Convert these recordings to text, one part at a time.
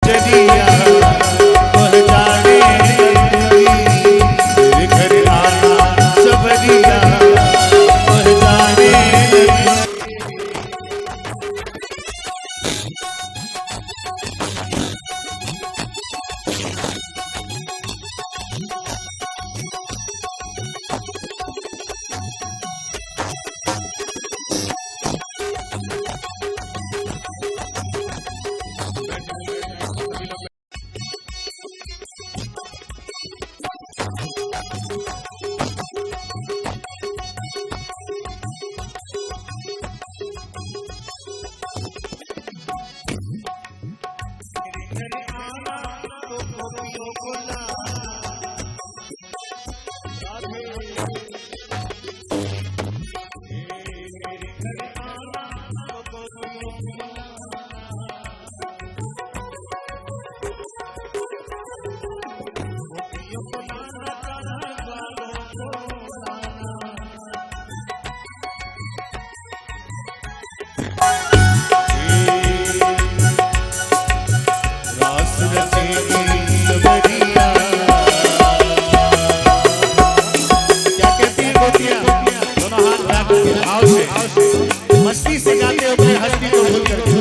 गुजरिया पहचाने मेरे घर आना सबरिया पहचाने मस्ती से गाते हो अपने हस्ती को भूल करके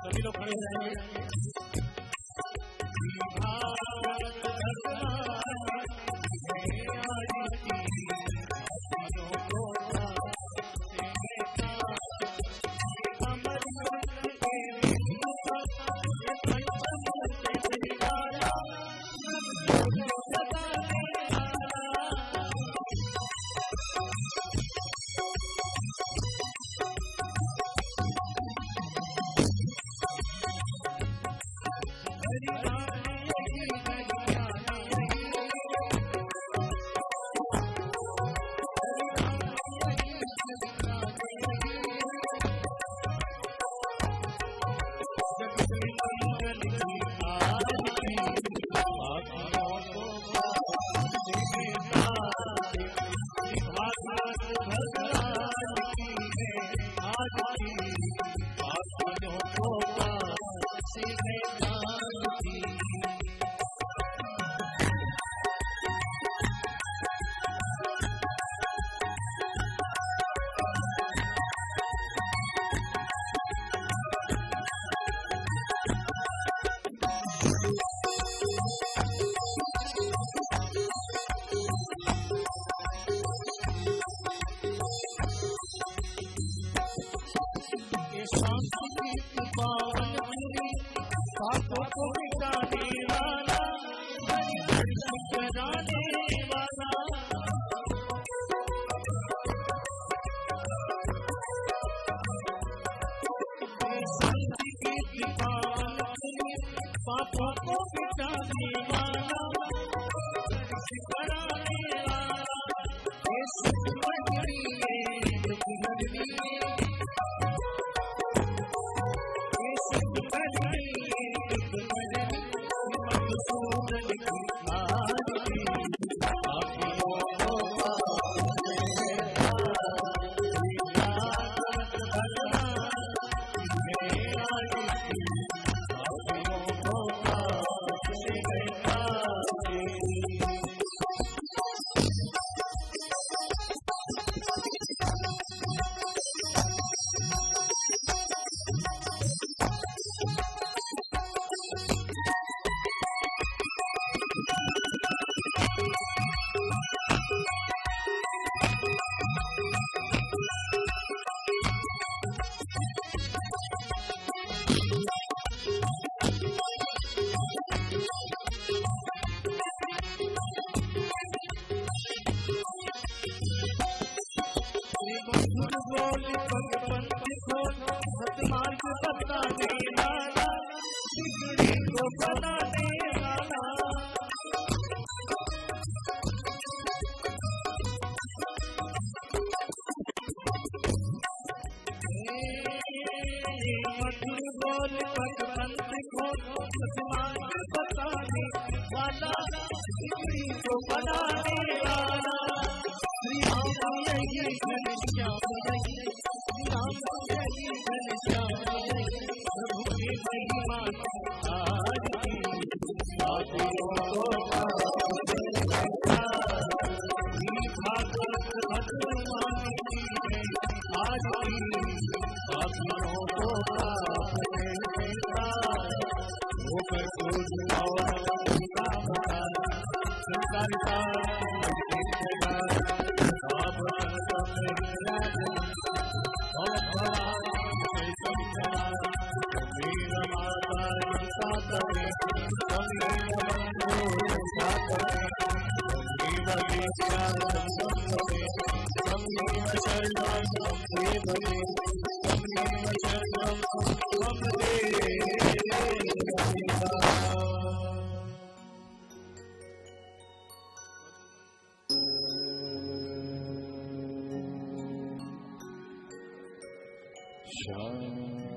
सभी लोग खड़े हो जाएंगे। को बनाने वाला मधुर बोल पग पंथ को आसमान बताने वाला पृथ्वी को बनाने वाला श्री राम यही घनश्याम यही श्री राम यही घनश्याम यही प्रभु की महिमा आज की साथियों को भागवत भगवान की आज की साथियों को होकर क्रोध और संसारिता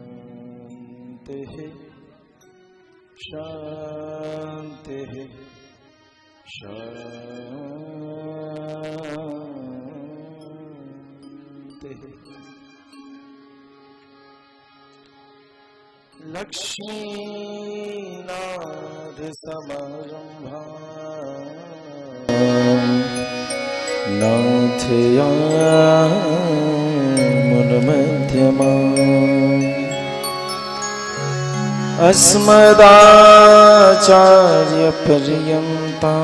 शांति शांति शांति लक्ष्मीनाथ समारंभा नाथया मध्यमा अस्मदाचार्य पर्यन्ता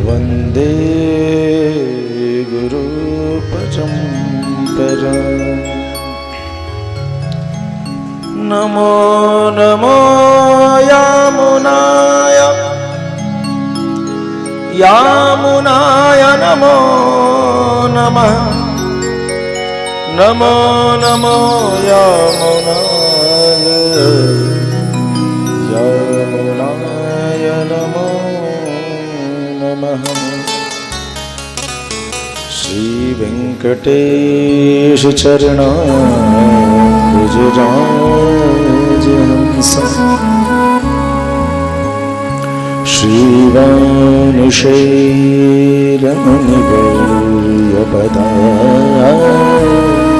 वन्दे गुरु परम्परा नमो नमो यामुनाय यामुनाय नमो नमः नमो नमो यामुनाय यामुनाय नमो नमः श्री वेंकटेश चरणाम्बुज राजहंसं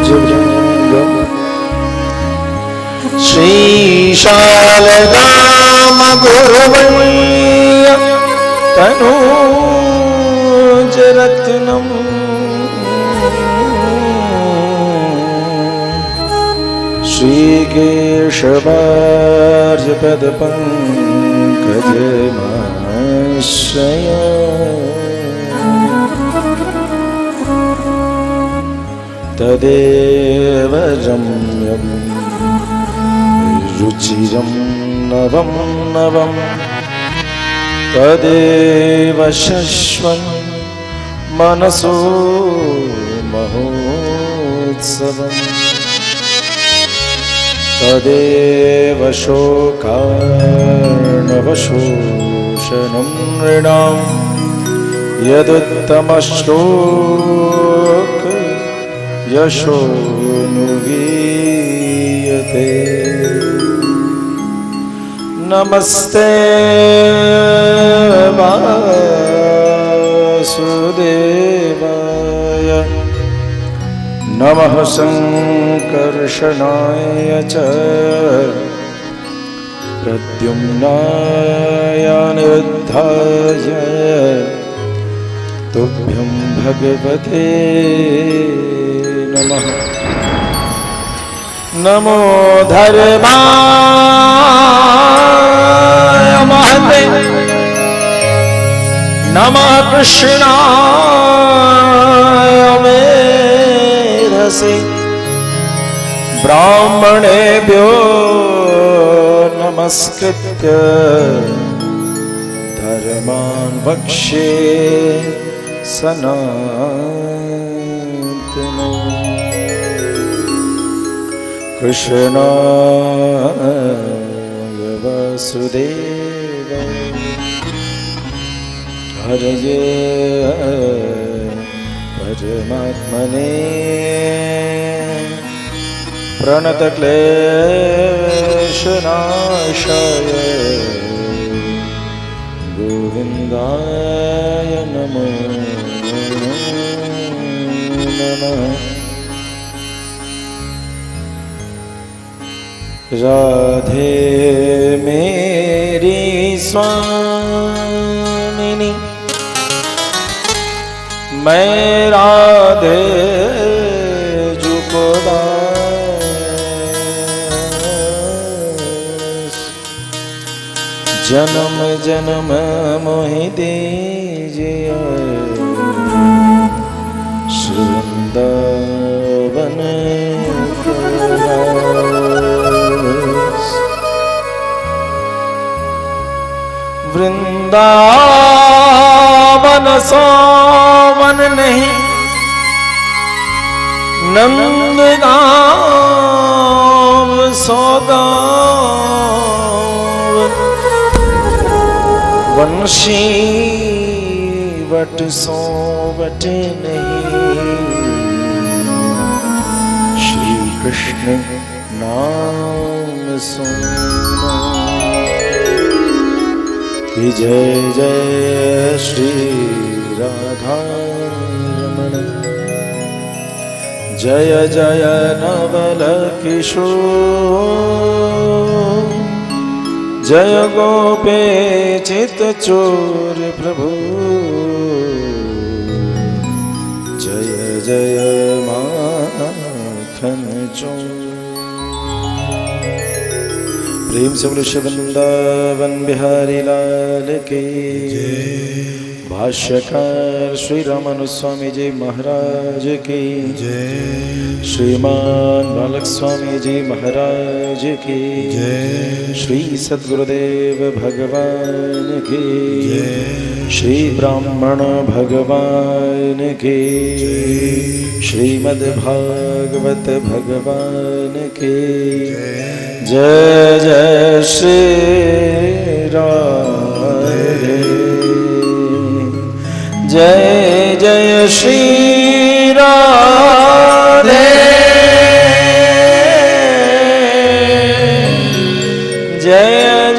श्रीवानुशैलमुनिवर्यपदाब्जभृङ्गम् श्रीशालग्रामगुरुवर्य तनूजरत्नम् श्रीकेशवार्यपदपङ्कजमाश्रया तदेव रम्यं रुचिरं नवं नवं तदेव शश्वन् मनसो महोत्सवम् तदेव शोकार्णवशोषणं नृणां यदुत्तमश्लोक यशोऽनुगीयते नमस्ते वासुदेवाय नमः संकर्षणाय च प्रद्युम्नाय अनिरुद्धाय तुभ्यं भगवते नमः नमो धर्माय महते नमः कृष्णाय मेधसे ब्राह्मणेभ्यो नमस्कृत्य धर्मान् वक्ष्ये सनातनम् कृष्णाय वासुदेवाय हरये परमात्मने प्रणतक्लेशनाशाय गोविन्दाय नमो नमः। राधे मेरी स्वामिनी मैं राधे जुको दास जन्म जन्म मोहि दीजिए वृंदावन वृंदावन सोवन नहीं नंदगांव सौगांव वंशी वट सो वट नहीं श्री कृष्ण नाम सुनो कि जय जय श्री राधा रमण जय जय नवल किशोर जय गोपे चित चोर प्रभु जय जय माखन चोर। प्रेम से बोलो वृंदावन बिहारी लाल के भाष्यकार श्री रामानुज स्वामी जी महाराज की जय। श्रीमान बालक स्वामी जी महाराज की जय। श्री सद्गुरुदेव भगवान की जय। श्री ब्राह्मण भगवान की श्रीमद् भागवत भगवान की जय जय श्री राधे जय जय श्री राधे जय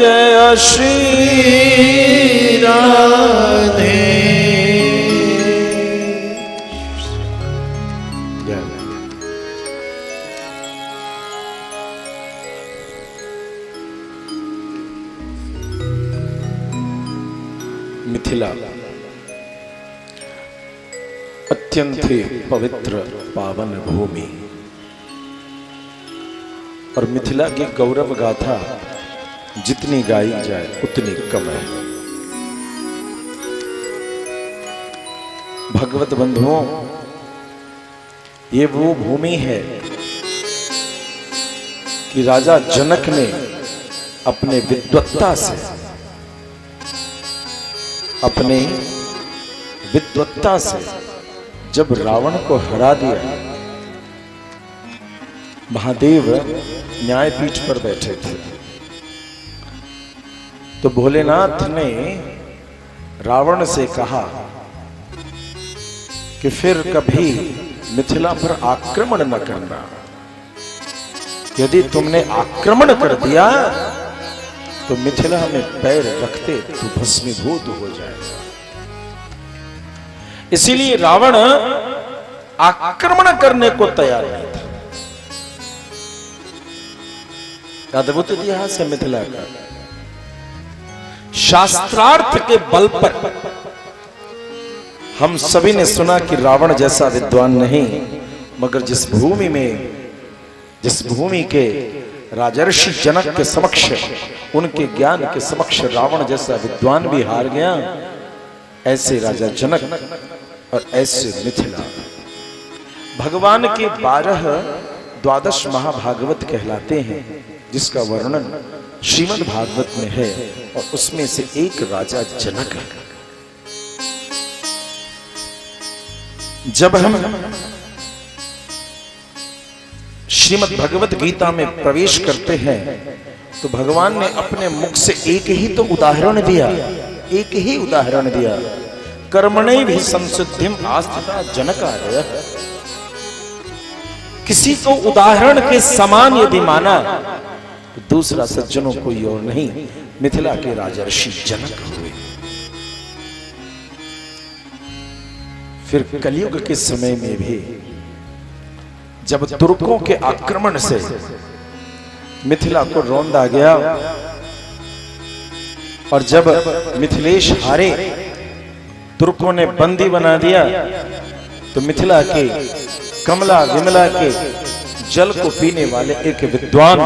जय श्री राधे। मिथिला अत्यंत ही पवित्र पावन भूमि और मिथिला की गौरव गाथा जितनी गाई जाए उतनी कम है। भगवत बंधुओं, ये वो भूमि है कि राजा जनक ने अपने विद्वत्ता से जब रावण को हरा दिया, महादेव न्यायपीठ पर बैठे थे, तो भोलेनाथ ने रावण से कहा कि फिर कभी मिथिला पर आक्रमण न करना। यदि तुमने आक्रमण कर दिया तो मिथिला में पैर रखते तो भस्मीभूत हो जाएगा। इसीलिए रावण आक्रमण करने को तैयार नहीं था। अद्भुत इतिहास है मिथिला का। शास्त्रार्थ के बल पर हम सभी ने सुना कि रावण जैसा विद्वान नहीं, मगर जिस भूमि के राजर्षि जनक के समक्ष, उनके ज्ञान के समक्ष रावण जैसा विद्वान भी हार गया, ऐसे राजा जनक और ऐसे मिथिला। भगवान के 12 महाभागवत कहलाते हैं, जिसका वर्णन श्रीमद् भागवत में है, और उसमें से एक राजा जनक है। जब हम श्रीमद् भगवत गीता में प्रवेश करते हैं तो भगवान ने अपने मुख से एक ही तो उदाहरण दिया, एक ही उदाहरण दिया, कर्मणे भी संसिद्धिम आस्थिता जनकार्य। किसी को उदाहरण के समान यदि माना तो दूसरा सज्जनों कोई और नहीं, मिथिला के राजर्षि जनक हुए। फिर कलयुग के समय में भी जब तुर्कों के आक्रमण से मिथिला को रौंदा गया और जब मिथिलेश हारे, तुर्कों ने बंदी बना दिया, तो मिथिला के कमला विमला के जल को पीने वाले एक विद्वान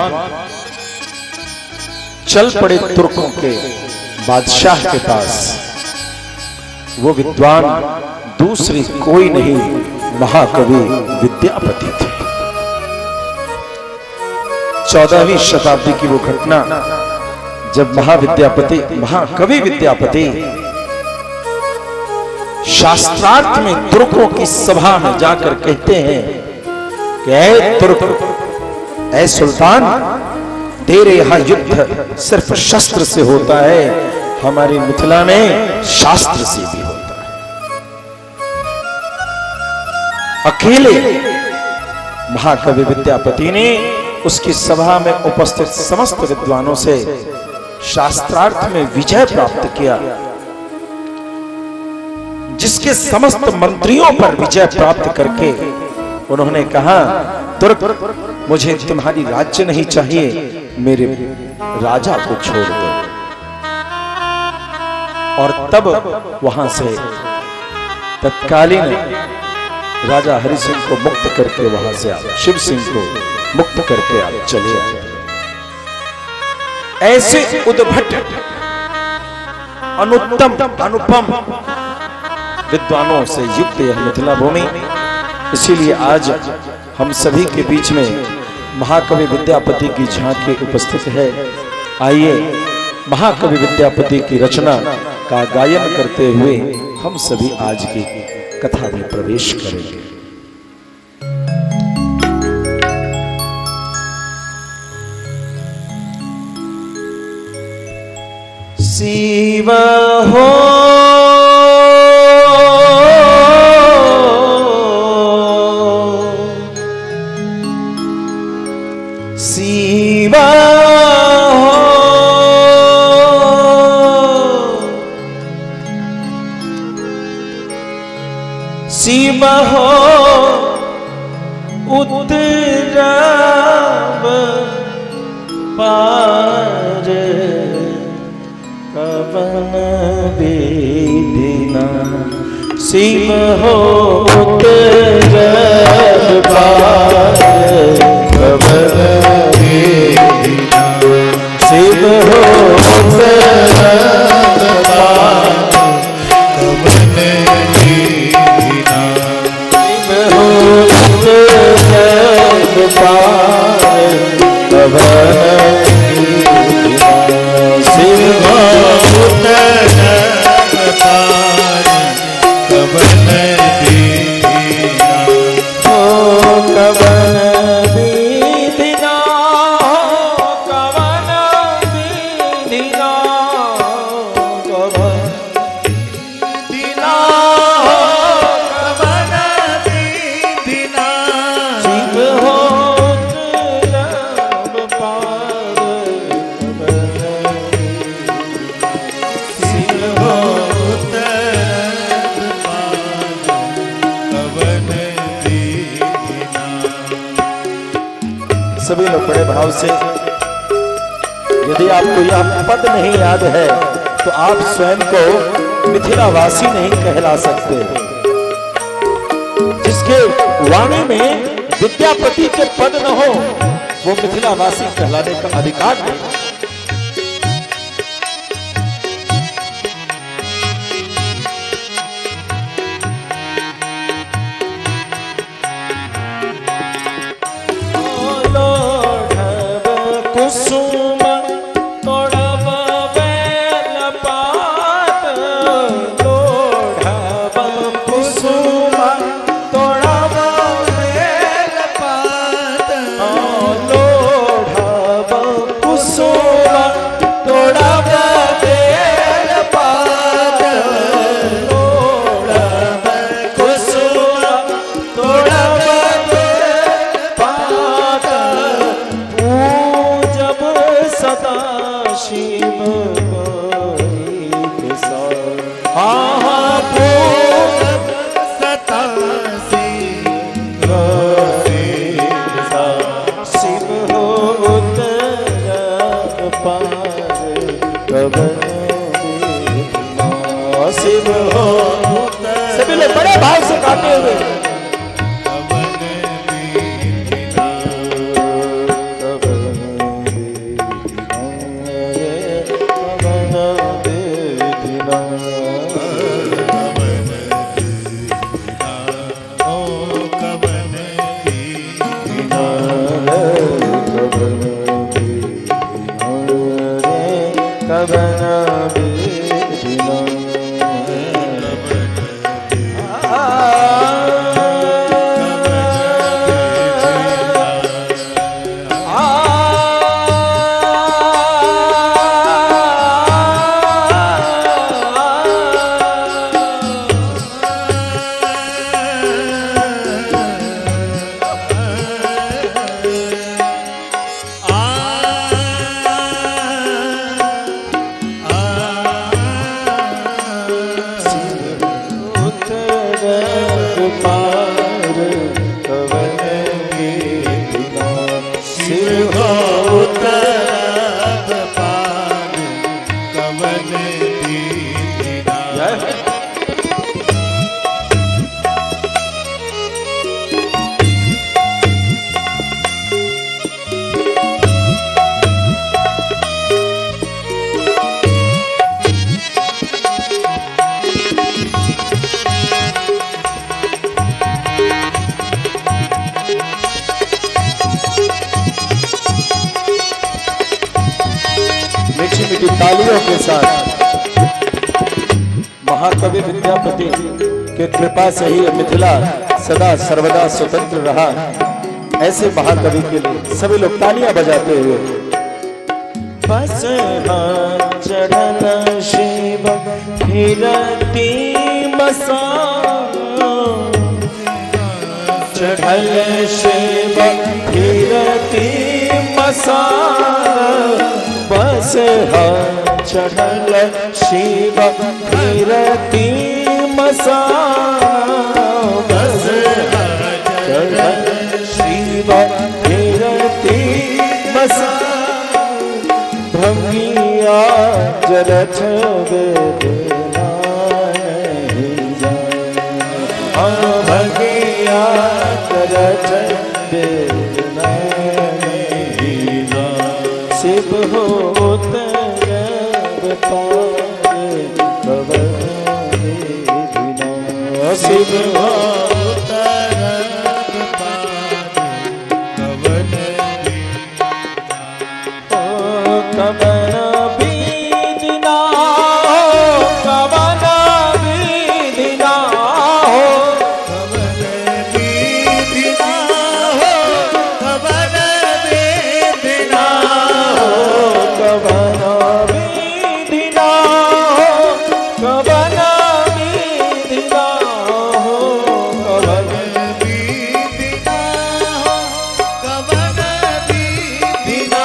चल पड़े तुर्कों के बादशाह के पास। वो विद्वान दूसरी कोई नहीं, महाकवि विद्यापति थे। 14वीं शताब्दी की वो घटना जब महाकवि विद्यापति शास्त्रार्थ में तुर्कों की सभा में जाकर कहते हैं कि ऐ तुर्क, ऐ सुल्तान, तेरे यहां युद्ध सिर्फ शस्त्र से होता है, हमारी मिथिला में शास्त्र से भी होता है। अकेले महाकवि विद्यापति ने उसकी सभा में उपस्थित समस्त विद्वानों से शास्त्रार्थ में विजय प्राप्त किया, जिसके समस्त मंत्रियों पर विजय प्राप्त करके उन्होंने कहा, तुर्क, मुझे तुम्हारी राज्य नहीं चाहिए, मेरे राजा को छोड़ दो। और तब वहां से तत्कालीन राजा हरि सिंह को मुक्त करके वहां से आप शिव सिंह को मुक्त करके आप चले आए। ऐसे उद्भट अनुत्तम अनुपम विद्वानों से युक्त यह मिथिला भूमि, इसीलिए आज हम सभी के बीच में महाकवि विद्यापति की झांकी उपस्थित है। आइए महाकवि विद्यापति की रचना का गायन करते हुए हम सभी आज की कथा में प्रवेश करेंगे। शिव हो शिव शिव हो उतराव पार, कवन विधिना। शिव हो उतराव पार, कवन विधिना। शिव हो उतराव पार, कवन विधिना। शिव सभी लोग बड़े भाव से, यदि आपको यह पद नहीं याद है तो आप स्वयं को मिथिलावासी नहीं कहला सकते। जिसके वाणी में विद्यापति के पद न हो वो मिथिलावासी कहलाने का अधिकार नहीं। कुसुम तोड़ब बेल पात, तोड़ब कुसुम तोड़ब बेल पात, सता शिव कोई किसा। हाँ पूरब सता शिव कोई किसा। शिव हो उत्तर पार कवन देखना। शिव हो सभी लोग बड़े भाव से गाते हुए की तालियों के साथ महाकवि विद्यापति के कृपा से ही मिथिला सदा सर्वदा स्वतंत्र रहा। ऐसे महाकवि के लिए सभी लोग तालियां बजाते हुए बस चढ़न शिव फिरती मसा चढ़ल शिव फिरती मसा बस चढ़ल शिव फिरती मसा बस चढ़ल शिव फिरती मसा भंगिया जरछ वेदना नहीं जाए भंगिया जरछ वेदना नहीं जाए शिव हो तरब पार कवन देखना शिव हो कवन बीदिना कवन बीदिना हो कवन बीदिना हो कवन बीदिना हो कवन बीदिना हो कवन बीदिना हो कवन बीदिना हो कवन बीदिना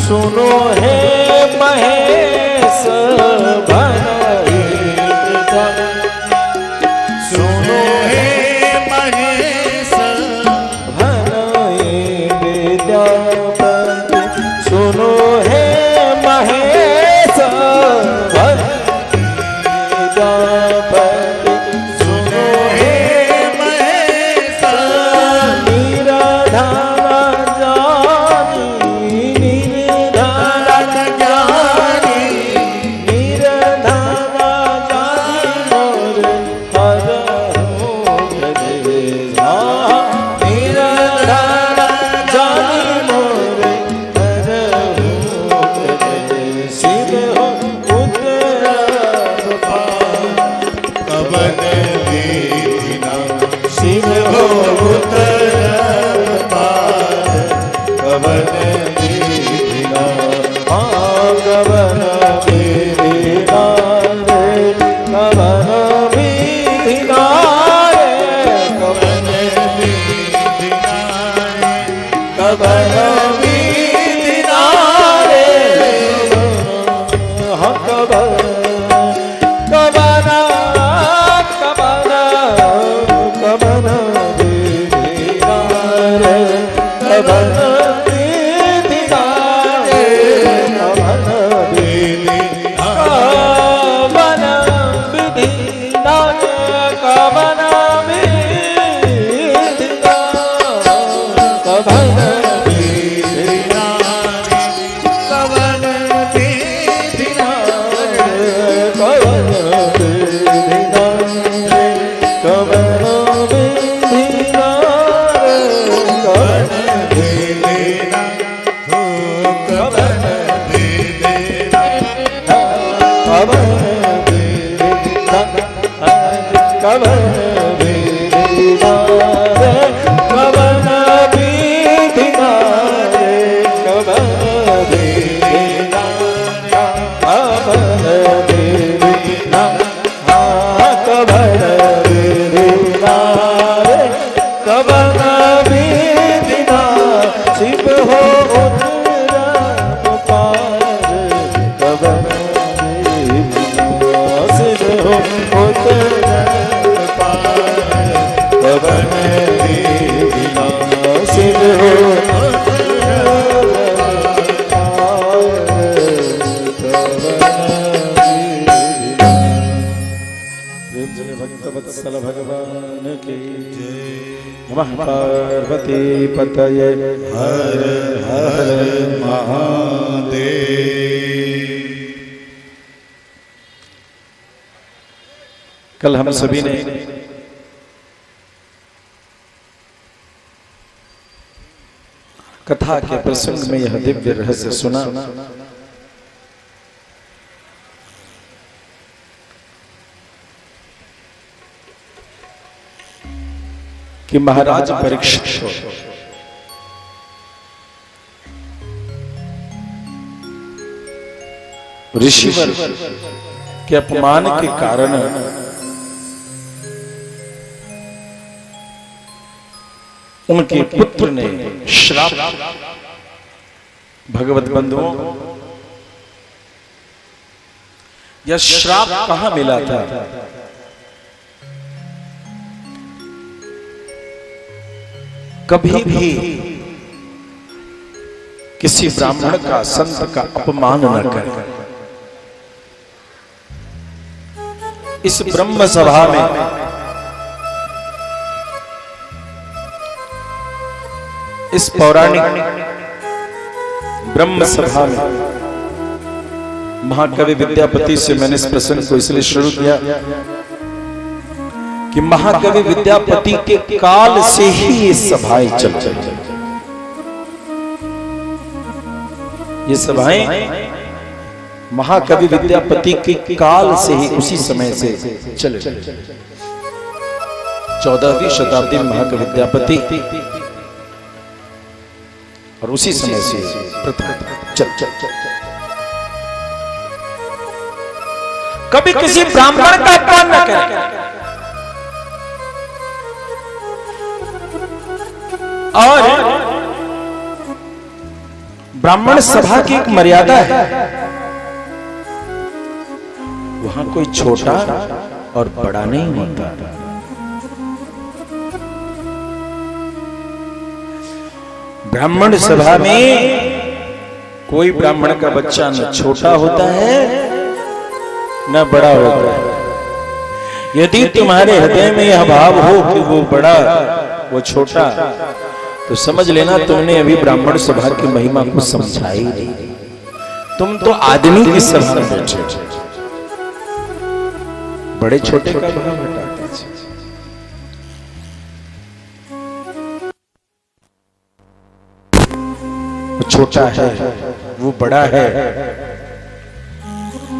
सुनो हे महेश भनहि सुनो हे महेश भनहि विद्यापति सुनो हे महेश भनहि विद्यापति सुनो हे महेश निराधार जानी निराधार ज्ञानी निराधार जानी मोर हर निराधार जानी मोर हर शिव हो उतर कवन दीना शिव हो उतर पार कवन दीना गवन विधिनारे गवन विधिनारे कवन दीना गवन विधिनारे हम गवन गवन गवन गवन विधिनारे गवन विधिनारे गवन कवन विधिनारे कवन विधिनारे कवन कवन दीना कवन विधिनारे कवन विधिनारे कवन दीना हो कवन दीना कवन विधिनारे कवन विधिनारे कवन विधिनारे कवन विधिनारे कवन विधिनारे कवन विधिनारे कवन विधिनारे शिव हो उतरा पार कवन विधिनारे शिव हो उतरा पार कवन विधिनारे शिव हो उतरा भक्तवत्सल भगवान की नमः पार्वती पतये हर हर महादेव। कल हम सभी ने कथा के प्रसंग में यह दिव्य रहस्य सुना कि महाराज परीक्षित को ऋषिवर के अपमान के कारण उनके पुत्र ने श्राप भगवत बंधुओं यह श्राप कहां मिला था? कभी भी किसी ब्राह्मण का संत का अपमान न कर। इस ब्रह्म सभा में इस पौराणिक ब्रह्म सभा में महाकवि विद्यापति से मैंने इस प्रसंग को इसलिए शुरू किया कि महाकवि विद्यापति के काल से ही ये सभाएं चल रही। ये सभाएं महाकवि विद्यापति के काल से ही उसी समय से चल रही। 14वीं शताब्दी में महाकवि विद्यापति और उसी समय से प्रथा चल। कभी किसी ब्राह्मण का अपमान न करें। और ब्राह्मण सभा की एक मर्यादा है, वहां कोई छोटा और बड़ा नहीं होता। ब्राह्मण सभा में कोई ब्राह्मण का बच्चा न छोटा होता है न बड़ा होता है। यदि तुम्हारे हृदय में यह भाव हो कि वो बड़ा वो छोटा, तो समझ लेना तुमने अभी ब्राह्मण सभा की महिमा को समझा ही नहीं। तुम तो आदमी की सभा में बैठे, बड़े छोटे का भाव हटाते। वो छोटा है, वो बड़ा है,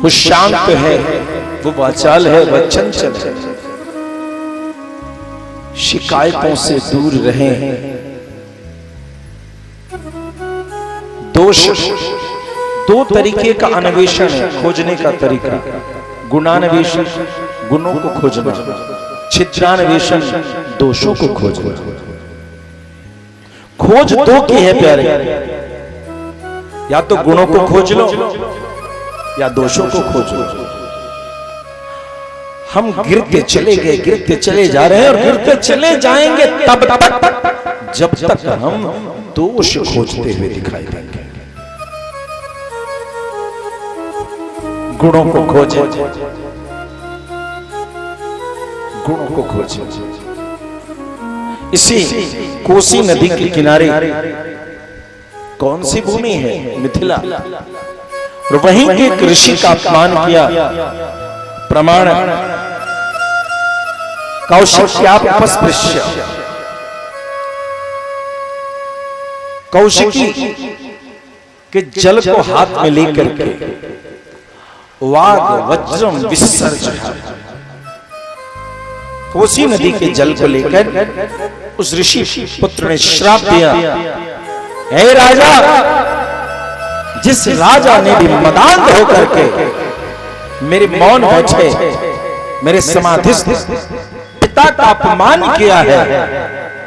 वो शांत है, वो वाचाल है, वह चंचल है, शिकायतों से दूर रहें। दोष दो तरीके का अन्वेषण है, खोजने का तरीका। गुणान्वेषण, गुणों को खोजना, छिद्रान्वेषण, दोषों को खोजना। खोज दो की है प्यारे, या तो गुणों को खोज लो या दोषों को खोज लो। हम गिरते चले गए, गिरते चले जा रहे हैं और गिरते चले जाएंगे तब तक जब तक हम दोष खोजते हुए दिखाई देंगे। गुणों को खोजे, गुणों को खोजे। इसी कोसी नदी के किनारे कौन सी भूमि है? मिथिला। और वहीं के एक ऋषि का अपमान किया। प्रमाण कौशिक्यापस्पृश्य, कौशिकी के जल को हाथ में लेकर के वाग वज्रम विसर्ज, कोसी नदी के जल को लेकर उस ऋषि पुत्र ने श्राप दिया, हे राजा, जिस राजा ने भी मदांध होकर के मेरे मौन बैठे, मेरे समाधिस्थ पिता का अपमान किया है,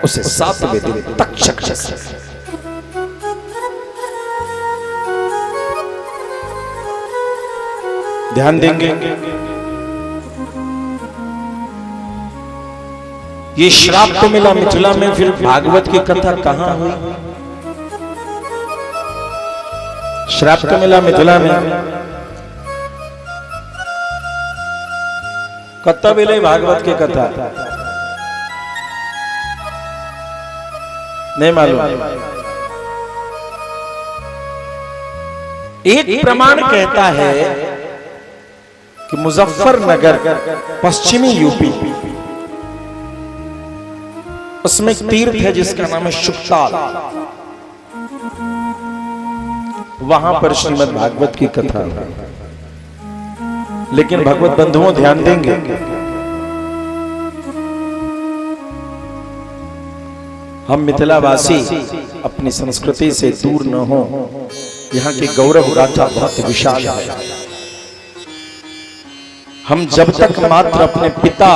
उसे 7वें दिन तक्षक ध्यान देंगे। ये श्राप तो मिला मिथिला में, फिर भागवत की कथा कहां हुई? श्राप तो मिला मिथिला में, कत्ता मिले भागवत की कथा नहीं मालूम। एक प्रमाण कहता है कि मुजफ्फरनगर पश्चिमी यूपी, उसमें एक तीर्थ है जिसका नाम है शुक्ताल, वहां पर श्रीमद् भागवत की कथा है। लेकिन भगवत बंधुओं ध्यान देंगे, हम मिथिलावासी अपनी संस्कृति से दूर न हो। यहाँ की गौरव गाथा बहुत विशाल है। हम जब तक मात्र अपने पिता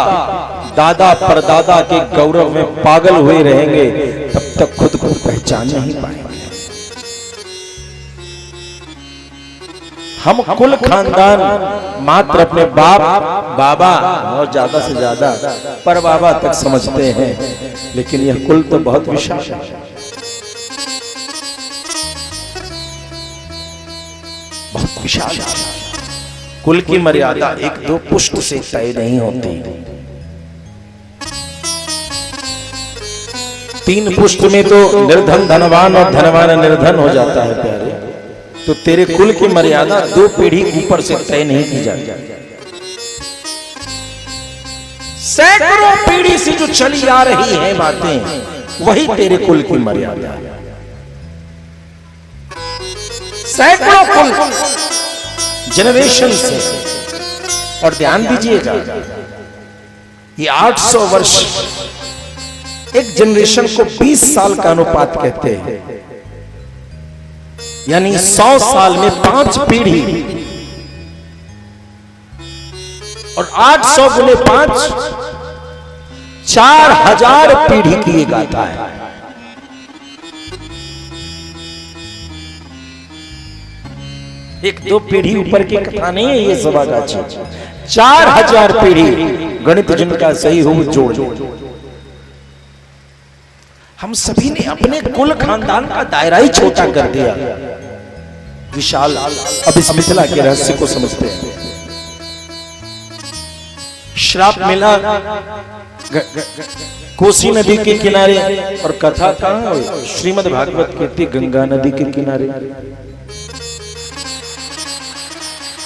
दादा परदादा के गौरव में पागल हुए रहेंगे, तब तक खुद को पहचान नहीं पाएंगे। हम कुल खानदान मात्र अपने बाप बाबा और ज्यादा से ज्यादा पर बाबा तक समझते हैं, लेकिन यह कुल तो बहुत विशाल है। बहुत विशाल है। कुल की मर्यादा एक दो पुष्ट से तय नहीं होती। 3 पुष्ट में तो निर्धन धनवान और धनवान निर्धन हो जाता है प्यारे। तो तेरे कुल की मर्यादा 2 पीढ़ी ऊपर से तय नहीं की जाती। सैकड़ों पीढ़ी से जो चली आ रही है बातें, वही तेरे कुल की मर्यादा है। सैकड़ों कुल जनरेशन से। और ध्यान दीजिएगा, ये 800 वर्ष, एक जनरेशन को 20 साल का अनुपात कहते हैं, यानी 100 साल में 5 पीढ़ी। और 800 गुने 5 4000 पीढ़ी की ये गाथा है। एक दो पीढ़ी ऊपर की कथा नहीं है ये सभागाछी, 4000 पीढ़ी गणित जिनका सही हो जोड़। हम सभी ने अपने कुल खानदान का दायरा ही छोटा कर दिया, विशाल। अब इस मिथिला के रहस्य को समझते हैं। श्राप मिला कोसी नदी के किनारे, और कथा कहां है? श्रीमद् भागवत कहती गंगा नदी के किनारे।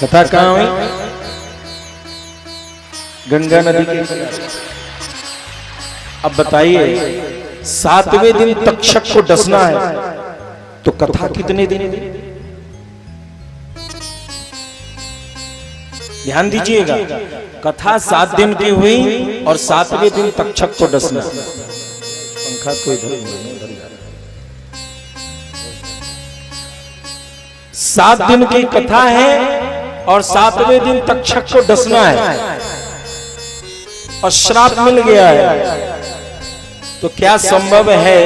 कथा कहां हुई? गंगा नदी के किनारे। अब बताइए, 7वें दिन तक्षक को डसना है तो कथा कितने दिन? ध्यान दीजिएगा, कथा 7 दिन की हुई और 7वें दिन तक्षक को डसना। पंखा को इधर 7 दिन की कथा है और 7वें दिन तक्षक को डसना है और श्राप मिल गया है। तो क्या संभव है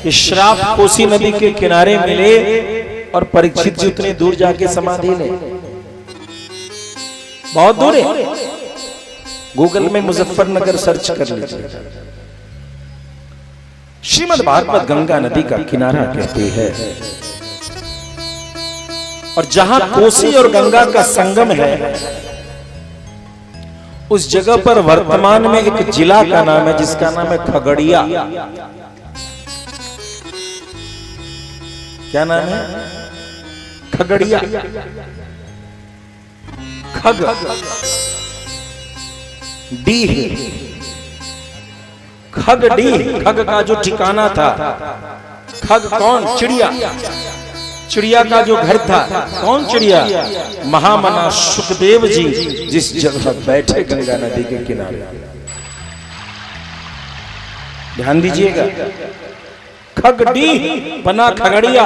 कि श्राप कोसी नदी के किनारे मिले और परीक्षित जी उतने दूर जाके समाधि ले? बहुत दूर है। गूगल में मुजफ्फरनगर सर्च कर लीजिए। श्रीमद् भागवत गंगा नदी का किनारा कहते हैं, और जहां कोसी और गंगा का संगम है उस जगह पर वर्तमान में एक जिला का नाम है जिसका नाम है खगड़िया। क्या नाम है? खगड़िया। खग डी, खग डी, खग का जो ठिकाना था। खग कौन? चिड़िया। चिड़िया का जो घर था, कौन चिड़िया? महामना सुखदेव जी जिस जगह बैठे गंगा नदी के किनारे। ध्यान दीजिएगा, खगडी बना खगड़िया।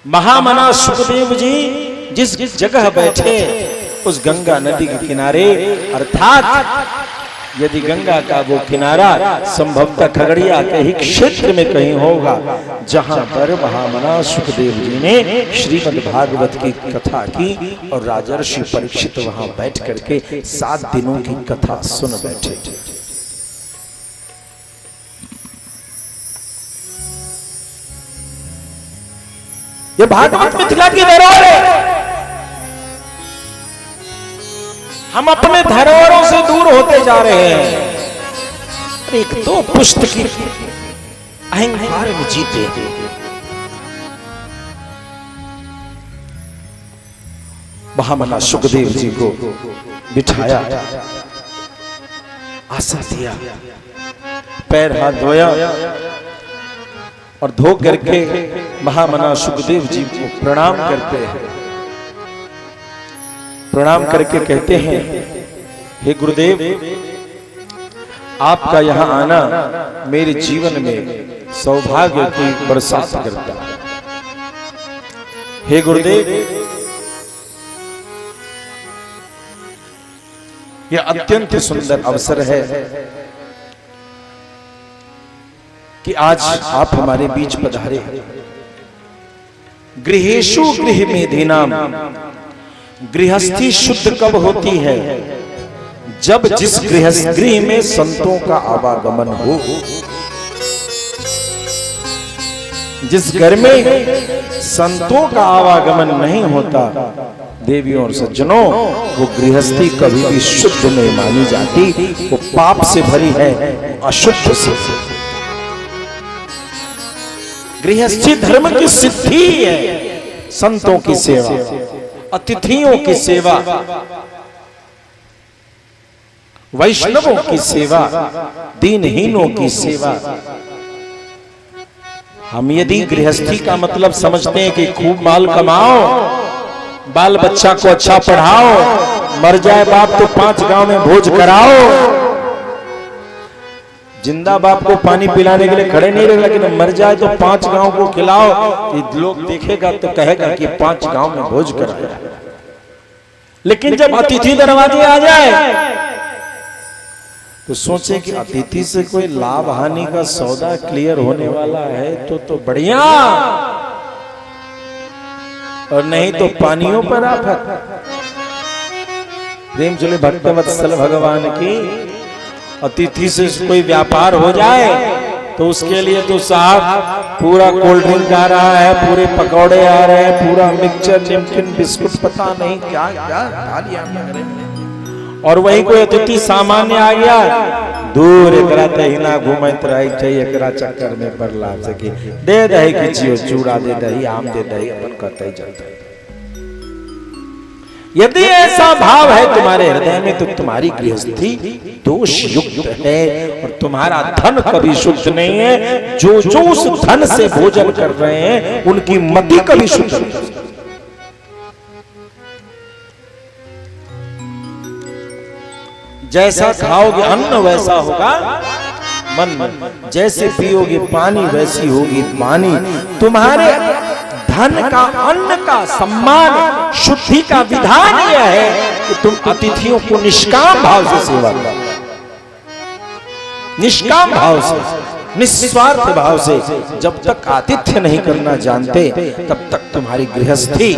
महामना सुखदेव जी जिस जगह बैठे उस गंगा नदी के किनारे, अर्थात यदि गंगा का वो किनारा संभवतः खगड़िया के ही क्षेत्र में कहीं होगा, जहां पर महामना सुखदेव जी ने श्रीमद् भागवत की कथा की और राजर्षि परीक्षित वहां बैठ करके 7 दिनों की कथा सुन बैठे। ये भागवत मिथिला की धरोहर है। हम अपने धरोहरों से दूर होते जा रहे हैं। एक तो पुष्ट की अहंकार में जीते। महामना सुखदेव जी को बिठाया, आशा दिया, पैर हाथ धोया और धो करके महामना सुखदेव जी को प्रणाम करते हैं। प्रणाम करके कहते हैं, हे गुरुदेव, आपका यहां आना मेरे जीवन में सौभाग्य की बरसात करता है। हे गुरुदेव, यह अत्यंत सुंदर अवसर है कि आज आप हमारे बीच पधारे। गृहेषु गृह मेधिनाम, गृहस्थी शुद्ध कब होती है? जब जिस गृह में संतों का आवागमन हो। जिस घर में संतों का आवागमन नहीं होता, देवियों और सज्जनों, वो गृहस्थी कभी भी शुद्ध नहीं मानी जाती, वो पाप से भरी है, अशुद्ध से। गृहस्थी धर्म की सिद्धि है, संतों की सेवा, अतिथियों की सेवा, वैष्णवों की सेवा, दीनहीनों की सेवा। हम यदि गृहस्थी का मतलब समझते हैं कि खूब माल कमाओ, बाल बच्चा को अच्छा पढ़ाओ, मर जाए बाप तो 5 गांव में भोज कराओ। जिंदा बाप को पानी पिलाने के लिए खड़े नहीं रहे, लेकिन मर जाए तो 5 गांव को खिलाओ। लोग देखेगा तो कहेगा कि 5 गांव में भोज कराया। लेकिन जब अतिथि दरवाजे आ जाए तो सोचे कि अतिथि से कोई लाभ हानि का सौदा क्लियर होने वाला है तो बढ़िया। और नहीं तो पानियों पर आफत। प्रेम चले भक्तवत्सल भगवान की अतिथि से कोई व्यापार हो जाए तो उसके लिए तो साहब पूरा कोल्ड ड्रिंक आ रहा है, पूरे पकौड़े आ रहे हैं, पूरा मिक्सचर निमकिन बिस्कुट पता नहीं क्या क्या डालिया। और वही कोई अतिथि सामान्य आ गया, दूर एकरा तहिना घूमत रही चाहिए, एकरा चक्कर में पड़ला सके दे दही किछियो, चूड़ा दे दही, आम दे दही, अपन कहते चलते। यदि ऐसा भाव है तुम्हारे हृदय में तो तुम्हारी गृहस्थी दोष युक्त है और तुम्हारा धन कभी शुद्ध नहीं है। जो उस धन से भोजन कर रहे हैं उनकी मति कभी शुद्ध नहीं। जैसा खाओगे अन्न वैसा होगा मन, जैसे पियोगे पानी वैसी होगी वाणी। तुम्हारे धन का, अन्न का सम्मान, शुद्धि का विधान यह है कि तुम अतिथियों को निष्काम भाव से सेवा करो, निष्काम भाव से, निस्वार्थ भाव से। जब तक आतिथ्य नहीं करना जानते तब तक तुम्हारी गृहस्थी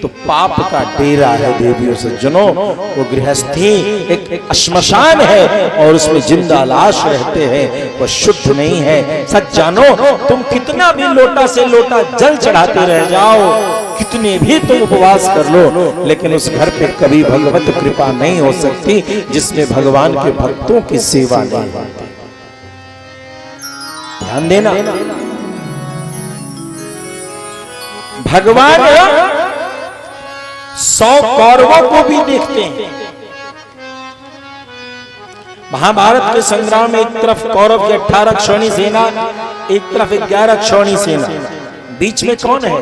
तो पाप का डेरा है। देवियों सज्जनों, वो गृहस्थी एक श्मशान है और उसमें जिंदा लाश रहते हैं, वो शुद्ध नहीं है। सच जानो, तुम कितना भी लोटा से लोटा जल चढ़ाते रह जाओ, कितने भी तुम उपवास कर लो, लेकिन उस घर पे कभी भगवत कृपा नहीं हो सकती जिसमें भगवान के भक्तों की सेवा नहीं होती। ध्यान देना, भगवान 100 कौरवों को भी देखते हैं। महाभारत के संग्राम में एक तरफ कौरव की 18 क्षौणी सेना, एक तरफ 11 क्षौणी सेना, बीच में कौन है?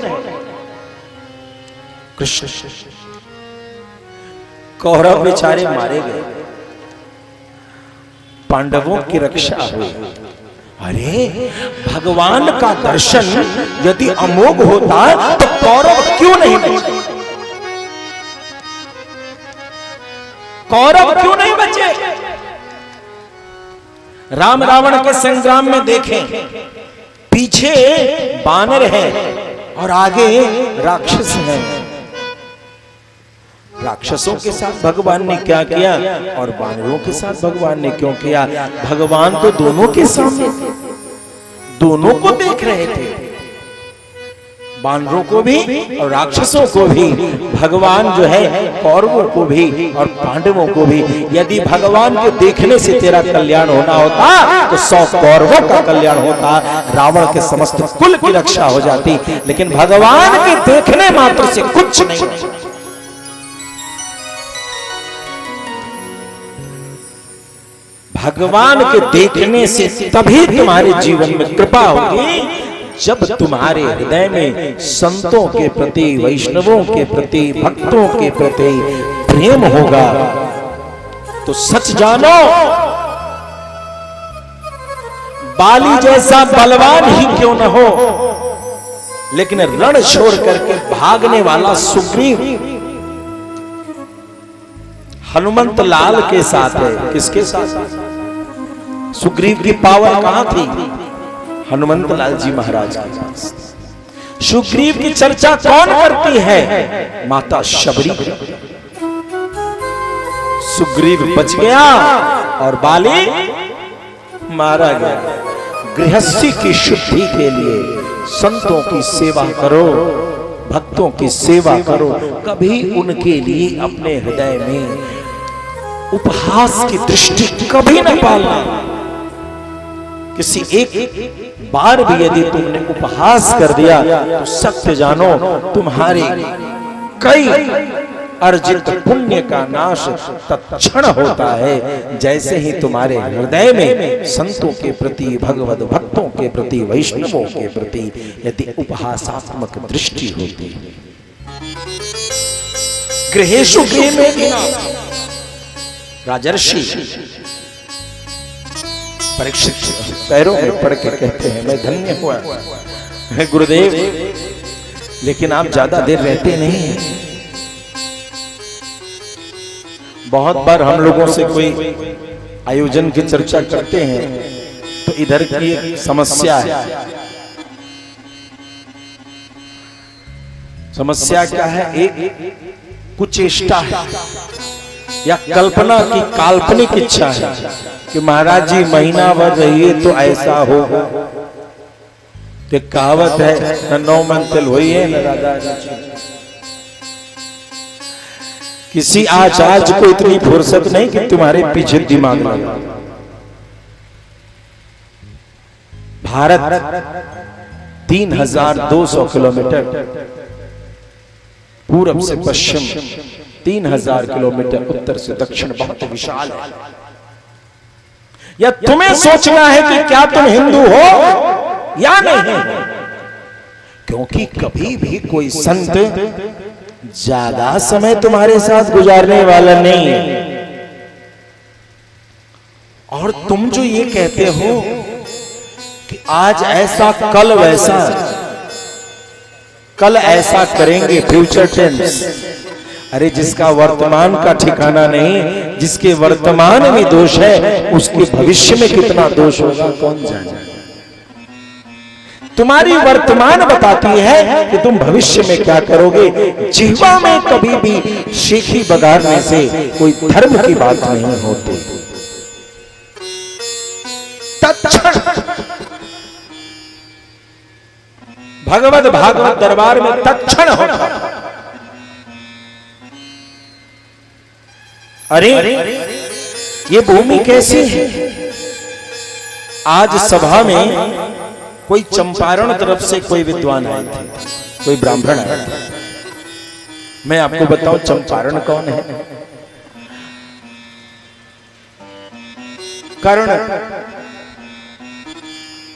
कृष्ण। कौरव बेचारे मारे गए, पांडवों की रक्षा हुई। अरे भगवान का दर्शन यदि अमोघ होता तो कौरव क्यों नहीं बचे? कौरव क्यों नहीं बचे? राम रावण के संग्राम में देखें, पीछे बानर है और आगे राक्षस हैं। राक्षसों के साथ भगवान ने क्या किया और बानरों के साथ भगवान ने क्यों किया? भगवान तो दोनों के सामने, दोनों को देख रहे थे, बानरों को भी और राक्षसों को भी। भगवान जो है कौरवों को भी और पांडवों को भी। यदि भगवान के देखने से तेरा कल्याण होना होता तो 100 कौरवों का कल्याण होता, रावण के समस्त कुल की रक्षा हो जाती। लेकिन भगवान के देखने मात्र से कुछ नहीं। भगवान के देखने से तभी तुम्हारे जीवन में कृपा होगी जब तुम्हारे हृदय में संतों के प्रति, वैष्णवों के प्रति, भक्तों के प्रति प्रेम होगा। तो सच जानो, बाली जैसा बलवान ही क्यों न हो, लेकिन रण छोड़ करके भागने वाला सुग्रीव हनुमंत लाल के साथ है। किसके साथ? सुग्रीव की पावर कहां थी? हनुमंत लाल जी महाराज के पास। सुग्रीव की चर्चा कौन करती है? माता शबरी। सुग्रीव बच गया और बाली मारा गया। गृहस्थी की शुद्धि के लिए संतों की सेवा करो, भक्तों की सेवा करो। कभी उनके लिए अपने हृदय में उपहास की दृष्टि कभी न पालना। किसी एक बार भी यदि तुमने उपहास कर दिया तो सत्य जानो तुम्हारे कई अर्जित पुण्य का नाश तत्क्षण होता है। जैसे ही तुम्हारे हृदय में संतों के प्रति, भगवत भक्तों के प्रति, वैष्णवों के प्रति यदि उपहासात्मक दृष्टि होती है। गृहेषु गृहमेधिनाम राजर्षि परीक्षित पैरों में पड़ के कहते हैं, मैं धन्य हुआ है गुरुदेव, लेकिन आप ज्यादा देर रहते नहीं हैं। बहुत बार हम लोगों से कोई आयोजन की चर्चा करते हैं तो इधर की एक समस्या है, समस्या क्या है? एक कुचेष्टा है या कल्पना की काल्पनिक इच्छा है कि महाराज जी महीना भर रहिए तो ऐसा हो। तो कहावत है न 9 मन तिल हुई है न राधा। किसी आचार्य को इतनी फुर्सत नहीं कि तुम्हारे पीछे दिमाग लगा। भारत 3200 किलोमीटर पूरब से पश्चिम, 3000 किलोमीटर उत्तर से दक्षिण बहुत विशाल है। या तुम्हें सोचना है कि क्या तुम हिंदू हो या नहीं, क्योंकि कभी भी कोई संत ज्यादा समय तुम्हारे साथ गुजारने वाला नहीं है। और तुम जो ये कहते हो कि आज ऐसा कल वैसा, कल ऐसा करेंगे, फ्यूचर टेंस। अरे जिसका वर्तमान का ठिकाना नहीं, जिसके वर्तमान में दोष है, उसके भविष्य में कितना दोष होगा कौन जाने। तुम्हारी वर्तमान बताती है कि तुम भविष्य में क्या करोगे। जिह्वा में कभी भी शेखी बगाड़ने से कोई धर्म की बात नहीं होती। भगवत भागवत दरबार में तत्क्षण होता। अरे ये भूमि कैसी है? आज सभा में कोई चंपारण तरफ से कोई विद्वान आए थे, कोई ब्राह्मण आए थे। मैं आपको बताऊं चंपारण कौन है? कर्ण।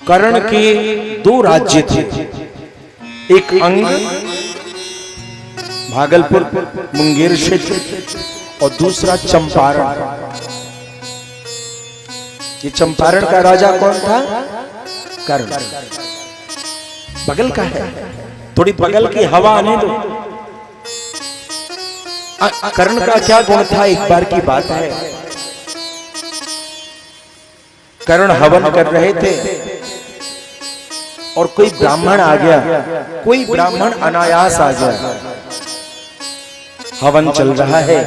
कर्ण के 2 राज्य थे, एक अंग भागलपुर मुंगेर क्षेत्र और दूसरा चंपारण। ये चंपारण का राजा कौन था? कर्ण। बगल का है, थोड़ी बगल की हवा आने दो। कर्ण का क्या गुण था? एक बार की बात है, कर्ण हवन कर रहे थे और कोई ब्राह्मण आ गया, कोई ब्राह्मण अनायास आ गया। हवन चल रहा है,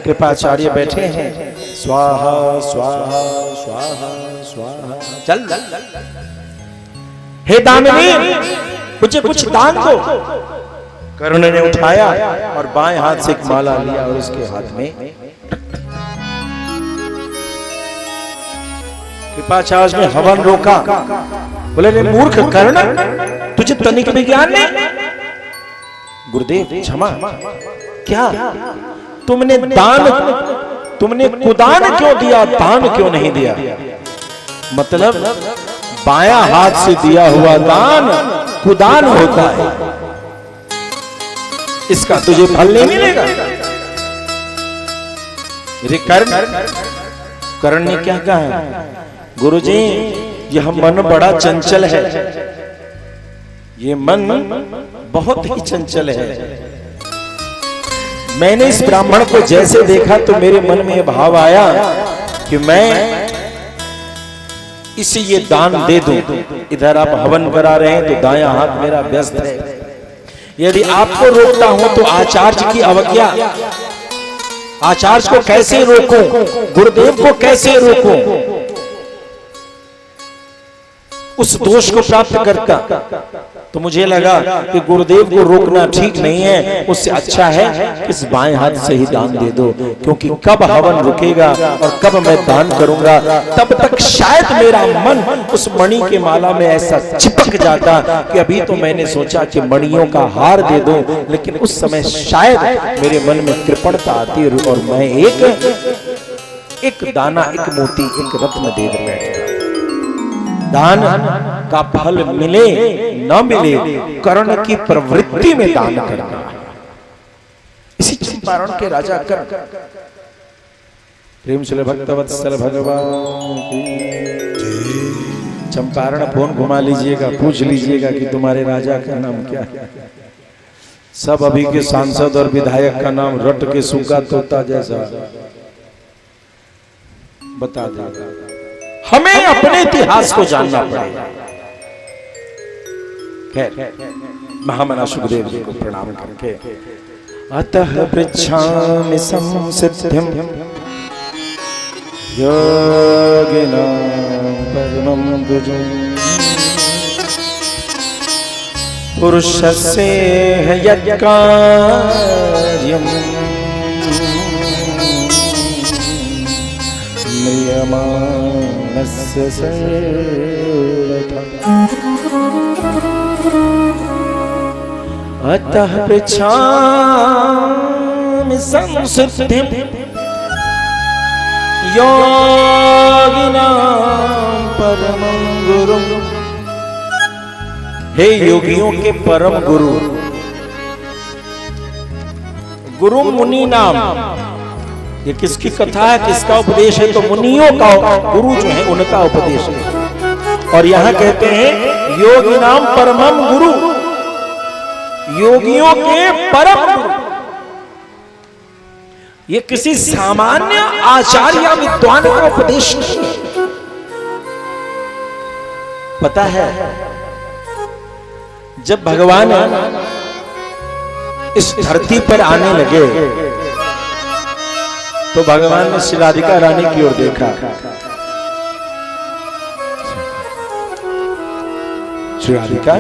कृपाचार्य बैठे हैं, स्वाहा स्वाहा स्वाहा स्वाहा चल। हे दामिनी, मुझे कुछ दान दो। कर्ण ने उठाया और बाएं हाथ से एक माला लिया और उसके हाथ में। कृपाचार्य ने हवन रोका, बोले रे मूर्ख कर्ण, तुझे तनिक भी ज्ञान नहीं। गुरुदेव क्षमा। क्या तुमने दान, तुमने कुदान क्यों दिया, दान क्यों नहीं दिया? मतलब बायां हाथ से दिया हुआ दान कुदान होता है, इसका तुझे फल नहीं मिलेगा। कर्ण ने क्या कहा? गुरुजी, यह मन बड़ा चंचल है, ये मन बहुत ही चंचल है। मैंने इस ब्राह्मण को जैसे देखा तो मेरे मन में भाव आया कि मैं इसे ये दान दे दूं। इधर आप हवन करा रहे हैं तो दायां हाथ मेरा व्यस्त है। यदि आपको रोकता हूं तो आचार्य की अवज्ञा, आचार्य को कैसे रोकूं, गुरुदेव को कैसे रोकूं, उस दोष को प्राप्त करता। तो मुझे लगा कि गुरुदेव को रोकना ठीक नहीं है, उससे अच्छा है कि इस बाएं हाथ से ही दान दे दो, क्योंकि कब हवन रुकेगा और कब मैं दान करूंगा, तब तक शायद मेरा मन उस मणि के माला में ऐसा चिपक जाता कि अभी तो मैंने सोचा कि मणियों का हार दे दूं, लेकिन उस समय शायद मेरे मन में कृपणता आती और मैं एक दाना, एक मोती, एक रत्न दे बैठता। दान का फल मिले न मिले, कर्ण की प्रवृत्ति में दान करना। इसी चंपारण के राजा कर्ण, प्रेम से भक्तवत्सल भगवान की। चंपारण फोन घुमा लीजिएगा, पूछ लीजिएगा कि तुम्हारे राजा का नाम क्या है। सब अभी के सांसद और विधायक का नाम रट के सूखा तोता जैसा बता देगा। हमें अपने इतिहास को जानना पड़ेगा। खैर, महामना सुखदेव जी को प्रणाम करके अतः पृच्छामि संसिद्धिं योगिनां परमं गुरुं पुरुषस्य यत्कार्यं म्रियमाणस्य सर्वथा अतः पृच्छामि संसिद्धिं योगिनां परमं गुरुं। हे योगियों के परम गुरु, गुरु मुनि नाम, ये किसकी कथा है, किसका उपदेश है? तो मुनियों का गुरु जो है उनका उपदेश है। और यहां कहते हैं योगी नाम परमम गुरु, योगियों के परम गुरु। ये किसी सामान्य आचार्य या विद्वान का उपदेश नहीं है। पता है, जब भगवान इस धरती पर आने लगे तो भगवान ने श्री राधिका रानी की ओर देखा। श्री राधिका,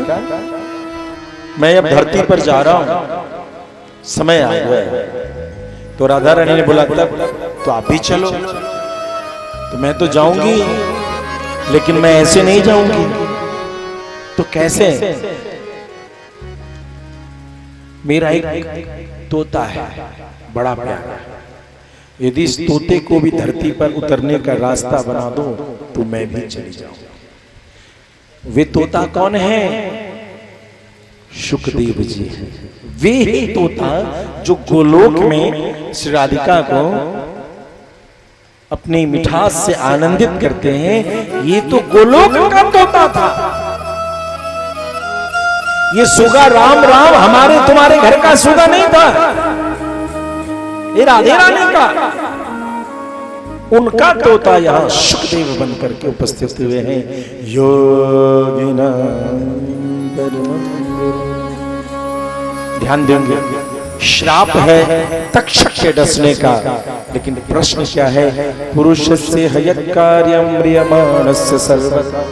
मैं अब धरती पर जा रहा हूं, समय आ गया है। तो राधा रानी ने बोला तो आप भी चलो। तो मैं तो जाऊंगी, लेकिन मैं ऐसे नहीं जाऊंगी। तो कैसे? मेरा एक तोता है, बड़ा प्यारा। यदि इस तोते को भी धरती पर उतरने का रास्ता बना दो तो मैं भी चली जाऊंगा। वे तोता कौन है? सुखदेव जी हैं। वे ही तोता जो गोलोक में श्री राधिका को अपनी मिठास से आनंदित करते हैं। ये तो गोलोक का तोता था। ये सुगा राम राम हमारे तुम्हारे घर का सुगा नहीं था, ये राधे रानी का, उनका तोता यहाँ सुखदेव बन करके उपस्थित हुए हैं। योगिना ध्यान देंगे, श्राप है तक्षक के डसने का, लेकिन प्रश्न क्या है? पुरुषस्य हयत् कार्यं म्रियमाणस्य सर्वथा,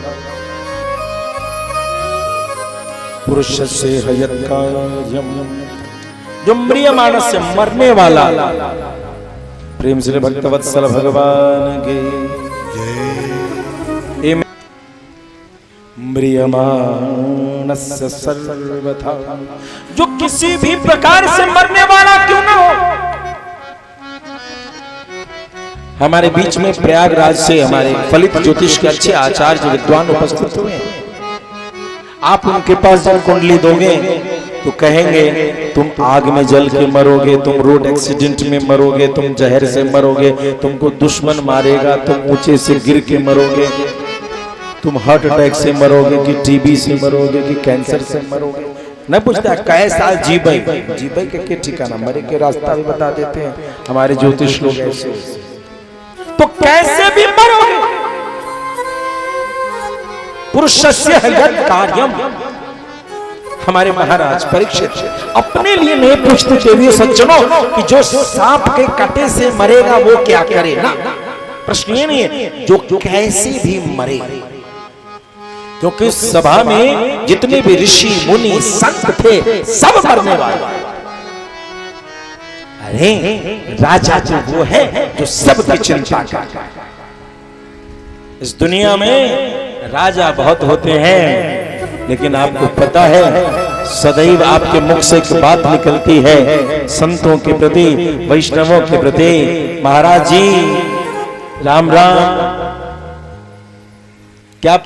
पुरुषस्य हयत् कार्यं, जो म्रियमाणस्य मरने वाला। प्रेम से भक्तवत्सल भगवान के जय। म्रियमाणस्य सर्वथा, जो किसी भी प्रकार से मरने वाला क्यों ना हो। हमारे बीच में प्रयागराज से हमारे फलित ज्योतिष के अच्छे आचार्य विद्वान उपस्थित हुए हैं। आप उनके पास जब कुंडली दोगे तो कहेंगे तुम आग में जल के मरोगे, तुम रोड एक्सीडेंट में मरोगे, तुम जहर से मरोगे, तुमको दुश्मन मारेगा, तुम ऊंचे से गिर के मरोगे, तुम हार्ट अटैक से मरोगे, कि टीबी से मरोगे, कि कैंसर से मरोगे। न पूछता कैसा जीबै, जीबै के ठिकाना, मरे के रास्ता भी बता देते हैं हमारे ज्योतिष लोग ऐसे। तो कैसे भी मरोगे। पुरुषस्य हयत् कार्यम, हमारे महाराज परीक्षित अपने लिए नहीं पूछते देवी सज्जनों कि जो सांप के कटे से मरेगा वो क्या करे ना। प्रश्न ये नहीं है जो कैसे भी मरे, क्योंकि सभा में जितने भी ऋषि मुनि संत थे सब मरने वाले। अरे राजा जो वो है जो सबकी चिंता करता है। इस दुनिया में राजा बहुत होते हैं, लेकिन आपको पता है सदैव आपके मुख से एक बात निकलती है संतों के प्रति, वैष्णवों के प्रति। महाराज जी राम राम, क्या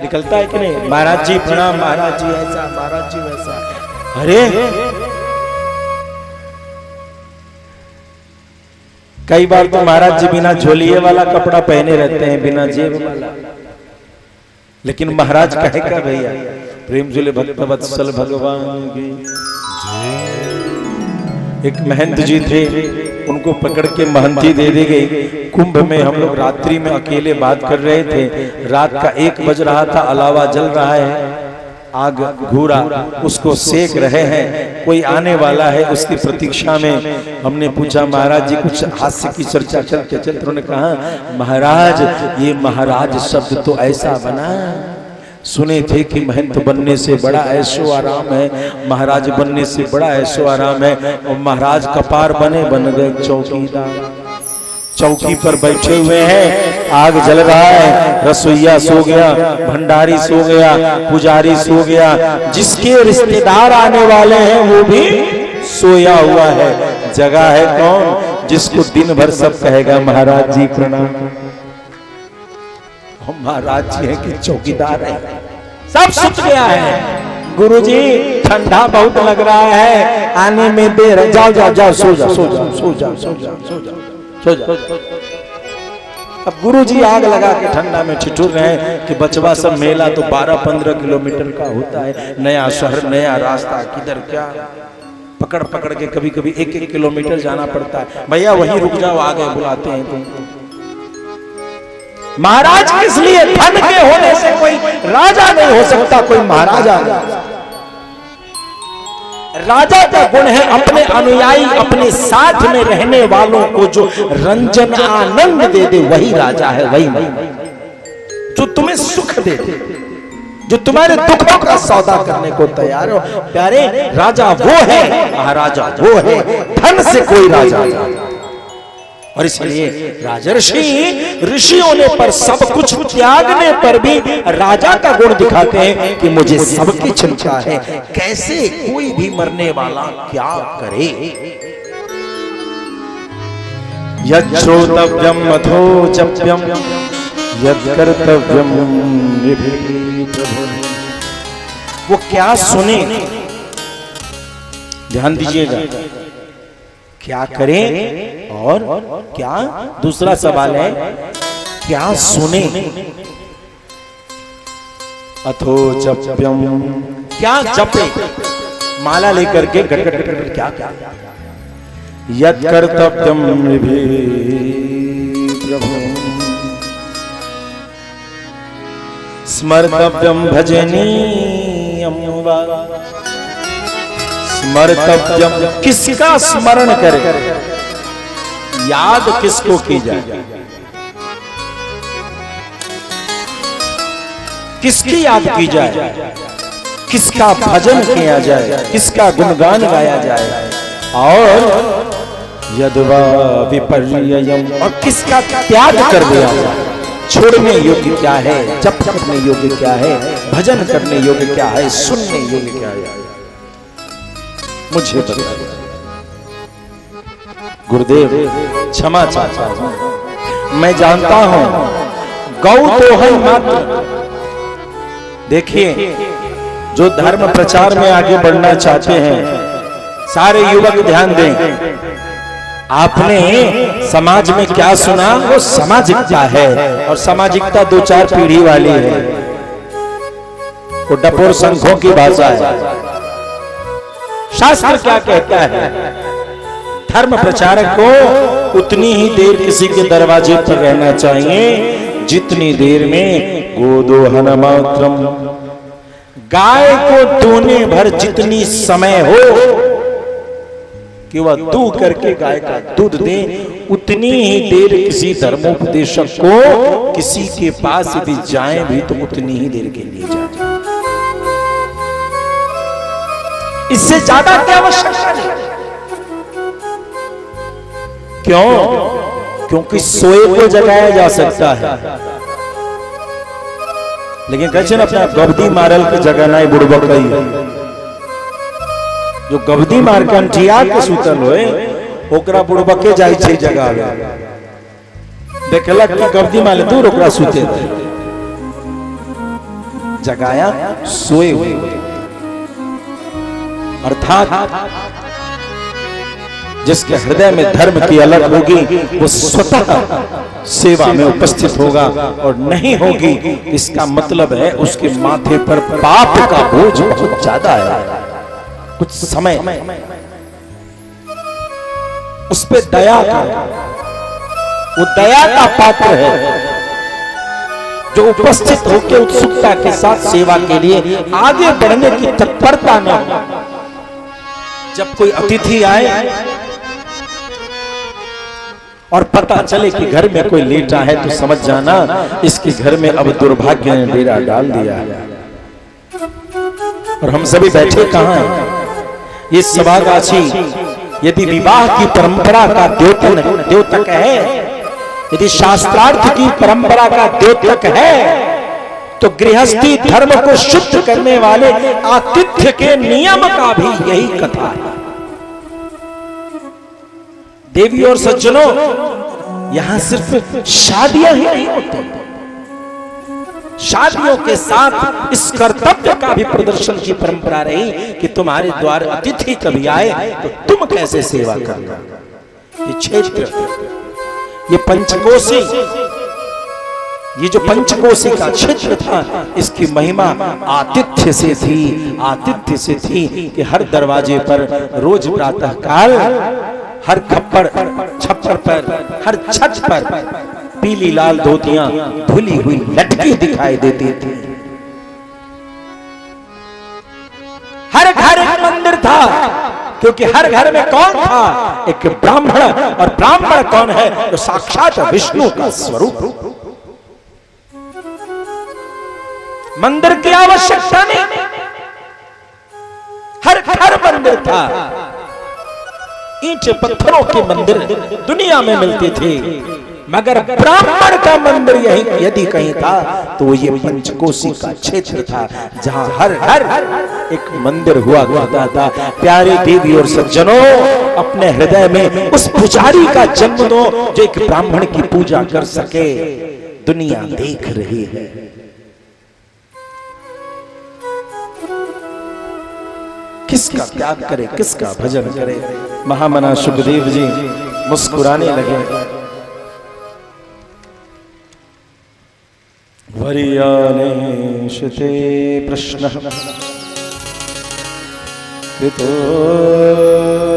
निकलता है कि नहीं? महाराज जी प्रणाम, महाराज जी ऐसा, महाराज जी वैसा। अरे कई बार तो महाराज जी बिना झोलिए वाला कपड़ा पहने रहते हैं, बिना जेब वाला, लेकिन महाराज कहे क्या भैया? प्रेम जुले भक्तवत्सल भगवान की। एक महंत जी थे, उनको पकड़ के महंती दे दी गई। कुंभ में हम लोग रात्रि में अकेले बात कर रहे थे, रात का 1 बज रहा था, अलावा जल रहा है। आग घूरा उसको सेक रहे हैं, कोई आने वाला है उसकी प्रतीक्षा में। हमने पूछा महाराज जी कुछ हास्य की चर्चा चलते चलते उन्होंने कहा महाराज ये महाराज शब्द तो ऐसा बना, सुने थे कि महंत बनने से बड़ा ऐशो आराम है, महाराज बनने से बड़ा ऐशो आराम है, और महाराज कपार बन गए चौकीदार। चौकी पर बैठे हुए हैं, आग जल रहा है, रसोईया सो गया, भंडारी सो गया, पुजारी सो गया, जिसके रिश्तेदार आने वाले हैं वो भी सोया हुआ है। जगह है कौन जिसको दिन भर सब कहेगा महाराज जी प्रणाम। हम महाराज जी हैं कि चौकीदार है, सब सुत गया है। गुरुजी ठंडा बहुत लग रहा है, आने में देर, जाओ जाओ जाओ सो जाओ सो जाओ सो जाओ सो जाओ सो जाओ सो जाओ। अब गुरुजी आग लगा के ठंडा में ठिठुर रहे हैं कि बचवा सब मेला तो 12-15 किलोमीटर का होता है, नया शहर नया रास्ता, किधर क्या पकड़ पकड़ के कभी कभी 1-1 किलोमीटर जाना पड़ता है। भैया वहीं रुक जाओ, आगे बुलाते हैं तुमको। महाराज किस लिए? धन के होने से कोई राजा नहीं हो सकता, कोई महाराजा नहीं। राजा का गुण है अपने अनुयायी, अपने साथ में रहने वालों को जो रंजन आनंद दे दे वही राजा है, वही जो तुम्हें सुख दे दे, जो तुम्हारे दुखों का सौदा करने को तैयार हो। प्यारे राजा वो है, महाराजा वो है, धन से कोई राजा नहीं। और इसलिए राजर्षि ऋषियों ने पर सब कुछ त्यागने पर भी राजा का गुण दिखाते हैं कि मुझे सबकी चिंता है, कैसे कोई भी मरने वाला क्या करे। यच्छ्रोतव्यम अथोचप्यम यत्कर्तव्यम वो क्या सुने, ध्यान दीजिएगा, क्या करें और क्या दूसरा सवाल है क्या सुने। अथो जप्यम क्या जपे, माला लेकर के गट गट गट क्या क्या यत् कर्तव्यम प्रभु स्मर्तव्यम भजनीयम वा स्मर्तव्यम किसका स्मरण करे, याद किसको की जाए, किसकी याद की जाए, किसका भजन किया जाए, किसका गुणगान गाया जाए, और यद्वा विपर्ययम् और किसका त्याग कर दिया जाए। छोड़ने योग्य क्या है, जप करने योग्य क्या है, भजन करने योग्य क्या है, सुनने योग्य क्या है, मुझे बताइए। गुरुदेव क्षमा चाहता हूं, मैं जानता हूं गौ तो है मात्र। देखिए जो धर्म प्रचार में आगे बढ़ना चाहते हैं, सारे युवक ध्यान दें। आपने समाज में क्या सुना वो सामाजिकता है, और सामाजिकता 2-4 पीढ़ी वाली है, वो डपोर संघों की भाषा है। शास्त्र क्या कहता है, धर्म प्रचारक को उतनी ही देर किसी के दरवाजे पर रहना चाहिए जितनी देर में गोदोहन मात्रम, गाय को दोने भर जितनी समय हो कि वह दू करके गाय का दूध दे, उतनी ही देर किसी धर्मोपदेशक को किसी के पास भी जाए भी तो उतनी ही देर के लिए जाए, इससे ज्यादा क्या आवश्यकता नहीं। क्यों? क्योंकि सोए को जगाया जा सकता है, लेकिन कैसे ना अपना गबदी मारल के जगाना ही बुड़बक है। जो गबदी मार के अंठिया के सुतल होए ओकरा बुड़बके जाई छे जगह देखलक कि गबदी माले दूर ओकरा सुते थे, जगाया सोए हुए। अर्थात जिसके हृदय में धर्म की अलग होगी वो स्वतः सेवा में उपस्थित होगा, और नहीं होगी इसका मतलब है उसके माथे पर पाप का बोझ बहुत ज्यादा है। कुछ समय उस पे दया का, वो दया का पात्र है। जो उपस्थित होकर उत्सुकता के साथ सेवा के लिए आगे बढ़ने की तत्परता न हो। जब कोई अतिथि आए और पता चले कि घर में कोई लेटा है तो समझ जाना इसके घर में अब दुर्भाग्य ने डेरा डाल दिया है। और हम सभी बैठे कहां हैं? ये सभागाछी यदि विवाह की परंपरा का द्योतक है, यदि शास्त्रार्थ की परंपरा का द्योतक है, तो गृहस्थी धर्म को शुद्ध करने वाले आतिथ्य के नियम का भी यही कथा है। देवी और सज्जनों, यहां सिर्फ शादियां ही नहीं होती, शादियों के साथ इस कर्तव्य का भी प्रदर्शन की परंपरा रही कि तुम्हारे द्वार अतिथि कभी आए तो तुम कैसे सेवा करना। ये क्षेत्र, ये पंचकोशी, ये जो पंचकोशी का क्षेत्र था, इसकी महिमा आतिथ्य से थी, आतिथ्य से थी कि हर दरवाजे पर रोज प्रातः काल, हर खप्पड़ छप्पर पर, हर छत पर पीली लाल धोतियां धुली हुई लटकी दिखाई देती थी। हर घर एक मंदिर था, क्योंकि हर घर में कौन था? एक ब्राह्मण। और ब्राह्मण कौन है? तो साक्षात विष्णु का स्वरूप। मंदिर की आवश्यकता नहीं, हर घर मंदिर था। ईंट पत्थरों के मंदिर दुनिया में मिलते थे, मगर ब्राह्मण का मंदिर यही यदि कहीं था तो वो ये पंचकोशी का क्षेत्र था, जहां हर हर एक मंदिर हुआ करता था। प्यारे देवी और सज्जनों, अपने हृदय में उस पुजारी का जन्म दो जो एक ब्राह्मण की पूजा कर सके। दुनिया देख रही है। किसका त्याग करे, किसका भजन करे। महामना सुखदेव जी मुस्कुराने लगे। वरीयाने शिते प्रश्न कृतो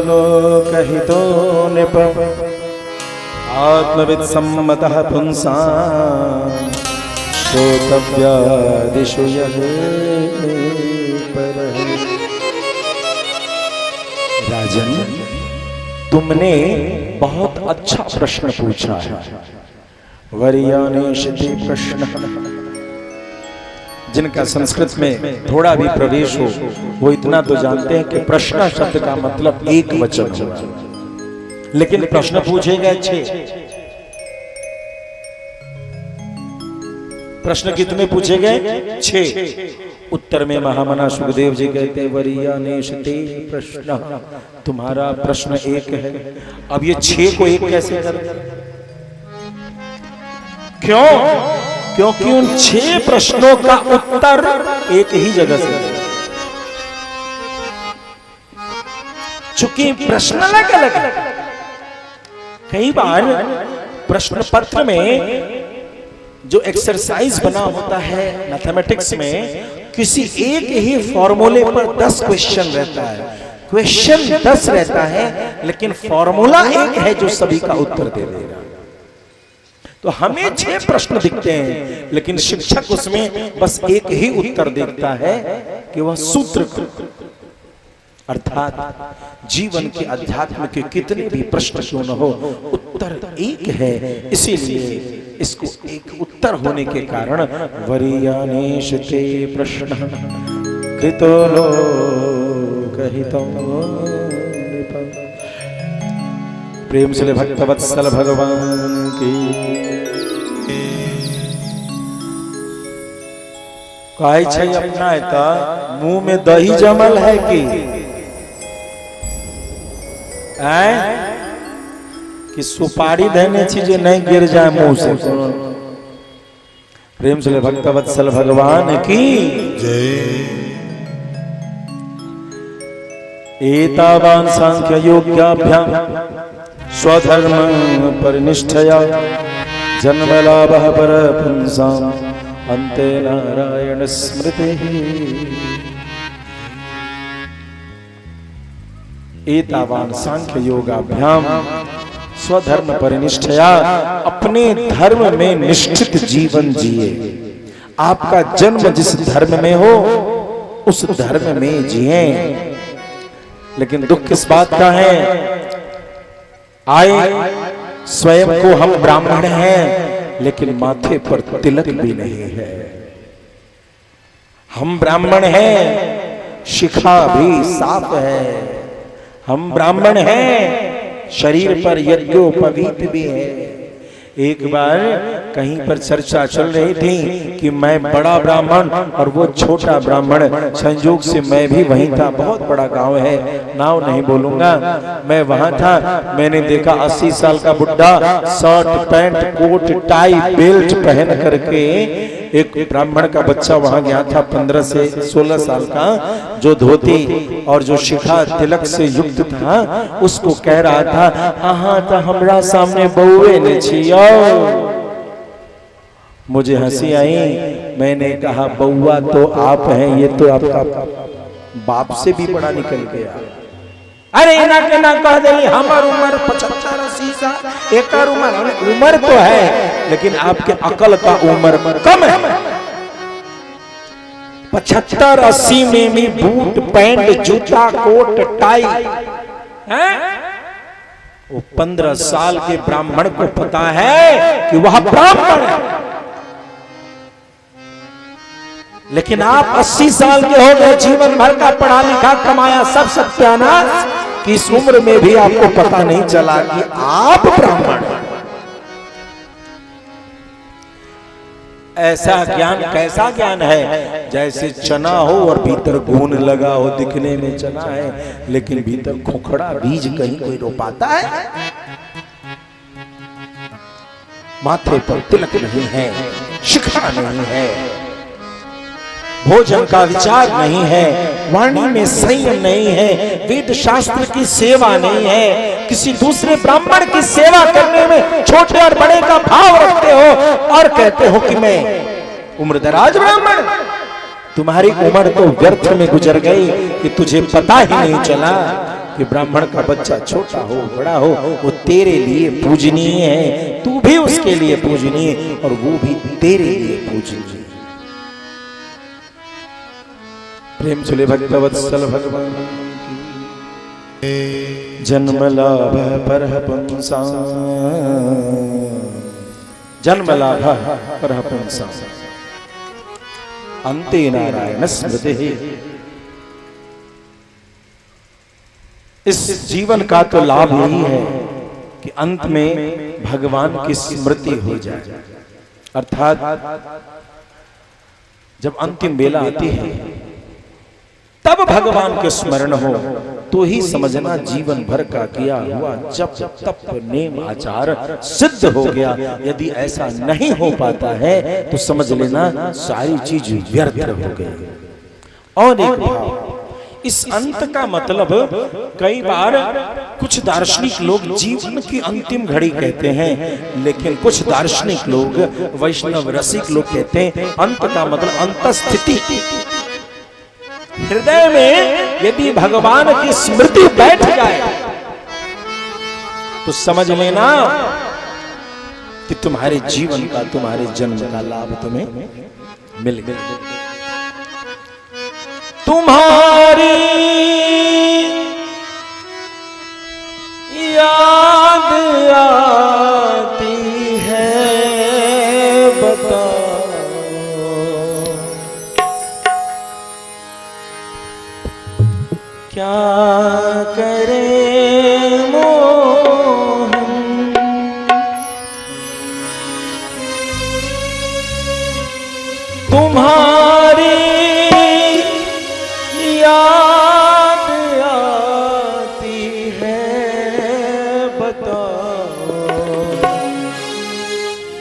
लोकहितो नृप आत्मविद सम्मतः पुंसां श्रोतव्यादिषु यः परः। राजन, तुमने बहुत अच्छा प्रश्न पूछा है। वरीयानेशति प्रश्न, जिनका संस्कृत में थोड़ा भी प्रवेश हो वो इतना तो जानते हैं कि प्रश्न शब्द का मतलब एक वचन होगा, लेकिन प्रश्न पूछे गए 6। प्रश्न कितने पूछे गए? 6। उत्तर में महामना सुखदेव जी कहते हैं वरीयानेशते प्रश्न, तुम्हारा प्रश्न 1 है। अब ये 6 को 1 कैसे कर? क्यों? क्योंकि उन 6 प्रश्नों का उत्तर एक ही जगह से, चूंकि प्रश्न अलग अलग है। कई बार प्रश्न पत्र में जो एक्सरसाइज बना होता है मैथमेटिक्स में, किसी एक ही फॉर्मूले पर 10 क्वेश्चन रहता है। क्वेश्चन 10 रहता है, लेकिन फॉर्मूला एक है जो सभी का उत्तर दे देगा। तो हमें 6 प्रश्न दिखते हैं, लेकिन शिक्षक उसमें बस एक ही उत्तर देखता है कि वह सूत्र, अर्थात जीवन के अध्यात्म के कितने भी प्रश्न क्यों न हो, उत्तर एक है। इसीलिए इसको एक उत्तर होने के कारण वरीयानेशते प्रश्न कृतो लोकहितो नृप। प्रेम से भक्तवत्सल भगवान की। काहे छै अपना है मुंह में दही जमल है कि सुपारी देने चीजें नहीं गिर जाए मुंह से। प्रेम से भक्तवत्सल भगवान की जय। एतावान सांख्य योग्याभ्याम स्वधर्म परिनिष्ठया जन्मलाभः परपुंसाम् अन्ते नारायण स्मृतिः। एतावान सांख्य योगाभ्याम स्वधर्म परिनिष्ठया, अपने धर्म में निष्ठित जीवन जिए। आपका जन्म जिस धर्म में हो उस धर्म में जिए। लेकिन दुख किस बात का है, आए स्वयं को हम ब्राह्मण हैं लेकिन माथे पर तिलक भी नहीं है। हम ब्राह्मण हैं, शिखा भी साफ है। हम ब्राह्मण हैं, शरीर पर यज्ञोपवीत भी है। एक बार कहीं पर चर्चा चल रही थी कि मैं बड़ा ब्राह्मण और वो छोटा ब्राह्मण, संयोग से मैं भी वहीं था। बहुत बड़ा गांव है, नाम नहीं बोलूंगा। मैं वहां था, मैंने देखा 80 साल का बुड्ढा shirt pant coat tie belt पहन करके एक ब्राह्मण का बच्चा वहां गया था 15 से 16 साल का, जो धोती और जो शिखा तिलक से युक्त था, उसको कह रहा था आहा तो हमरा सामने बउए ने छियो। मुझे हंसी आई। मैंने कहा बउआ तो आप हैं, ये तो आपका बाप से भी बड़ा निकल गया। अरे ना के ना कह देली हमर उम्र 75-80 साल, एकर उम्र तो है लेकिन आपके अकल का उम्र कम है। 75-80 में भी बूट पैंट जूता कोट टाई है। वो 15 साल के ब्राह्मण को पता है कि वह ब्राह्मण है, लेकिन आप 80 साल के हो गए, जीवन भर का पढ़ा लिखा कमाया सब सत्यानाश, कि इस उम्र में भी आपको पता नहीं चला कि आप ब्राह्मण हैं। ऐसा ज्ञान कैसा ज्ञान है, जैसे चना हो और भीतर घून लगा हो, दिखने में चना है लेकिन भीतर खोखड़ा बीज कहीं कोई रोपाता है। माथे पर तिलक नहीं है, शिखा नहीं है, भोजन का विचार नहीं है, वाणी में संयम नहीं है, वेद शास्त्र की सेवा नहीं है, किसी दूसरे ब्राह्मण की सेवा करने में छोटे और बड़े का भाव रखते हो और कहते हो कि मैं उम्रदराज ब्राह्मण। तुम्हारी उम्र तो व्यर्थ में गुजर गई कि तुझे पता ही नहीं चला कि ब्राह्मण का बच्चा छोटा हो बड़ा हो वो तेरे लिए पूजनीय है, तू भी उसके लिए पूजनीय और वो भी तेरे लिए पूजनीय। प्रेम चले भक्तवत्सल भगवान जन्म लाभ परहंसा, जन्म लाभ परहंसा अन्ते नारायण स्मृति। इस जीवन का तो लाभ यही है कि अंत में भगवान की स्मृति हो जाए, अर्थात जब अंतिम बेला आती है तब भगवान के स्मरण हो तो ही समझना जीवन भर का किया हुआ जप तप नेम आचार सिद्ध हो गया। यदि ऐसा नहीं हो पाता है तो समझ लेना सारी चीज व्यर्थ हो गई। और एक भाव, इस अंत का मतलब कई बार कुछ दार्शनिक लोग जीवन की अंतिम घड़ी कहते हैं, लेकिन कुछ दार्शनिक लोग वैष्णव रसिक लोग कहते हैं अंत का मतलब अंतस्थिति। हृदय में यदि भगवान की स्मृति बैठ जाए तो समझ लेना कि तुम्हारे जीवन का, तुम्हारे जन्म का लाभ तुम्हें मिल गया। तुम्हारी याद आती है बता क्या करें मोहन, तुम्हारी याद आती है बताओ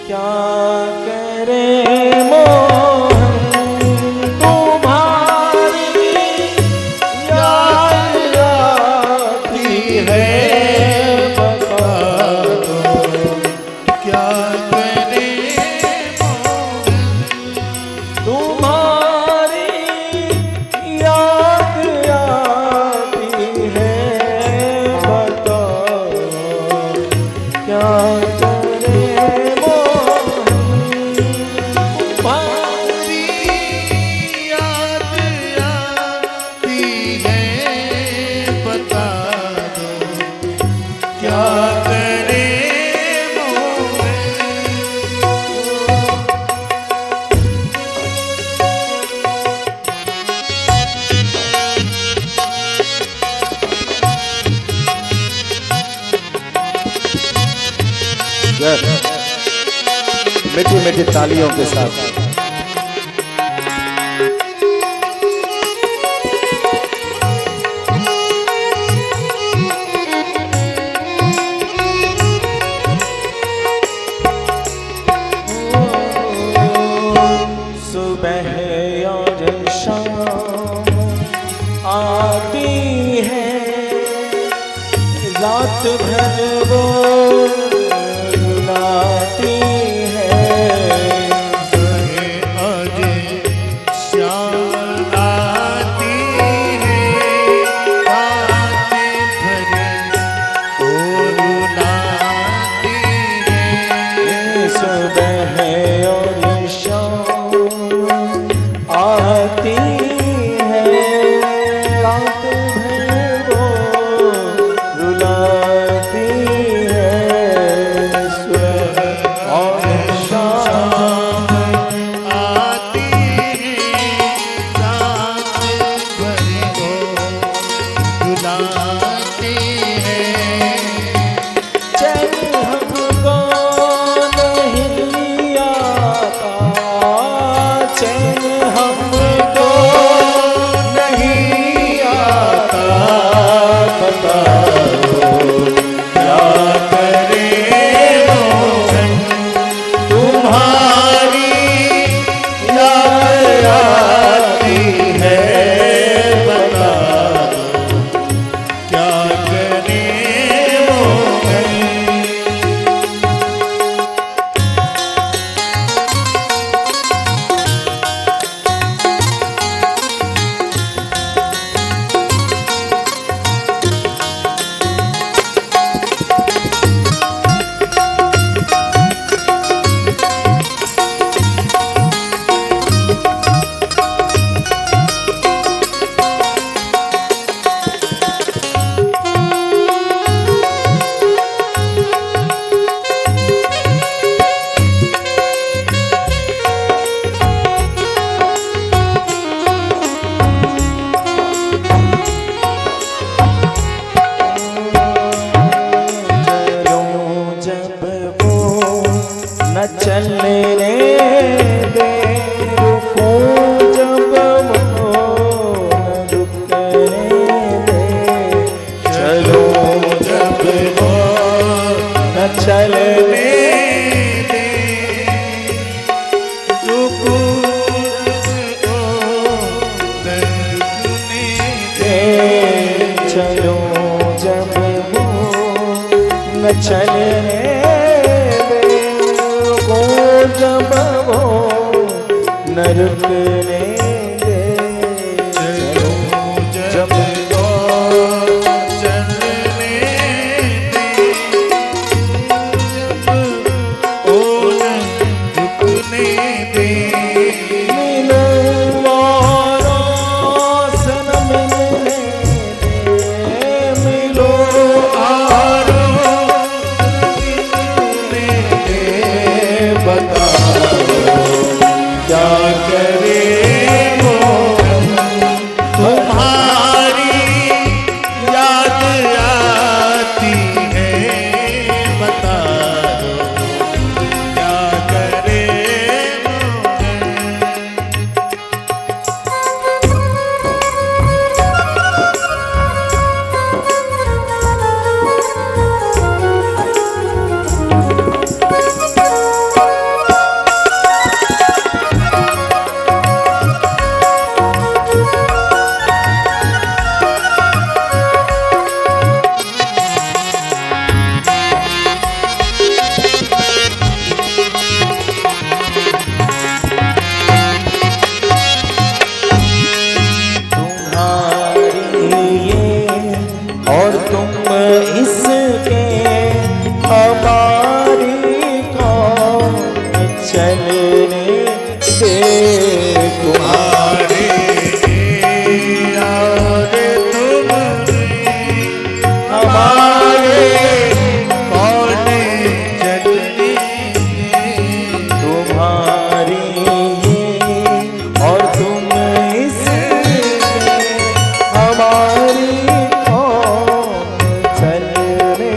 क्या करें मोहन, तुम्हारी याद आती है बताओ क्या करे तुम्हारी याद आती है बताओ क्या करे मोहन, तुम्हारी मीठी मीठी तालियों के साथ सुबह और शाम आती है, रात भर वो रुलाती है। सुबह और शाम आती है, रात भर वो रुलाती है। सुबह और शाम आती है, रात भर वो रुलाती है। सुबह और शाम आती है, रात भर वो रुलाती है। चैन हमको नहीं आता, चैन हमको नहीं आता। बताओ क्या करे मोहन, तुम्हारी याद आती है। बताओ क्या करे मोहन, न चलने दे, रुकूं जब वो न रुकने दे। चलो जब वो न चलने दे रुको ओ दर्दने दे। चलो जब वो न चलने दे, रुकूं जब वो न रुकने दे। चलो जब वो चलने दे, जब ओ न रुकने दे। मिलो और सनम मिलने दे, मिलो और मिलने दे। बताओ क्या करे मोहन, तुम्हारी याद आती है। बता दो क्या करे मोहन, और तुम इसके हमारी कौन चलने दे। तुम्हारे याद तुम्हें हमारे कौन चलने तुम्हारी और तुम इसके हमारी कौन चलने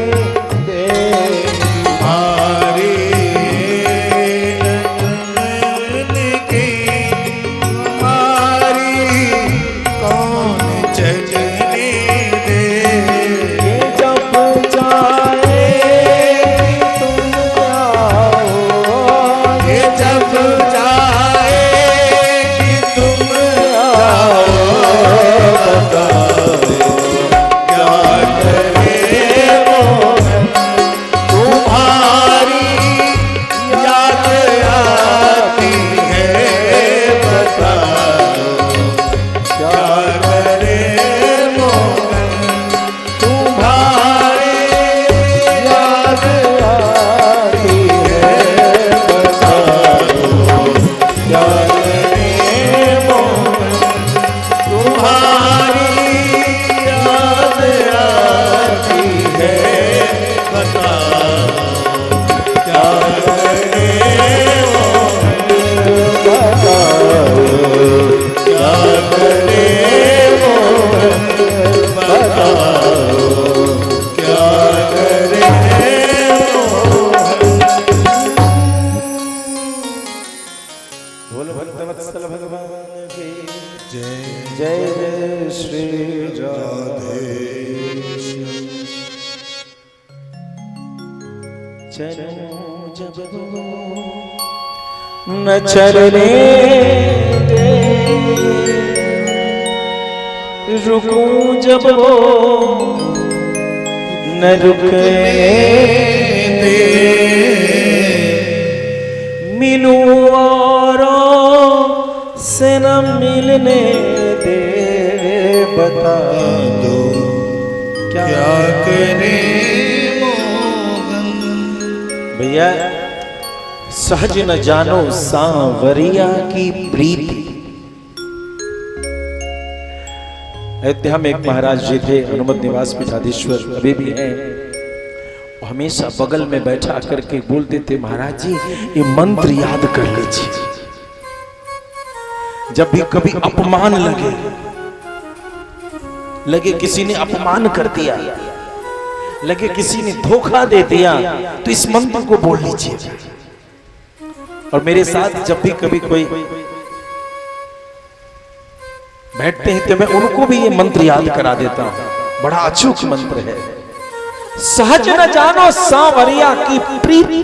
चलूं जब वो न चलने दे, रुकूं जब वो न रुकने दे, मिलूं औरों से न मिलने दे, बता दो क्या करे भैया। सहज न जानो सांवरिया की प्रीति। अयोध्या में एक महाराज जी थे, हनुमत निवास पीठाधीश्वर अभी भी हैं। हमेशा बगल में बैठा करके बोलते थे, महाराज जी ये मंत्र याद कर लीजिए, जब भी कभी अपमान लगे किसी ने अपमान कर दिया, लगे किसी ने धोखा दे दिया, तो इस मंत्र को बोल लीजिए। और मेरे साथ जब भी कभी कोई बैठते हैं तो मैं उनको भी ये मंत्र याद करा देता हूं। बड़ा अचूक मंत्र है। सहज न जानो सांवरिया की प्रीति।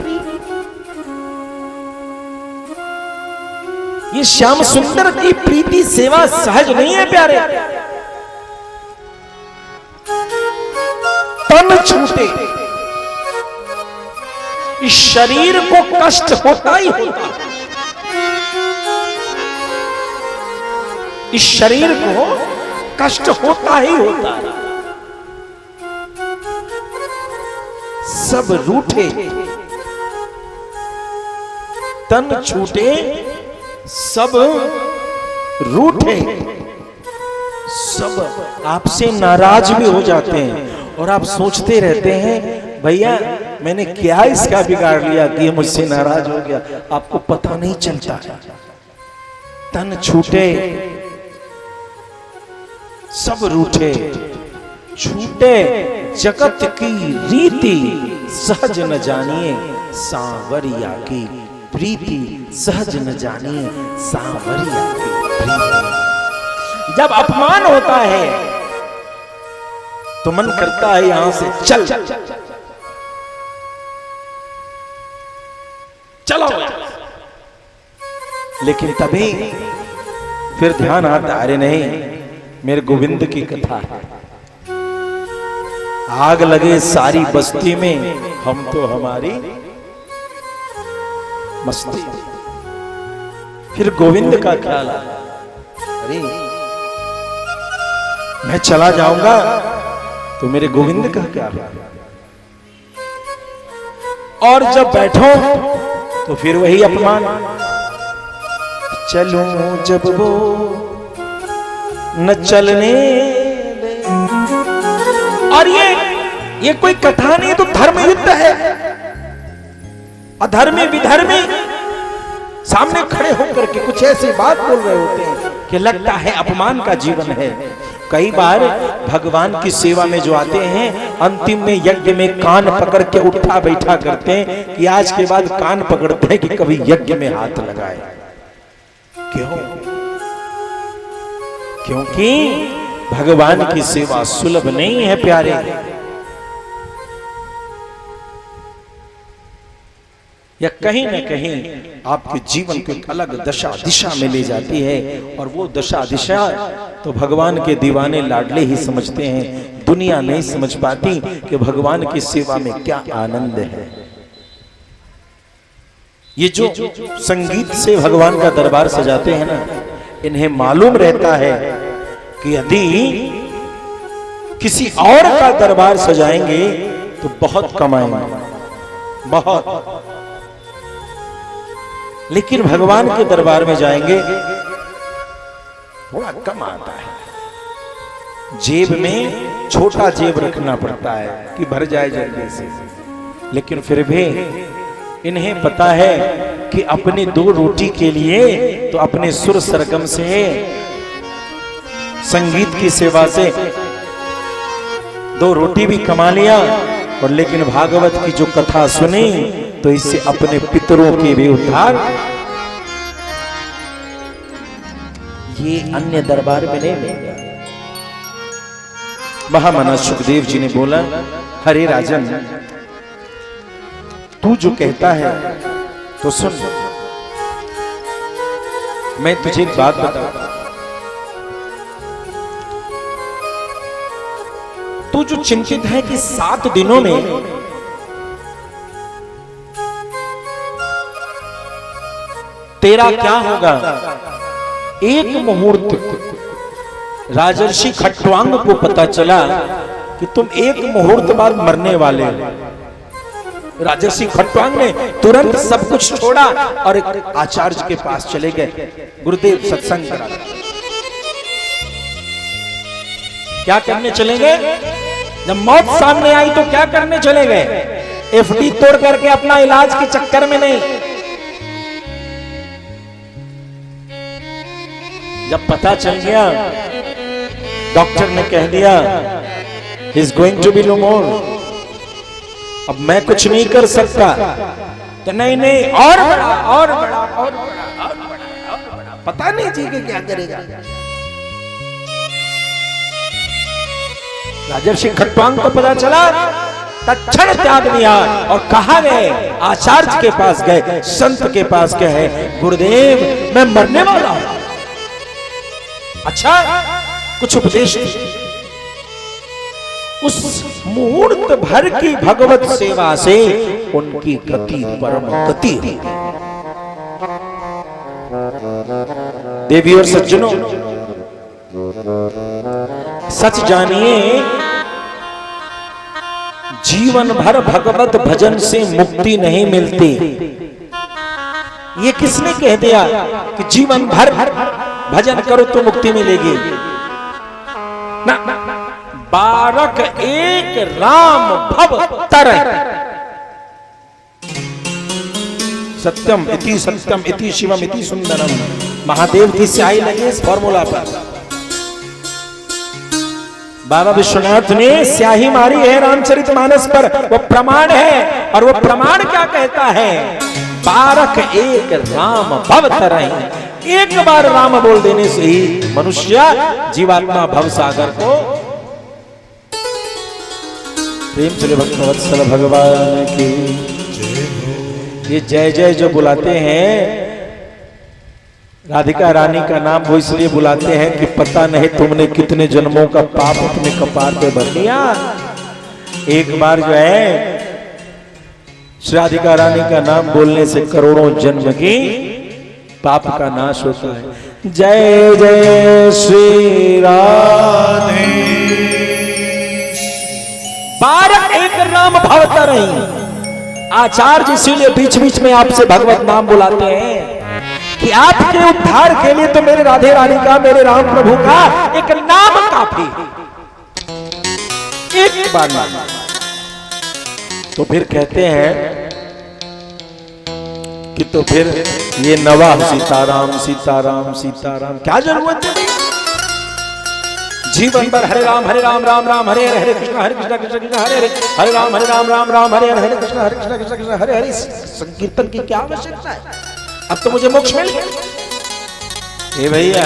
ये श्याम सुंदर की प्रीति सेवा सहज नहीं है प्यारे। तन छूटे, इस शरीर को कष्ट होता ही होता, इस शरीर को कष्ट होता ही होता। सब रूठे, तन छूटे, सब रूठे, सब आपसे नाराज भी हो जाते हैं। और आप सोचते रहते हैं, भैया मैंने क्या इसका बिगाड़ लिया कि मुझसे नाराज हो गया। आपको पता नहीं चलता। तन छूटे, सब रूठे, छूटे जगत की रीति, सहज न जानिए सांवरिया की प्रीति, सहज न जानिए सांवरिया की प्रीति। जब अपमान होता है तो मन करता है यहां से चल चलो, लेकिन तभी फिर ध्यान आता, अरे नहीं मेरे गोविंद की कथा है। आग लगे सारी बस्ती में, हम तो हमारी मस्ती। फिर गोविंद का ख्याल आया, अरे मैं चला जाऊंगा तो मेरे गोविंद का क्या होगा। और जब बैठो तो फिर वही अपमान, चलूं जब वो न चलने दे। और ये कोई कथा नहीं, तो धर्म युद्ध है। अधर्मी विधर्मी सामने खड़े होकर के कुछ ऐसी बात बोल रहे होते हैं कि लगता है अपमान का जीवन है। कई बार भगवान की सेवा में जो आते हैं, अंतिम में यज्ञ में कान पकड़ के उठा बैठा करते हैं कि आज के बाद कान पकड़ते हैं कि कभी यज्ञ में हाथ लगाए। क्यों? क्योंकि भगवान की सेवा सुलभ नहीं है प्यारे। या कहीं न कहीं आपके जीवन को एक अलग दशा दिशा में ले जाती है। और वो दशा दिशा तो भगवान के दीवाने लाडले ही समझते हैं। दुनिया नहीं समझ पाती कि भगवान की सेवा में क्या आनंद है। ये जो संगीत से भगवान का दरबार सजाते हैं ना, इन्हें मालूम रहता है कि यदि किसी और का दरबार सजाएंगे तो बहुत कमाएंगे, बहुत। लेकिन भगवान के दरबार में जाएंगे थोड़ा कम आता है। जेब में छोटा जेब रखना पड़ता है कि भर जाए जल्दी से। लेकिन फिर भी इन्हें पता है कि अपनी दो रोटी के लिए तो अपने सुर सरगम से, संगीत की सेवा से दो रोटी भी कमा लिया। और लेकिन भागवत की जो कथा सुनी तो इससे अपने पितरों के भी उद्धार। ये अन्य दरबार में नहीं मिलेगा। महामना सुखदेव जी ने बोला, हरे राजन, तू जो कहता है तो सुन, मैं तुझे एक बात बताऊं। तू जो चिंतित है कि 7 दिनों में तेरा क्या होगा, एक मुहूर्त राजर्षि खट्वांग को पता चला कि तुम एक मुहूर्त बाद मरने वाले हो। राजर्षि खट्वांग ने तुरंत सब कुछ छोड़ा और एक आचार्य के पास चले गए। गुरुदेव सत्संग करा। क्या करने चले गए? जब मौत सामने आई तो क्या करने चले गए? एफडी तोड़ करके अपना इलाज के चक्कर में नहीं। जब पता चल गया, डॉक्टर ने कह दिया he is going to be no more, अब मैं कुछ नहीं कर सकता, तो नहीं नहीं और बड़ा और बड़ा और बड़ा और बड़ा और बड़ा, पता नहीं जी के क्या करेगा। राजर्षि खट्वांग को पता चला, तत्क्षण त्याग दिया और कहा गए, आचार्य के पास गए, संत के पास गए, गुरुदेव मैं मरने वाला हूं। अच्छा कुछ उपदेश। उस मुहूर्त भर की भगवत सेवा से उनकी गति परम गति हुई। देवी और सज्जनों, सच जानिए, जीवन भर भगवत भजन से मुक्ति नहीं मिलती। ये किसने कह दिया कि जीवन भर भजन करो तो मुक्ति मिलेगी? ना, बारक एक राम भव तरह, सत्यम इति शिवम इति सुंदरम। महादेव की स्याही लगे इस फॉर्मूला पर। बाबा विश्वनाथ ने स्याही मारी है रामचरितमानस पर, वो प्रमाण है। और वो प्रमाण क्या कहता है? बारक एक राम भव तरह, एक बार राम बोल देने से ही मनुष्य जीवात्मा भव सागर को। प्रेम चले भक्तवत्सल भगवान की। ये जय जय जो बुलाते हैं राधिका रानी का नाम, वो इसलिए बुलाते हैं कि पता नहीं तुमने कितने जन्मों का पाप अपने कपार पे भर लिया। एक बार जो है श्री राधिका रानी का नाम बोलने से करोड़ों जन्म की पाप का नाश होता है। जय जय श्री राधे। बारक एक राम भवता रही। आचार्य इसीलिए बीच बीच में आपसे भगवत नाम बुलाते हैं कि आपके उद्धार के लिए तो मेरे राधे रानी का, मेरे राम प्रभु का एक नाम काफी, एक बार नाम। तो फिर कहते हैं कि तो फिर ये नवा सीताराम सीताराम सीताराम क्या जरूरत है? जीवन भर हरे राम राम राम हरे हरे, हरे कृष्ण कृष्ण कृष्ण हरे हरे, हरे राम राम हरे हरे, कृष्ण कृष्ण कृष्ण हरे हरे। संकीर्तन की क्या आवश्यकता है? अब तो मुझे मोक्ष मिल गया। ये भैया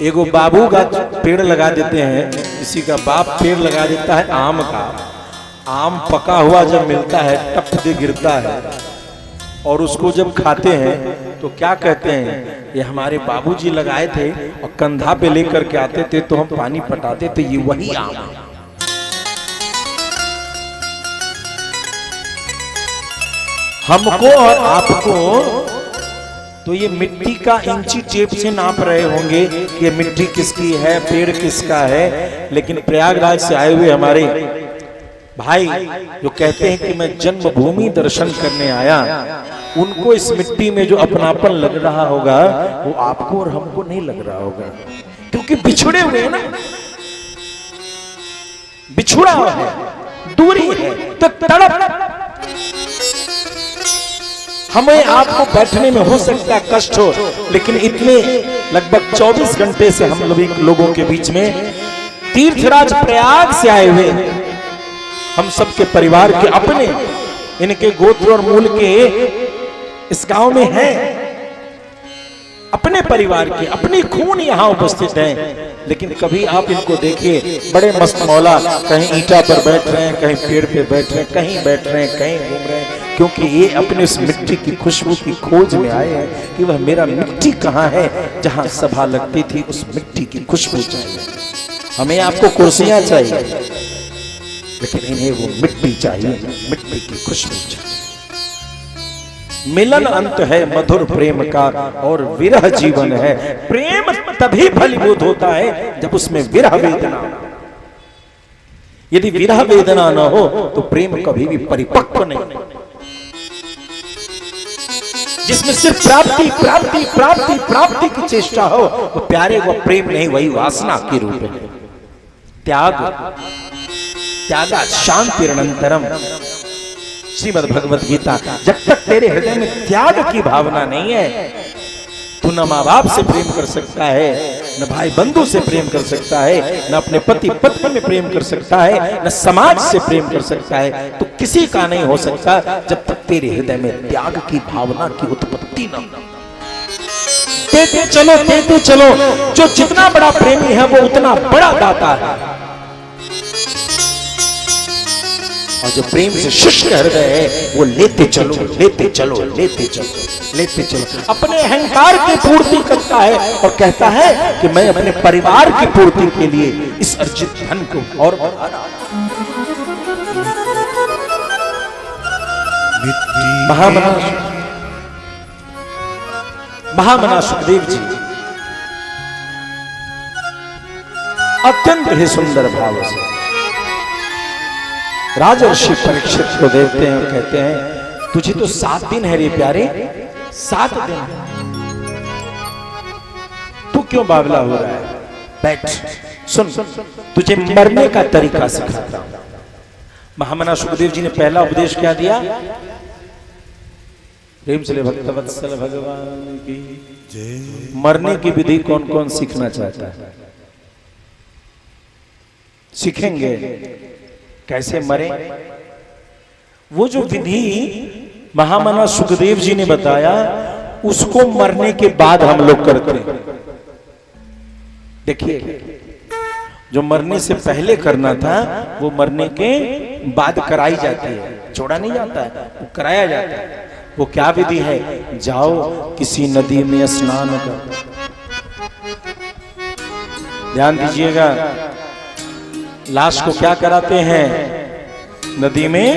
एगो बाबू का पेड़ लगा देते हैं, किसी का बाप पेड़ लगा देता है आम का। आम पका हुआ जब मिलता है टप दे गिरता है, और उसको जब खाते हैं तो क्या कहते हैं, ये हमारे बाबूजी लगाए थे और कंधा पे लेकर के आते थे तो हम पानी पटाते थे, ये वही आम है। हमको और आपको तो ये मिट्टी का इंची टेप से नाप रहे होंगे कि ये मिट्टी किसकी है, पेड़ किसका है, लेकिन प्रयागराज से आए हुए हमारे भाई जो कहते हैं कि मैं जन्मभूमि दर्शन करने आया, उनको इस मिट्टी में जो अपनापन लग रहा होगा वो आपको और हमको नहीं लग रहा होगा, क्योंकि बिछड़े हुए हैं ना, बिछुड़ा है, दूरी है, तो तड़प। हमें आपको बैठने में हो सकता है कष्ट हो, लेकिन इतने लगभग 24 घंटे से हम लोगों के बीच में तीर्थराज प्रयाग से आए हुए हम सबके परिवार के अपने, इनके गोत्र और मूल के इस गांव में हैं, अपने अपने परिवार के, अपनी खून यहाँ उपस्थित हैं। लेकिन कभी आप इनको देखिए, बड़े मस्त मौला, कहीं ईंटा पर बैठ रहे हैं, कहीं पेड़ पे बैठ रहे हैं, कहीं बैठ रहे हैं, कहीं घूम रहे हैं, क्योंकि ये अपने उस मिट्टी की खुशबू की खोज में आए हैं कि वह मेरा मिट्टी कहाँ है, जहाँ सभा लगती थी उस मिट्टी की खुशबू चाहिए। हमें आपको कुर्सियां चाहिए, लेकिन इन्हें वो मिट्टी चाहिए, मिट्टी की खुशबू चाहिए। मिलन अंत है मधुर प्रेम का और विरह जीवन है। प्रेम तभी फलीभूत होता है जब उसमें विरह वेदना, यदि विरह वेदना न हो तो प्रेम कभी भी परिपक्व नहीं। जिसमें सिर्फ प्राप्ति प्राप्ति प्राप्ति प्राप्ति की चेष्टा हो वो प्यारे वो प्रेम नहीं, वही वासना के रूप है। त्याग त्यागा शांति अनंतरम, श्रीमद् भगवत गीता। जब तक तेरे हृदय में त्याग की भावना नहीं है, तू न माँ बाप से प्रेम कर सकता है, न भाई बंधु से प्रेम कर सकता है, न अपने पति पत्नी में प्रेम कर सकता है, न समाज से प्रेम कर सकता है। तो किसी का नहीं हो सकता जब तक तेरे हृदय में त्याग की भावना की उत्पत्ति न हो। देते चलो, जो जितना बड़ा प्रेमी है वो उतना बड़ा दाता है, और जो प्रेम से शुष्क हृदय है वो लेते चलो, लेते चलो, लेते चलो, लेते चलो। अपने अहंकार की पूर्ति करता है और कहता है कि मैं अपने परिवार की पूर्ति के लिए इस अर्जित धन को और महामना सुखदेव जी अत्यंत ही सुंदर भाव से राजर्षि परीक्षित को देखते हैं और कहते हैं, तुझे तो 7 दिन है रे प्यारे, 7 दिन, तू क्यों बावला हो रहा है? बैठ, सुन, तुझे मरने का तरीका सिखाता हूं। महामना सुखदेव जी ने पहला उपदेश क्या दिया? प्रेम से भक्तवत्सल भगवान की जय। मरने की विधि कौन कौन सीखना चाहता है? सीखेंगे कैसे मरे। वो जो विधि महामना सुखदेव जी ने बताया उसको मरने के बाद हम लोग करते हैं। देखिए, जो मरने से पहले करना था वो मरने के बाद कराई जाती है, छोड़ा नहीं जाता है, वो कराया जाता है। वो क्या विधि है? जाओ किसी नदी में स्नान करो। ध्यान दीजिएगा, लाश को क्या कराते हैं? नदी में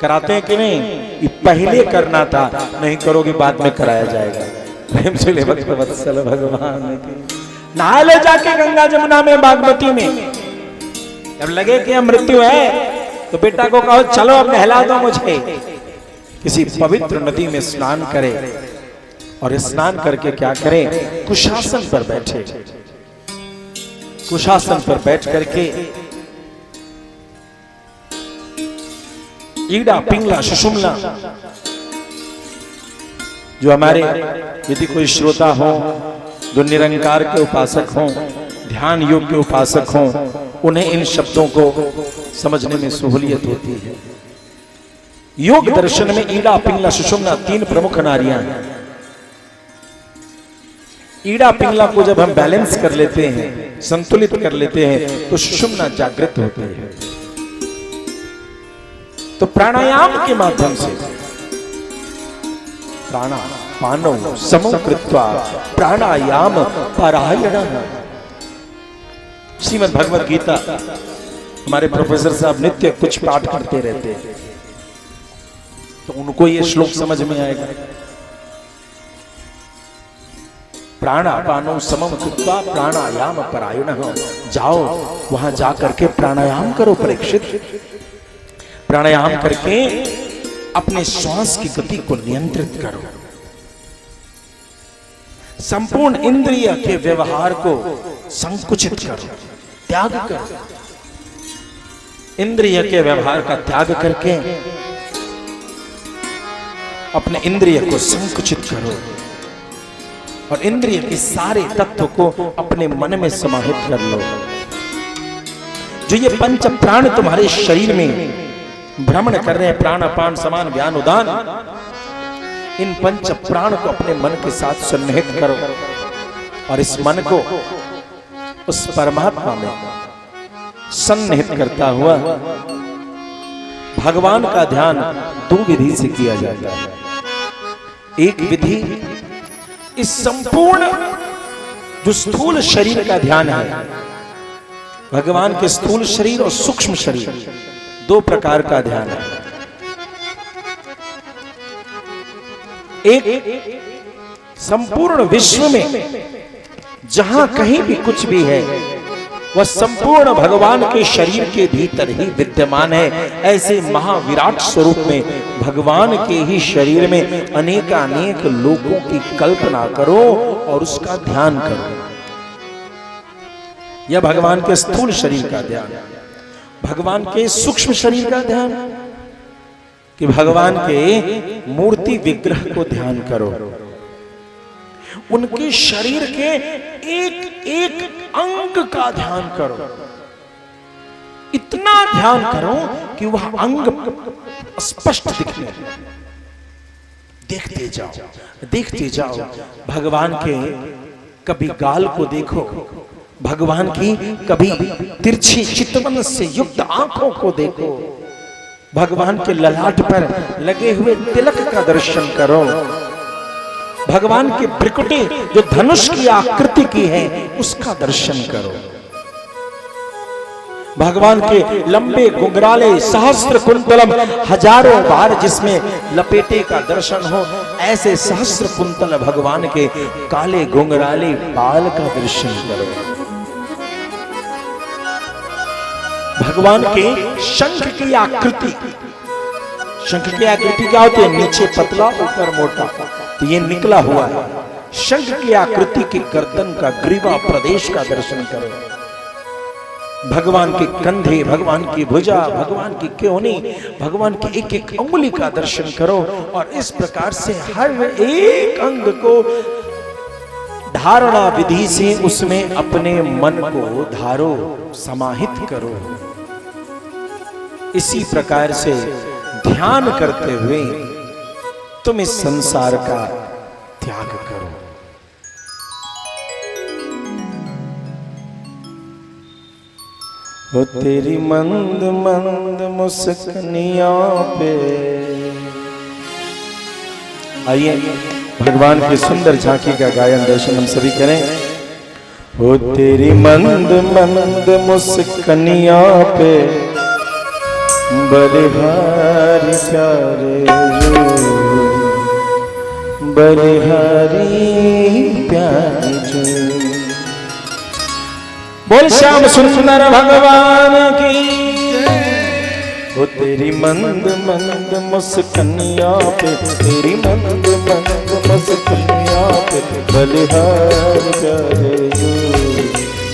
कराते हैं कि नहीं? ये पहले करना था, नहीं करोगे बाद में कराया जाएगा। प्रेम से भक्तवत्सल भगवान की नहा ले जाके गंगा जमुना में, बागमती में। जब लगे कि मृत्यु है तो बेटा को कहो चलो अब नहला दो मुझे। किसी पवित्र नदी में स्नान करे और स्नान करके क्या करे? कुशासन पर बैठे। कुशासन पर बैठ करके ईड़ा पिंगला सुषुम्ना, जो हमारे यदि कोई श्रोता हो जो निरंकार के उपासक हों, ध्यान योग के उपासक हों, उन्हें इन शब्दों को समझने में सहूलियत होती है। योग दर्शन में ईड़ा पिंगला सुषुम्ना 3 प्रमुख नाड़ियां हैं। ईड़ा पिंगला को जब हम बैलेंस कर लेते हैं, संतुलित कर लेते हैं, तो सुषुम्ना जागृत होती है। तो प्राणायाम के माध्यम से प्राणापानो समं कृत्वा प्राणायाम परायणः। श्रीमद् भगवत गीता हमारे प्रोफेसर साहब नित्य कुछ पाठ करते रहते हैं, तो उनको ये श्लोक समझ में आएगा। प्राणापानो समं कृत्वा प्राणायाम परायणः। जाओ वहां जा करके प्राणायाम करो परीक्षित। प्राणायाम करके अपने श्वास की गति को नियंत्रित करो। संपूर्ण इंद्रिय के व्यवहार को संकुचित करो, त्याग करो। इंद्रिय के व्यवहार का त्याग करके अपने इंद्रिय को संकुचित करो और इंद्रिय के सारे तत्व को अपने मन में समाहित कर लो। जो ये 5 प्राण तुम्हारे शरीर में भ्रमण कर रहे हैं, प्राण अपान समान व्यान उदान, इन पंच प्राण को अपने मन के साथ सन्निहित करो और इस मन को उस परमात्मा में सन्निहित करता हुआ भगवान का ध्यान दो विधि से किया जाता है। एक विधि इस संपूर्ण जो स्थूल शरीर का ध्यान है, भगवान के स्थूल शरीर और सूक्ष्म शरीर दो प्रकार का ध्यान है। एक संपूर्ण विश्व में जहां कहीं भी कुछ भी है वह संपूर्ण भगवान के शरीर के भीतर ही विद्यमान है। ऐसे महाविराट स्वरूप में भगवान के ही शरीर में अनेकानेक लोकों की कल्पना करो और उसका ध्यान करो। यह भगवान के स्थूल शरीर का ध्यान। भगवान के सूक्ष्म शरीर का ध्यान कि भगवान के मूर्ति विग्रह को ध्यान करो, उनके शरीर के एक एक अंग का ध्यान करो। इतना ध्यान करो कि वह अंग स्पष्ट दिखने, देखते जाओ देखते जाओ। भगवान के कभी गाल को देखो, भगवान की कभी तिरछी चितवन से युक्त आंखों को देखो, भगवान के ललाट पर लगे हुए तिलक का दर्शन करो, भगवान के भ्रिकुटी जो धनुष की आकृति की है उसका दर्शन करो, भगवान के लंबे घुंघराले सहस्त्र कुंतलम हजारों बार जिसमें लपेटे का दर्शन हो, ऐसे सहस्त्र कुंतल भगवान के काले घुंघराले बाल का दर्शन करो। भगवान के शंख की आकृति, शंख की आकृति क्या होती है? नीचे पतला ऊपर मोटा, तो ये निकला हुआ है। शंख की आकृति के गर्दन का ग्रीवा प्रदेश का दर्शन करो, भगवान के कंधे, भगवान की भुजा, भगवान की केहनी, भगवान की एक एक अंगुली का दर्शन करो और इस प्रकार से हर एक अंग को धारणा विधि से उसमें अपने मन को धारो, समाहित करो। इसी प्रकार से ध्यान करते हुए तुम इस संसार का त्याग करो। हो तेरी मंद मंद मुस्कानियों पे। आइए भगवान की सुंदर झांकी का गायन दर्शन हम सभी करें। हो तेरी मंद मंद मुस्कानियों पे बलिहारी प्यारे जो, बलिहारी प्यारे जो। बोल श्याम सुंदर भगवान की। वो तेरी मंद मंद मुस्कानियों पे, तेरी मंद मंद मुस्कानियों पे बलिहारी प्यारे जो,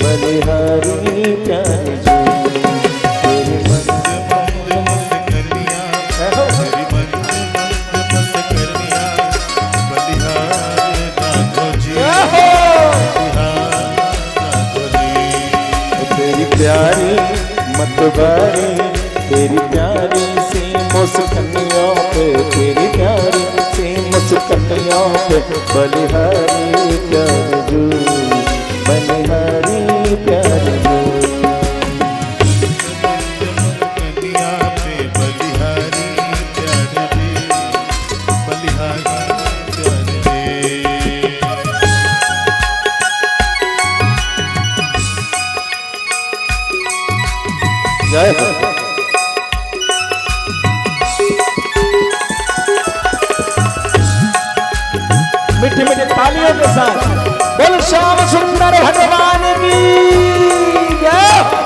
बलिहारी प्यारे जो। प्यारी मतबारी तेरी प्यारी सी मुस्कानियों पे, तेरी प्यारी सी मुस्कानियों पे बलिहारी प्यारे जो, बलिहारी प्यारे जो। जय हो। मीठे मीठे तालियों के साथ बोल श्याम सुंदर भगवान की जय।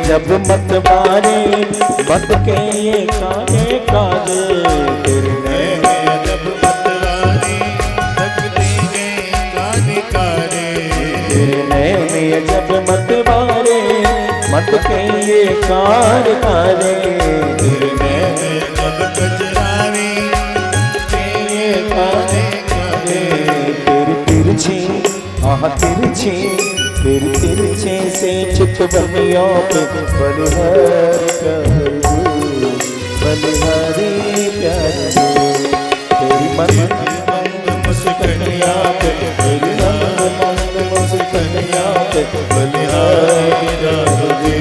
जब मत मारे मत के ये काने काजे, तेरे नैने जब मत मारे मत के ये काने काजे, तेरे नैने जब मत मारे के ये कार तारे तेरे नैन जब कजरारी तेरे काले काले तेरी तिरछी आह तिरछी तेरी तिरछे से चितवनियों पे बलिहारी प्यार तेरी मंद मुस्कनिया पे तेरी मंद मुस्कनिया पे बलिहारी राधे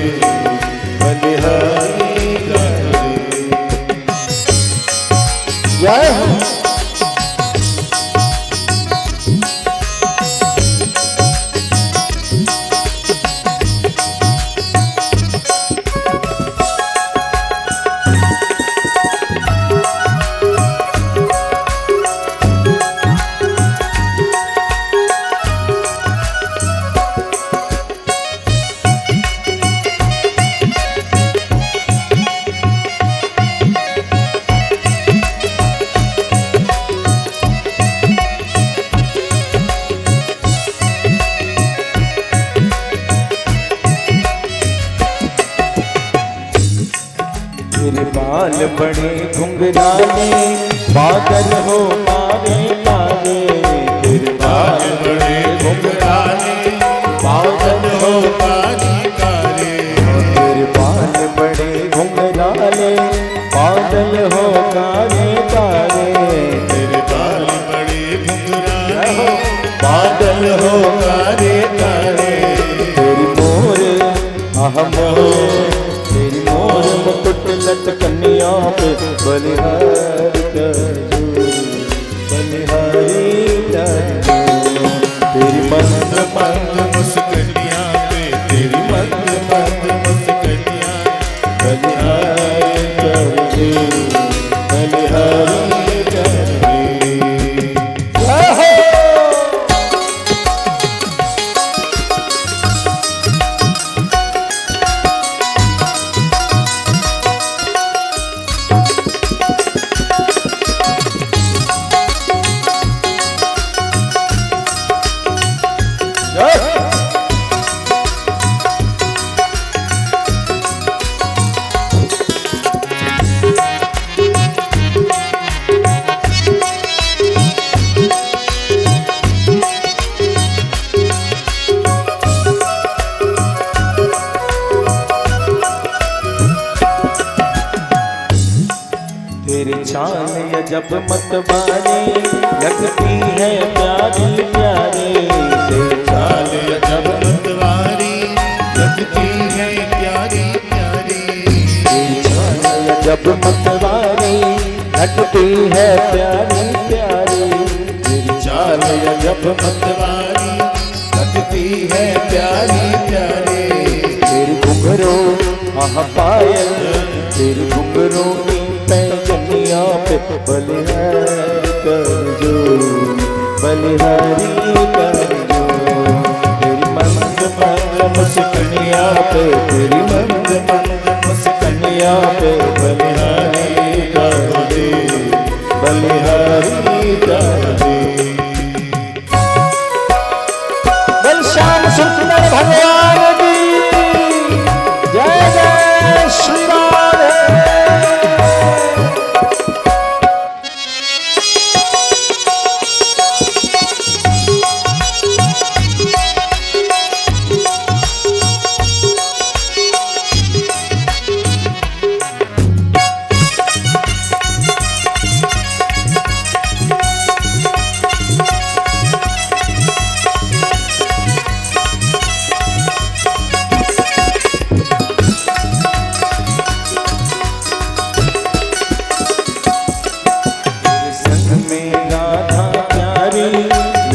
बलिहारी राधे जय हो। तेरे बाल बड़े घुंघराले बादल हो मारे मारे तेरे बाल बाल बड़े घुंघराले बादल हो काली काले तेरे बाल बड़े घुंघराले बादल हो काले काले तेरे बाल बड़े घुंघराले बादल हो काले काले तेरी मोर आह मोर तेरी मोर मुकुट लटकनिया पे बलिहारी तेरी मंद मंद मुस्कनिया पे तेरी मंद मंद मुस्कनिया बलिहारी बलिहारी राधे तेरी चाल ये जब मतवारी लगती है प्यारी प्यारी तेरी चाल जब मतवारी लगती है प्यारी प्यारी तेरी चाल ये जब मतवारी लगती है प्यारी प्यारी तेरी चाल जब मतवारी लगती है प्यारी प्यारी तेरी घुंघरू आह पायल तेरी घुंघरू की पैजनिया पे बलिहारी करजो बलिहारी करजो तेरी मंद मंद मुस्कनिया पे तेरी मंद मंद मुस्कनिया पे बलिहारी करजो बलिहारी करजो बल श्याम सुंदर भगवान की जय जय श्री राधे।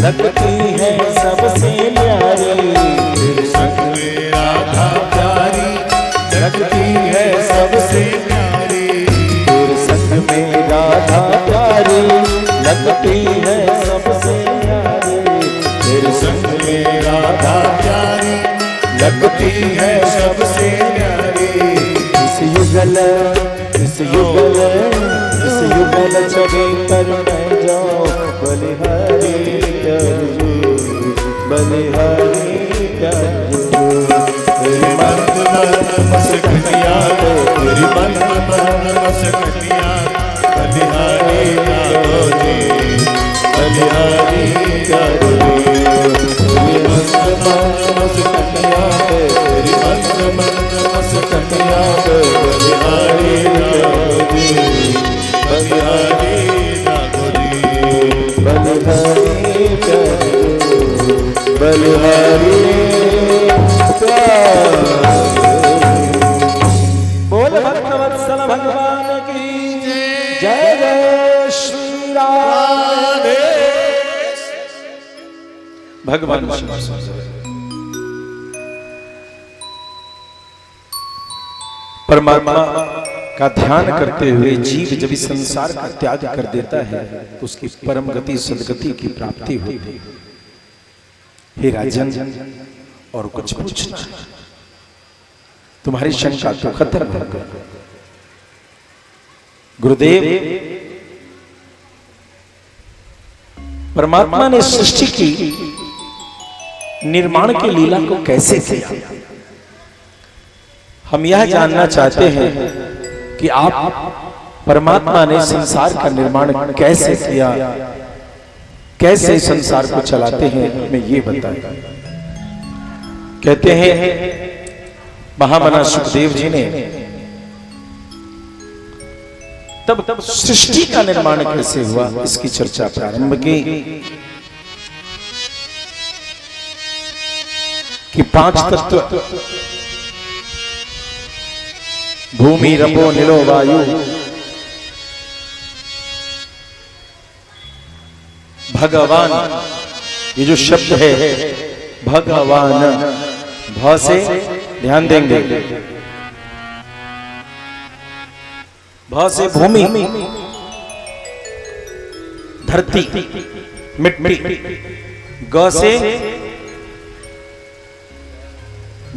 लगती है सबसे प्यारी तेरे संग में राधा प्यारी लगती है सबसे प्यारी तेरे संग में राधा प्यारी लगती है सबसे प्यारी तेरे संग में राधा प्यारी लगती है सबसे प्यारी इस युगल छवि पर मैं जाऊं बलिहारी करजू बलिहारी करजू तेरे मंद नमस्कनिया तेरी मन नमस्कनिया बलिहारी जागो जी बलिहारी जागो जी नमस्कनिया तेरी मन नमस्कनिया बलिहारी जागो जी बलिहारी जागो जी बलिहारी जागो बलिहारी बोल भक्तवत्सल भगवान की जय जय श्री राम। भगवान परमात्मा का ध्यान करते हुए जीव जब इस संसार का त्याग कर देता है तो उसकी परम गति सदगति की प्राप्ति होती है। हे राजन, और कुछ पूछना है, तुम्हारी शंका तो खत्म हो गई। गुरुदेव, परमात्मा ने सृष्टि की निर्माण की लीला को कैसे किया? हम यह जानना चाहते हैं कि आप परमात्मा ने संसार का निर्माण कैसे किया, कैसे संसार को चलाते हैं, हमें ये बताएं। कहते हैं महामना सुखदेव जी ने तब सृष्टि का निर्माण कैसे हुआ इसकी चर्चा प्रारंभ की कि 5 तत्व भूमि रपो नीलो वायु भगवान, ये जो शब्द है भगवान, भ से ध्यान देंगे, भ से भूमि धरती मिट्टी, ग से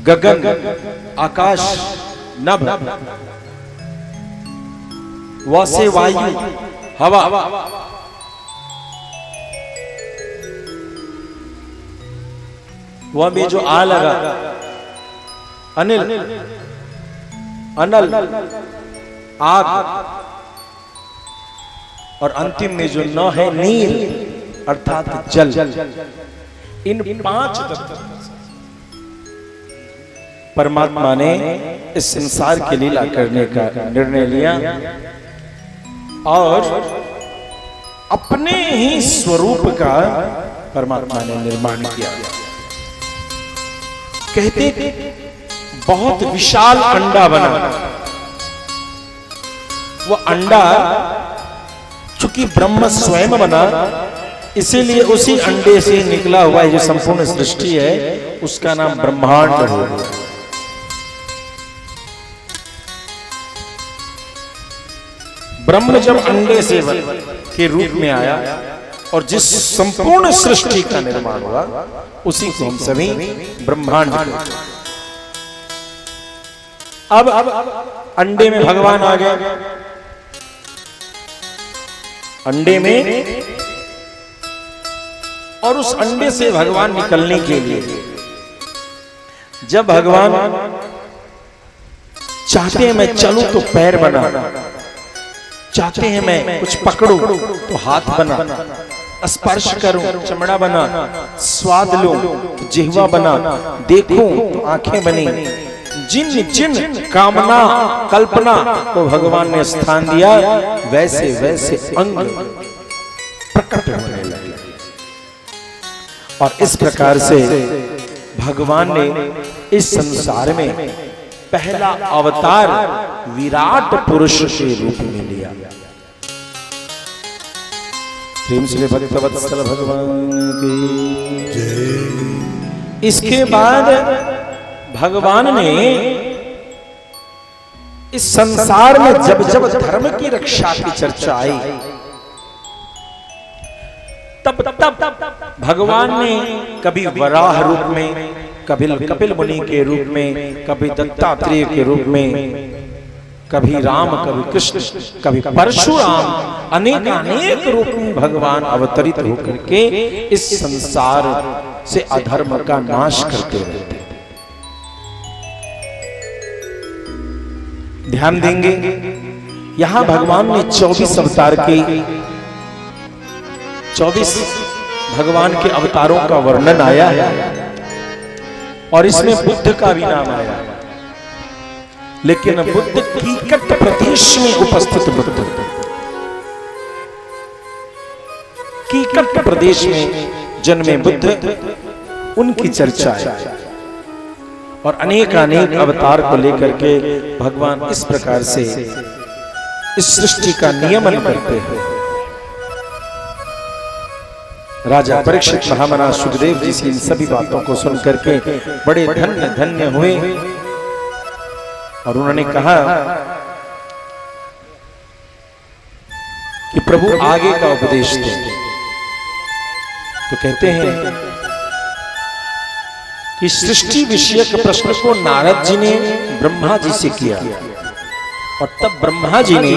गगन आकाश नभ, व से वायु हवा, वह में जो आ लगा अनिल अनल आग, और अंतिम में जो न है नीर अर्थात जल। इन 5 तत्व परमात्मा ने इस संसार की लीला करने का निर्णय लिया और अपने ही स्वरूप का परमात्मा ने निर्माण किया। कहते बहुत विशाल अंडा बना, वो अंडा चूंकि ब्रह्म स्वयं बना, इसीलिए उसी अंडे से निकला हुआ जो संपूर्ण सृष्टि है उसका नाम ब्रह्मांड है। ब्रह्म जब अंडे से के रूप में आया और जिस संपूर्ण सृष्टि का निर्माण हुआ उसी को हम सभी ब्रह्मांड। अब अंडे में भगवान आ गए, अंडे में, और उस अंडे से भगवान निकलने के लिए जब भगवान चाहते हैं मैं चलूं तो पैर बना, चाहते हैं मैं कुछ पकड़ूं तो हाथ बना, स्पर्श करूं चमड़ा बना, स्वाद लूं तो जिह्वा बना, देखूं तो आंखें बनी। जिन जिन कामना कल्पना को भगवान ने स्थान दिया वैसे वैसे अंग प्रकट होने लगे। और इस प्रकार से भगवान ने इस संसार में पहला अवतार विराट पुरुष के रूप में लिया। प्रेम से भक्तवत्सल भगवान की जय। इसके बाद भगवान ने इस संसार में जब जब धर्म की रक्षा की चर्चा आई तब तब भगवान ने कभी वराह रूप में, कभी कपिल मुनि के रूप में, कभी दत्तात्रेय के रूप में, कभी राम, कभी कृष्ण, कभी परशुराम, अनेक रूप में भगवान अवतरित होकर के इस संसार से अधर्म का नाश करते रहते। ध्यान देंगे, यहां भगवान ने 24 अवतार के 24 भगवान के अवतारों का वर्णन आया है और इसमें बुद्ध का भी नाम आया, लेकिन बुद्ध कीकट प्रदेश में उपस्थित बुद्ध, कीकट प्रदेश में जन्मे बुद्ध, उनकी चर्चा है। और अनेक अवतार को लेकर के भगवान इस प्रकार से इस सृष्टि का नियमन करते हैं। राजा परीक्षित महामना सुखदेव जी से इन सभी बातों को सुन करके बड़े धन्य धन्य हुए और उन्होंने कहा कि प्रभु आगे का उपदेश दें। तो कहते हैं कि सृष्टि विषयक प्रश्न को नारद जी ने ब्रह्मा जी से किया और तब ब्रह्मा जी ने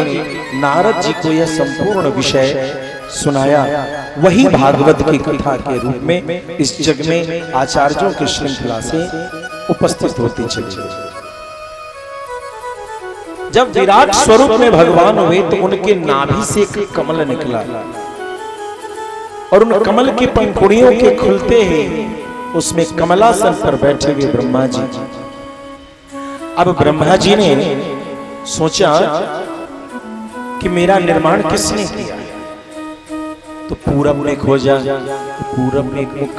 नारद जी को यह संपूर्ण विषय सुनाया। वही भागवत की कथा के रूप में इस जग में आचार्यों की श्रृंखला से उपस्थित होती चली। जब विराट स्वरूप में भगवान हुए तो उनके नाभि से एक कमल निकला और उन कमल की पंखुड़ियों के खुलते ही उसमें कमलासन पर बैठे हुए ब्रह्मा जी। अब ब्रह्मा जी ने सोचा कि मेरा निर्माण किसने किया, तो पूरब में खोजा तो पूरब में एक मुख,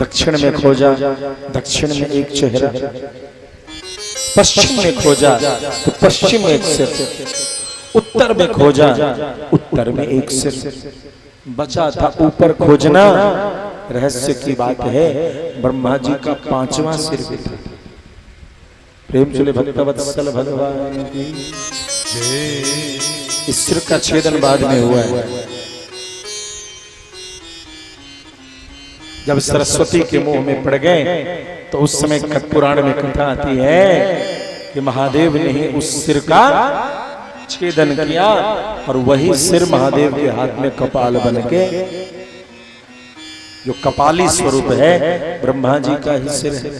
दक्षिण में खोजा दक्षिण में एक चेहरा, पश्चिम में खोजा तो पश्चिम में एक सिर, उत्तर में खोजा उत्तर में एक सिर, बचा था ऊपर खोजना। रहस्य की बात है ब्रह्मा जी का 5वां सिर भी था। प्रेम चले भक्तवत्सल भगवान की इस सिर का छेदन बाद में हुआ है। जब सरस्वती के मुंह में पड़ गए तो उस समय पुराण में कथा आती है कि महादेव ने ही उस सिर का छेदन किया और वही सिर महादेव के हाथ में कपाल बन के, जो कपाली स्वरूप है ब्रह्मा जी का ही सिर है।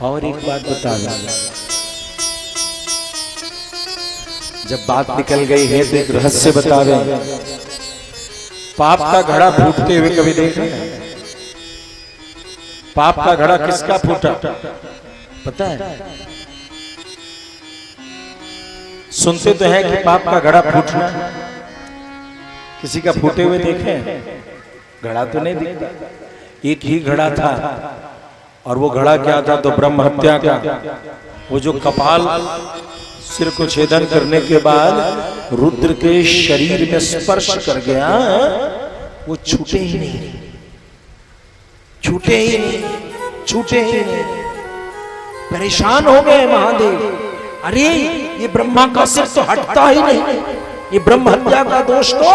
और एक बात बता दूं, जब बात निकल गई है तो एक रहस्य बता रहे। पाप का घड़ा फूटते हुए कभी देखे? पाप का घड़ा किसका फूटा पता है? सुनते तो हैं कि पाप का घड़ा फूटना, किसी का फूटे हुए देखे? घड़ा तो नहीं दिखता। एक ही घड़ा था और वो घड़ा क्या था? तो ब्रह्म हत्या का। वो जो कपाल सिर को छेदन करने के बाद रुद्र के शरीर में स्पर्श कर गया, वो छूटे ही नहीं, छूटे ही नहीं, छूटे ही नहीं। परेशान हो गए महादेव, अरे ये ब्रह्मा का सिर तो हटता ही नहीं, ये ब्रह्म हत्या का दोष तो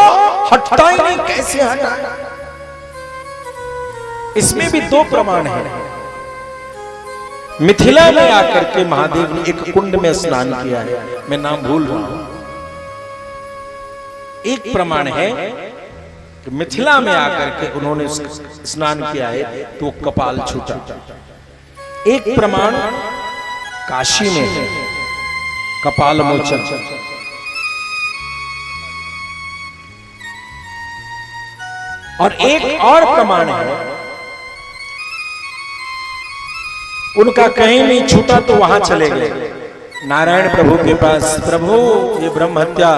हटता ही नहीं, कैसे हटा? इसमें भी 2 प्रमाण है। मिथिला में आकर के महादेव ने एक कुंड में स्नान किया है, मैं नाम भूल रहा हूं। एक प्रमाण है कि मिथिला में आकर के उन्होंने स्नान किया है तो कपाल छूटा। एक प्रमाण काशी में है, कपाल मोचन। और एक और प्रमाण है, उनका कहीं नहीं छूटा तो वहां चले गए नारायण प्रभु के पास। प्रभु ये ब्रह्म हत्या,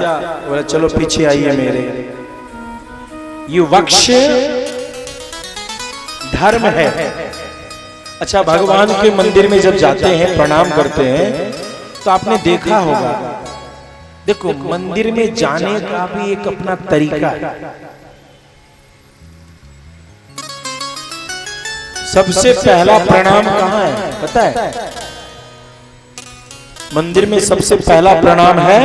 बोले चलो पीछे आइए मेरे, ये वक्ष धर्म है। अच्छा, भगवान के मंदिर में जब जाते हैं प्रणाम करते हैं तो आपने देखा होगा, देखो मंदिर में जाने का भी एक अपना तरीका है। सबसे पहला प्रणाम कहाँ है पता है? मंदिर में सबसे पहला प्रणाम है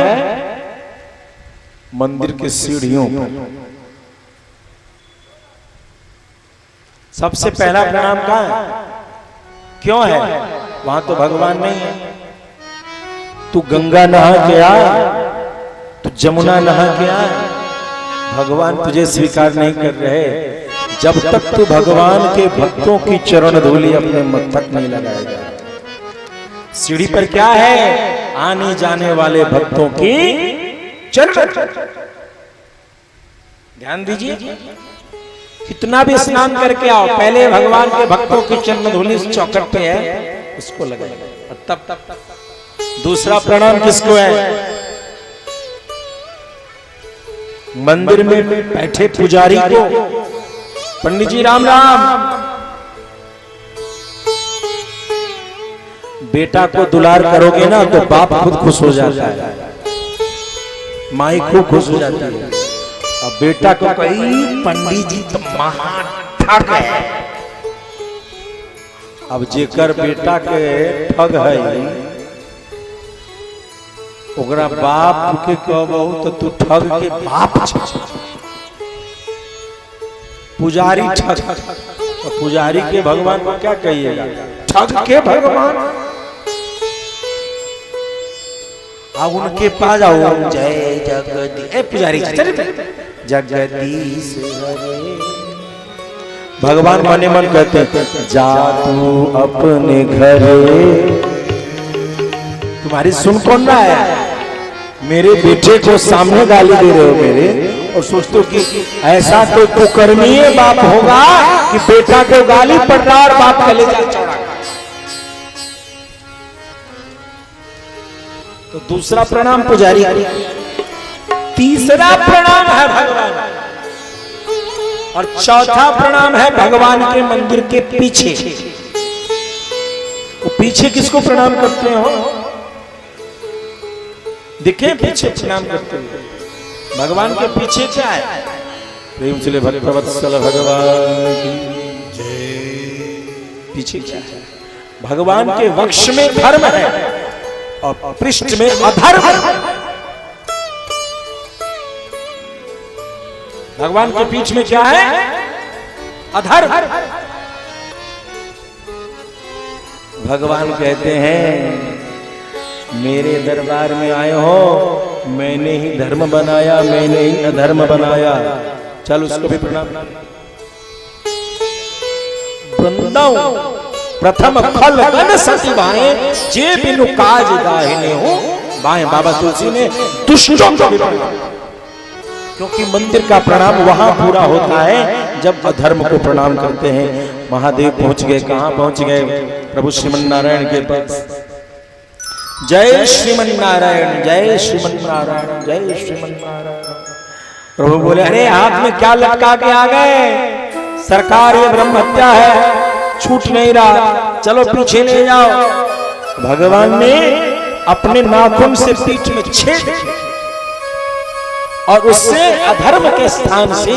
मंदिर के सीढ़ियों पर। सबसे पहला प्रणाम कहाँ है? क्यों है? वहां तो भगवान नहीं है। तू गंगा नहा के आ, तू जमुना नहा के आ, भगवान तुझे स्वीकार नहीं कर रहे जब तक तू भगवान के भक्तों की चरण धूलि अपने मस्तक नहीं लगाएगा। सीढ़ी पर क्या है? आने जाने वाले भक्तों की चरण। ध्यान दीजिए, कितना भी स्नान करके आओ, पहले भगवान के भक्तों की चरण धूलि चौखट पे है उसको लगाएगा, तब दूसरा प्रणाम किसको है? मंदिर में बैठे पुजारी को। पंडित जी राम राम। बेटा को दुलार करोगे ना तो बाप खुद खुश हो जाता है, माई खूब खुश हो जाती है। अब बेटा को कही पंडित जी तो महाठग है। अब जेकर बेटा के ठग है ओकरा बाप के कहबहू तो तू ठग के बाप छ। पुजारी ठग, तो पुजारी के भगवान को क्या कहिएगा? ठग के भगवान। अब उनके पास जाओ, जय जगदीश। ए पुजारी जगदीश भगवान मने मन कहते जा तू अपने घरे। तुम्हारी सुन कौन रहा है? मेरे बेटे को सामने गाली दे रहे हो मेरे, और सोचते हो कि ऐसा तो कुकर्मी बाप होगा कि बेटा को गाली पड़ता और बाप कलेजा चौड़ा। तो दूसरा प्रणाम पुजारी, तीसरा प्रणाम है भगवान, और चौथा प्रणाम है भगवान के मंदिर के पीछे। वो पीछे किसको प्रणाम करते हो? दिखे पीछे प्रणाम करते हुए। भगवान के पीछे क्या है? प्रेम से भक्तवत्सल भगवान की जय। पीछे क्या है? भगवान के वक्ष में धर्म है और पृष्ठ में अधर्म। भगवान के बीच में क्या है? अधर्म। भगवान कहते हैं मेरे दरबार में आए हो, मैंने ही धर्म बनाया, मैंने ही अधर्म बनाया। चल उसको भी प्रणाम। वृंदावन प्रथम खल गन सती बाएं, जे बिनु काज दाहिने हो बाएं। बाबा तुलसी ने दुष्टों को भी प्रणाम, क्योंकि मंदिर का प्रणाम वहां पूरा होता है जब अधर्म को प्रणाम करते हैं। महादेव पहुंच गए, कहां पहुंच गए? प्रभु श्रीमन नारायण के पास। जय श्रीमन नारायण, जय श्रीमन नारायण, जय श्रीमन नारायण। प्रभु बोले अरे हाथ में क्या लटका के आ गए? सरकार ये ब्रह्म हत्या है, छूट नहीं रहा, चलो पीछे ले जाओ। भगवान ने अपने नाखून से पीठ में छेद और उससे अधर्म के स्थान से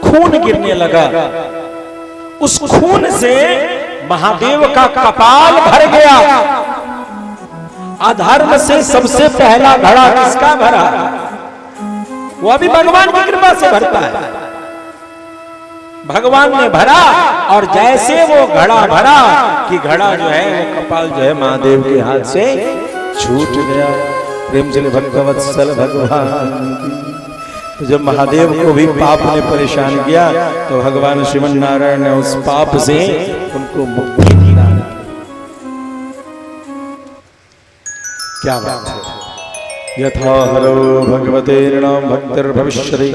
खून गिरने लगा। उस खून से महादेव का कपाल भर गया। अधर्म से सबसे पहला घड़ा किसका भरा? वो अभी भगवान की कृपा से भरता है। भगवान ने भरा और जैसे वो घड़ा भरा कि घड़ा जो है वो कपाल जो है महादेव के हाथ से छूट गया। प्रेम से भक्तवत्सल भगवान की। तो जब महादेव को भी पाप ने परेशान किया तो भगवान श्रीमन नारायण ने उस पाप से उनको मुक्ति दी। क्या बात है? यथा हरो भगवते ऋणाम भक्तिर्भविष्यति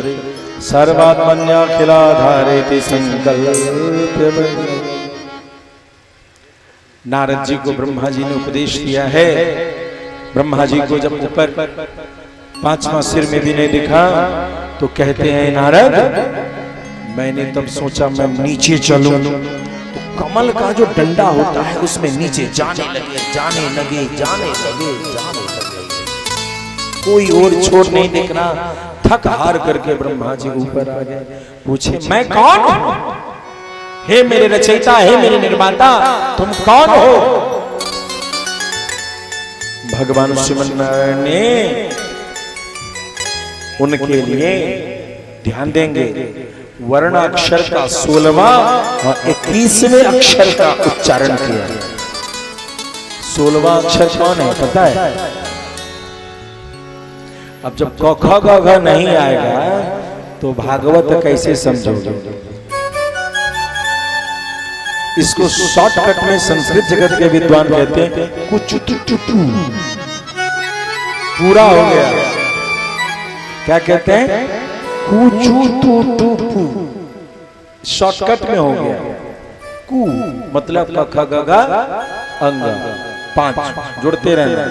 सर्वात्मन्याखिलाधारेति संकल्प। नारद जी को ब्रह्मा जी ने उपदेश दिया है। ब्रह्मा जी को जब ऊपर पांचवा सिर में भी नहीं दिखा तो कहते हैं नारद मैंने तब सोचा मैं नीचे चलूं, तो कमल का जो डंडा होता है उसमें नीचे जाने लगे, जाने लगे, जाने लगे, जाने लगे। कोई और छोर नहीं देखना, थक हार करके ब्रह्मा जी ऊपर आ गए। पूछे मैं कौन हूं? हे मेरे रचयिता, हे मेरे निर्माता, तुम कौन हो? भगवान श्रीमन नारायण ने उनके लिए ध्यान देंगे वर्ण अक्षर का 16वां और 21वें अक्षर का उच्चारण किया। 16वां अक्षर कौन है पता है? अब जब क ख ग घ नहीं आएगा तो भागवत कैसे समझोगे? इसको शॉर्टकट में संस्कृत जगत के विद्वान कहते हैं कुचुटुटु। पूरा हो गया। क्या कहते हैं? कूचू तू तू पू, शॉर्टकट में हो गया। कू मतलब क ख ग घ अंग 5 जुड़ते रहना।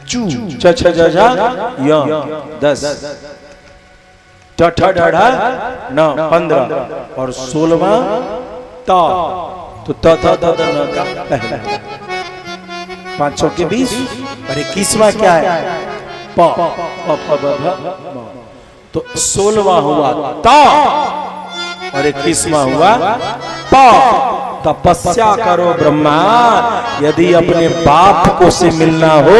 चू छ छ ज झ य 10, ठ ठ ड ढ न 15 और 16वां त, तो त थ द द न का पहला 5 के 20 और 21वां क्या है? प प फ ब भ म, तो 16वां हुआ त और 21वां हुआ प। तपस्या करो ब्रह्मा, यदि अपने बाप को से मिलना हो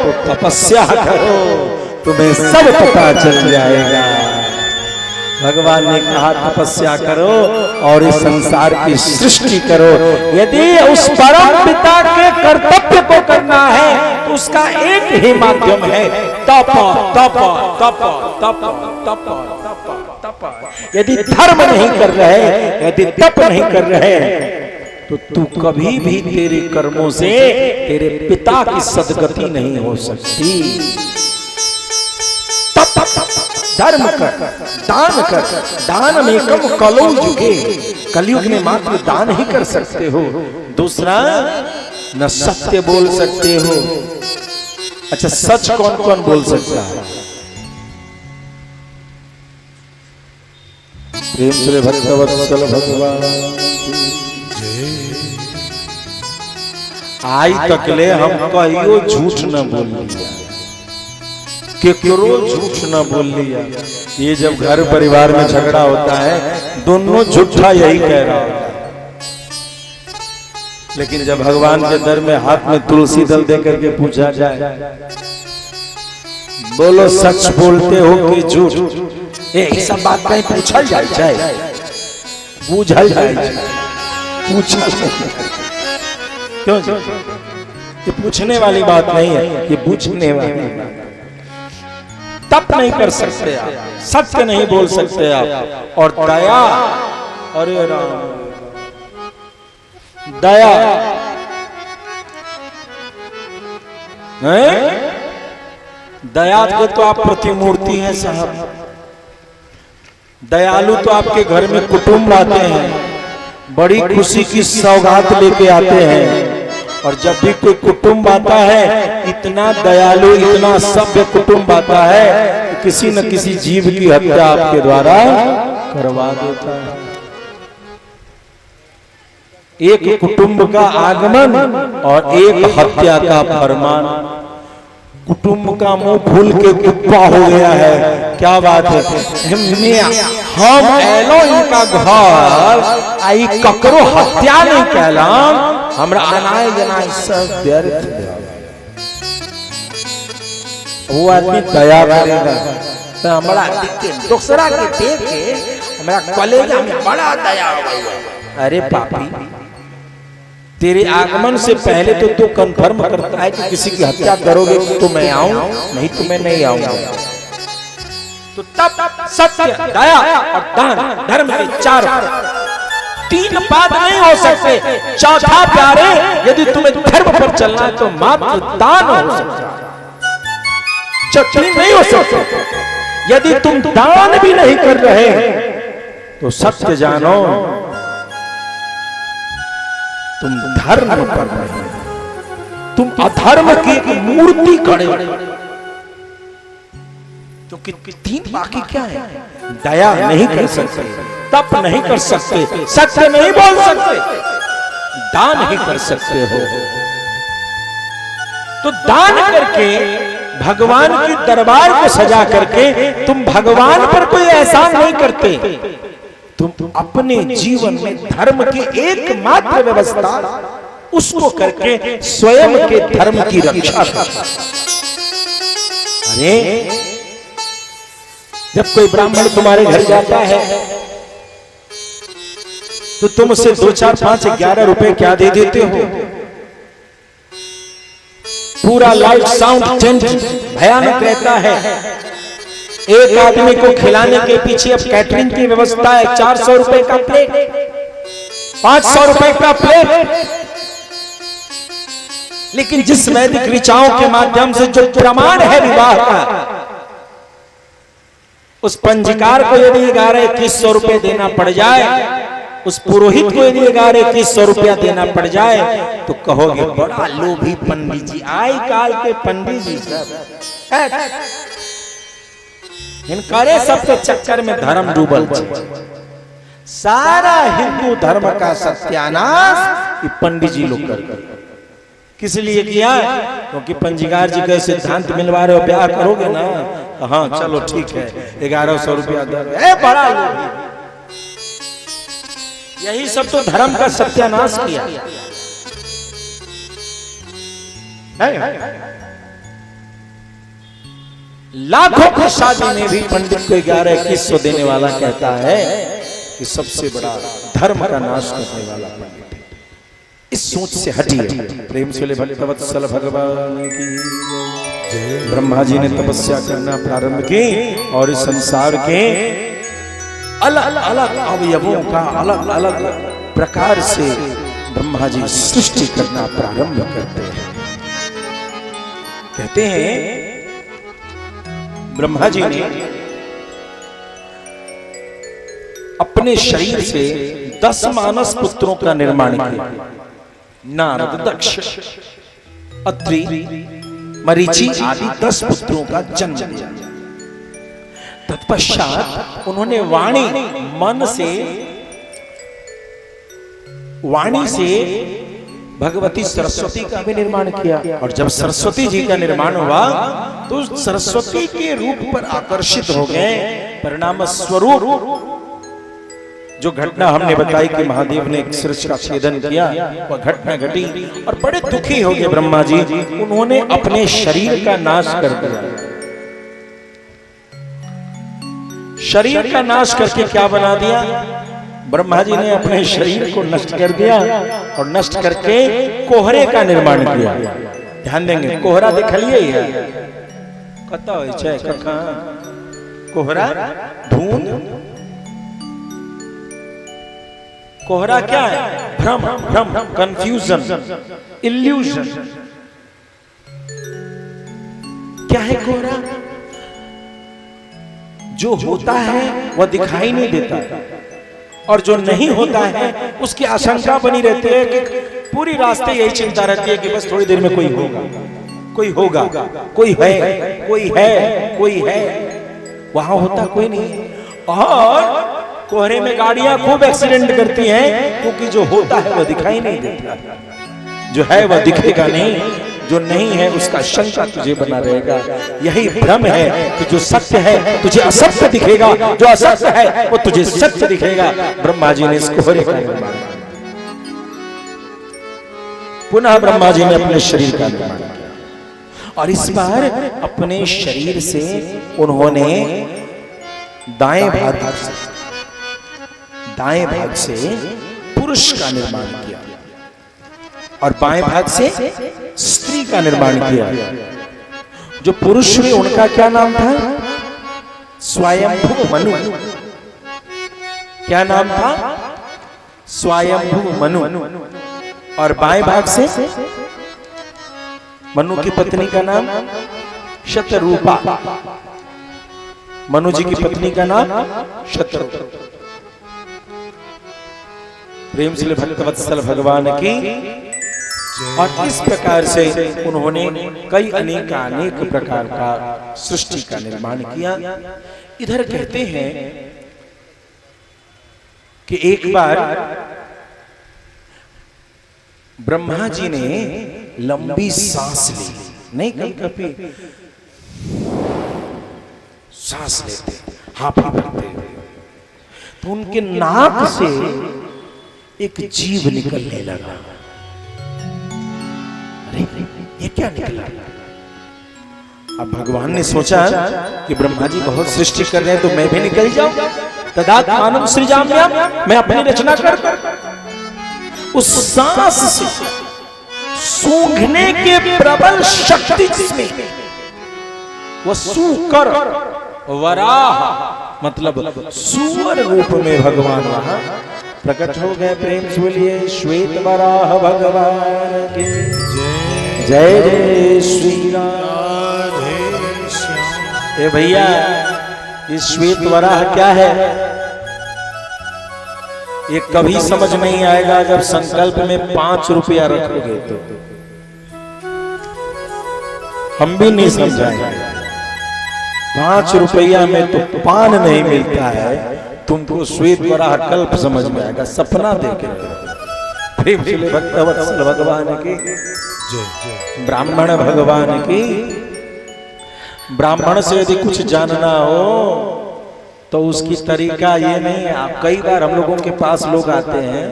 तो तपस्या करो, तुम्हें सब पता चल जाएगा। भगवान ने कहा तपस्या करो और इस संसार की सृष्टि करो। यदि उस परम पिता के कर्तव्य को करना है तो उसका एक ही माध्यम है, तप तप तप तप तप तप तप। यदि धर्म नहीं कर रहे, यदि तप नहीं कर रहे, तो तू कभी भी तेरे कर्मों से तेरे पिता की सदगति नहीं हो सकती। धर्म कर, दान कर, दान में कम कलो युगे, कलयुग में मात्र दान ही कर सकते हो, दूसरा न सत्य बोल सकते हो। अच्छा, सच कौन कौन बोल सकता है? प्रेम से भक्तवत्सल भगवान आई तकले हम कहियो झूठ न बोल लिया, केकरो झूठ न बोल लिया। ये जब घर परिवार में झगड़ा होता है, दोनों झूठा यही कह रहा होता है, लेकिन जब भगवान के दर में हाथ में तुलसी दल दे करके पूछा जाए, बोलो सच बोलते हो कि झूठ, ये सब बात कहीं पूछल जाए, बूझल जाए, क्यों? ये पूछने वाली बात नहीं है, ये पूछने वाली बात। तप नहीं कर सकते आप, सत्य नहीं बोल सकते आप, और दया, अरे राम, दया है? दया को तो आप प्रतिमूर्ति हैं साहब। दयालु तो आपके घर में कुटुंब आते हैं, बड़ी खुशी की सौगात लेके आते हैं, और जब भी कोई कुटुंब आता है, इतना दयालु, इतना सभ्य कुटुंब आता है कि किसी न किसी जीव की हत्या आपके द्वारा करवा देता है। एक कुटुंब का आगमन और एक हत्या का फरमान। कुटुंब का मुंह फूल के कुप्पा हो गया है, क्या बात है? हम एलो इनका घर आई ककरो हत्या नहीं कहलाम, हमरा अनाय जनाय सब व्यर्थ। वो आदमी दया करेगा तो हमरा दूसरा के देख के हमरा कलेजा में बड़ा दया आएगा। अरे पापी, तेरे आगमन से पहले तो तू कंफर्म करता है कि किसी की हत्या करोगे तो मैं आऊं, नहीं तो मैं नहीं आऊंगा। तो तब सत्य, दया और दान, धर्म के 3 बात नहीं हो सकते। चौथा प्यारे, यदि तुम्हें धर्म पर चलना है तो मात्र दान हो सकता है, 3 नहीं हो सकते। यदि तुम दान भी नहीं कर रहे तो सत्य जानो, तुम धर्म पर नहीं, तुम अधर्म की मूर्ति खड़े। तो 3 बाकी क्या है? दया नहीं कर सकते, तप नहीं कर सकते, सत्य नहीं बोल सकते, दान नहीं कर सकते हो। तो दान करके, भगवान की दरबार को सजा करके तुम भगवान पर कोई एहसान नहीं करते, तुम अपने जीवन में धर्म की एकमात्र व्यवस्था उसको करके स्वयं के धर्म की रक्षा करते। अरे जब कोई ब्राह्मण तुम्हारे घर जाता है तो तुम उसे 2, 4, 5, 11 रुपए क्या दे देते हो? पूरा लाइट साउंड टेंट भयानक रहता है। एक आदमी को खिलाने के पीछे अब कैटरिंग की व्यवस्था है, 400 रुपए का प्लेट, 500 रुपए का प्लेट। लेकिन जिस वैदिक ऋचाओं के माध्यम से जो प्रमाण है विवाह का, उस पंजीकार को यदि 11-2100 रुपए देना पड़ जाए, उस पुरोहित को यदि 11-2100 रुपया देना पड़ जाए, तो कहोगे बड़ा लोभी पंडित जी, आई काल के पंडित जी सब इनकारे सबके चक्कर में धर्म डूबल। सारा हिंदू धर्म का सत्यानाश पंडित जी लोग कर किस लिए किया? क्योंकि पंजीकार जी का सिद्धांत मिलवा रहे हो, ब्याह करोगे ना, हाँ चलो ठीक है 1100 रुपया दे, बड़ा यही सब तो धर्म का सत्यानाश किया। लाखों की शादी में भी पंडित को 11-2100 देने वाला कहता है कि सबसे बड़ा धर्म का नाश करने वाला पंडित। इस सोच से हटिए। प्रेम से ले भक्तवत्सल भगवान की जय। ब्रह्मा जी ने तपस्या करना प्रारंभ की और इस संसार के अलग अलग अवयवों का अलग अलग प्रकार से ब्रह्मा जी सृष्टि करना प्रारंभ करते हैं। कहते हैं ब्रह्मा जी ने अपने शरीर से 10 मानस पुत्रों का निर्माण किया। नारद, दक्ष, अत्रि, मरीचि आदि 10 पुत्रों का जन्म दिया। तत्पश्चात उन्होंने वाणी से भगवती सरस्वती का भी निर्माण किया। और जब सरस्वती जी का निर्माण हुआ तो सरस्वती के रूप पर आकर्षित हो गए। परिणाम स्वरूप जो घटना हमने बताई कि महादेव ने एक सृष्टि का छेदन किया, वह घटना घटी और बड़े दुखी हो गए ब्रह्मा जी। उन्होंने अपने शरीर का नाश कर दिया। शरीर का नाश करके क्या बना दिया? ब्रह्मा जी ने अपने शरीर को नष्ट कर दिया और नष्ट करके कोहरे का निर्माण किया। ध्यान देंगे, कोहरा देखलिए है कता होय छै कखा कोहरा धुंध। कोहरा क्या है? भ्रम, कंफ्यूजन, इल्यूजन। क्या है कोहरा? जो होता है वह दिखाई नहीं देता और जो नहीं होता है उसकी आशंका बनी रहती है कि पूरी रास्ते यही चिंता रहती है कि बस थोड़ी देर में कोई होगा, कोई होगा, कोई है, कोई है, कोई है। वहां होता कोई नहीं। और कोहरे में गाड़ियां खूब एक्सीडेंट करती हैं क्योंकि जो होता है वह दिखाई नहीं देता, जो है वह दिखेगा नहीं, जो नहीं है उसका शंका तुझे बना रहेगा। यही भ्रम है कि जो सत्य है तुझे असत्य दिखेगा, जो असत्य है वो तुझे सत्य दिखेगा। ब्रह्मा जी ने इस कोहरे का निर्माण किया। पुनः ब्रह्मा जी ने अपने शरीर का निर्माण किया और इस बार अपने शरीर से उन्होंने दाएं भाग से पुरुष का निर्माण किया और बाएं भाग से स्त्री का निर्माण किया। जो पुरुष हुए उनका क्या नाम था? स्वयंभू मनु। क्या नाम था? स्वयंभू मनु। और बाएं भाग से मनु की पत्नी का नाम शतरूपा। मनु जी की पत्नी का नाम शतरूपा। प्रेम से भक्तवत्सल भगवान की। और इस प्रकार से उन्होंने कई अनेक प्रकार का सृष्टि का निर्माण किया। इधर कहते हैं कि एक बार ब्रह्मा जी ने लंबी सांस ली, नहीं कभी सांस लेते हाफी भरते हुए, तो उनके नाक से एक जीव निकलने लगा। अरे ये क्या निकला? अब भगवान ने सोचा कि ब्रह्मा जी बहुत सृष्टि कर रहे हैं तो मैं भी निकल जाऊं। तदात्मानं सृजाम्यहम्, मैं अपनी रचना कर उस सांस से सूंघने के प्रबल शक्ति जिसमें, वह सूकर वराह मतलब सुअर रूप में भगवान वहां प्रकट हो गए। प्रेम से बोलिए श्वेत वराह भगवान के जय। जय जय श्री राम। राधे श्याम। ए भैया, ये श्वेत वराह क्या है? ये कभी समझ नहीं आएगा जब संकल्प में 5 रुपया रखोगे तो। हम भी नहीं समझाएंगे। 5 रुपया में तो पान नहीं मिलता है, तुमको श्वेत वराह कल्प समझ में आएगा। सपना देखे प्रेम से भक्तवत्सल भगवान की जय जय। ब्राह्मण भगवान की। ब्राह्मण से यदि कुछ जानना हो तो उसकी तरीका ये नहीं है। आप कई बार हम लोगों के पास लोग आते हैं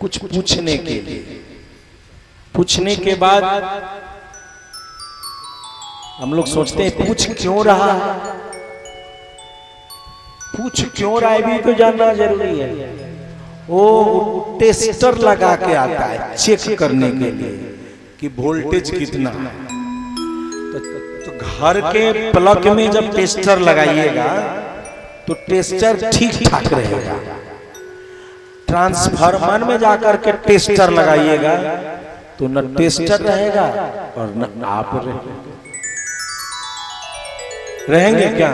कुछ पूछने के लिए। पूछने के बाद हम लोग सोचते हैं पूछ क्यों रहा है, पूछ क्यों रहा है भी तो जानना जरूरी है। वो टेस्टर लगा के आता है चेक करने के लिए कि वोल्टेज कितना। तो घर के प्लग में जब टेस्टर लगाइएगा तो टेस्टर ठीक ठाक रहेगा। ट्रांसफार्मर में जाकर के टेस्टर लगाइएगा तो न टेस्टर रहेगा और न आप रहेंगे क्या?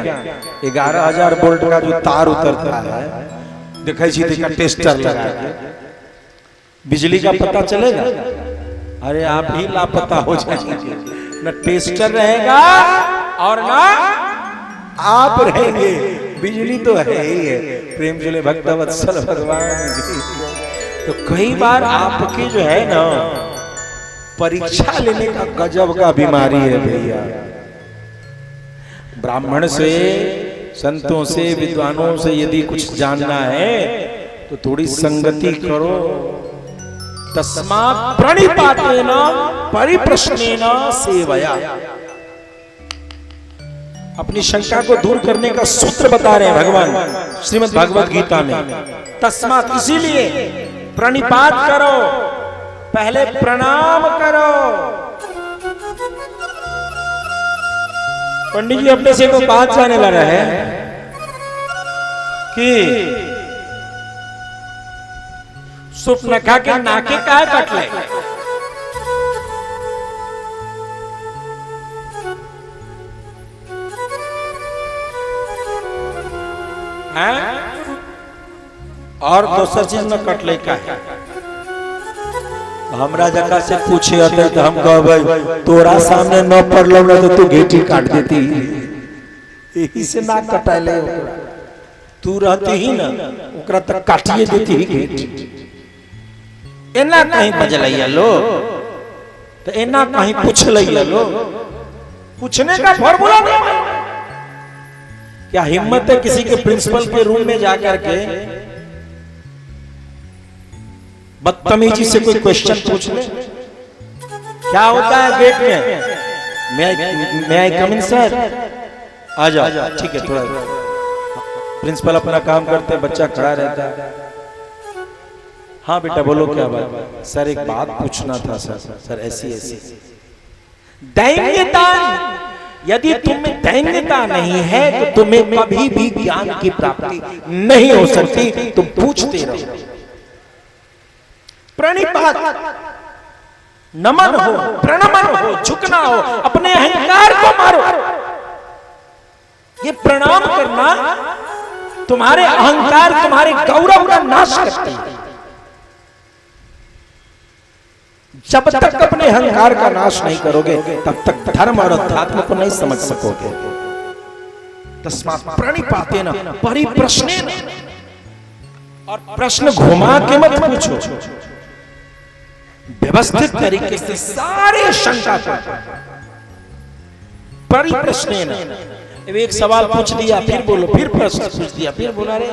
11,000 वोल्ट का जो तार उतरता है, देखा देखा टेस्टर लगा के बिजली का पता चलेगा? अरे आप ही लापता हो जाएंगे। न टेस्टर रहेगा और ना आप रहेंगे। बिजली तो है ही है। प्रेम जुले भक्तवत्सल भगवान जी। तो कई बार आपकी जो है ना परीक्षा लेने का गजब का बीमारी है भैया। ब्राह्मण से, संतों से, विद्वानों से यदि कुछ जानना है तो थोड़ी संगति करो। तस्मात् प्रणिपातेन परिप्रश्नेन सेवया। अपनी शंका को दूर करने का सूत्र बता रहे हैं भगवान श्रीमद् भागवत गीता में। तस्मात्, इसीलिए प्रणिपात करो, पहले प्रणाम करो। पंडित जी अपने से को बात जाने लगा है कि सुपनखा के नाके का कटले। और दूसर चीज न कटले का है। हमरा जगह से पूछे होते तो हम कह भाई तोरा सामने न पड़लो ना तो तू घेटी काट देती, यही से ना कटाले। तू रहती ही ना ओकरा तक काटिए देती ही घेटी। एना कहीं बजलैया लो तो एना कहीं पूछ लैया लो। पूछने का फॉर्मूला नहीं। क्या हिम्मत है किसी के प्रिंसिपल के रूम में जाकर के बदतमीजी से कोई क्वेश्चन पूछ ले? क्या होता है गेट में? मैं आई कम इन सर? आ जाओ। ठीक है, थोड़ा प्रिंसिपल अपना काम करते हैं, बच्चा खड़ा रहता है। हाँ बेटा बोलो क्या बात? सर एक बात पूछना था सर। सर ऐसी ऐसी। दैन्यता, यदि तुम्हें दैन्यता नहीं है तो तुम्हें कभी भी ज्ञान की प्राप्ति नहीं हो सकती। तुम पूछते रहो। प्रणिपात, नमन हो, प्रणमन हो, झुकना हो, अपने अहंकार को मारो। ये प्रणाम करना तुम्हारे अहंकार, तुम्हारे गौरव का नाश करती है। जब तक अपने अहंकार का नाश नहीं करोगे तब तक धर्म और अध्यात्म को नहीं समझ सकोगे। तस्मात् प्रणिपातेन परिप्रश्नेन। और प्रश्न घुमा के मत पूछो, व्यवस्थित तरीके से सारे शंका को परिप्रश्नेन। एक सवाल पूछ दिया फिर बोलो, फिर प्रश्न पूछ दिया फिर बोला, रे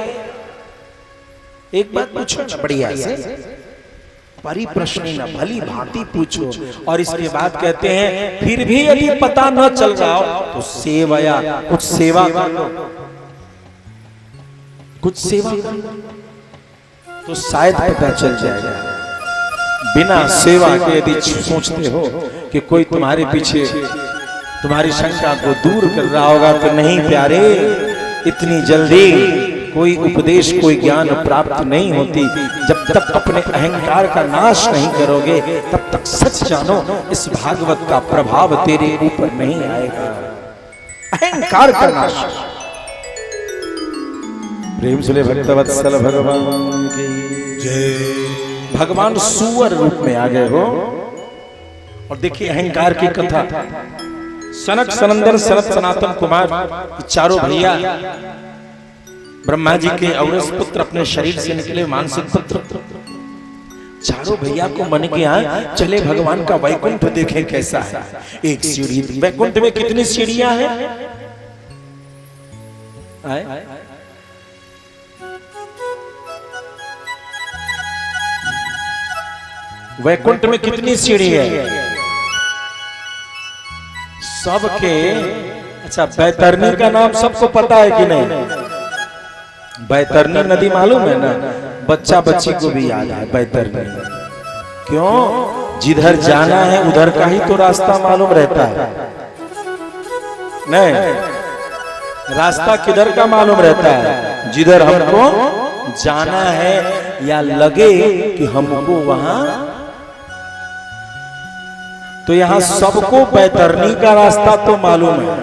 एक बात पूछो ना बढ़िया से। परिप्रश्नेन, भली भांति पूछो। और इसके बाद कहते हैं फिर भी यदि पता न चल रहा हो तो सेवया, कुछ सेवा करो, कुछ सेवा करो तो शायद पता चल जाएगा। बिना सेवा के यदि सोचते हो कि कोई तुम्हारे पीछे तुम्हारी शंका को दूर कर रहा होगा तो नहीं प्यारे, इतनी जल्दी कोई उपदेश कोई ज्ञान प्राप्त नहीं होती। जब तक अपने अहंकार का नाश नहीं करोगे तब तक सच जानो इस भागवत का प्रभाव तेरे ऊपर नहीं आएगा। अहंकार का नाश। प्रेम से भक्तवत्सल भगवान की जय। भगवान सुअर रूप में आ गए हो। और देखिए अहंकार की कथा, सनक सनंदन सनत सनातन कुमार चारों भैया ब्रह्मा जी के औरस पुत्र अपने शरीर से निकले मानसिक पुत्र, चारों भैया को मन किया चले भगवान का वैकुंठ देखें कैसा है। एक सीढ़ी, वैकुंठ में कितनी सीढ़ियां हैं? वैकुंठ में कितनी सीढ़ी है? सबके। अच्छा, बैतरनी का नाम सबको पता है कि नहीं? बैतरनी नदी मालूम है ना? बच्चा बच्ची को भी याद है बैतरनी। क्यों? जिधर जाना है उधर का ही तो रास्ता मालूम रहता है। नहीं, रास्ता किधर का मालूम रहता है? जिधर हमको जाना है या लगे कि हमको वहां। तो यहां सबको बैतरनी का रास्ता तो मालूम है,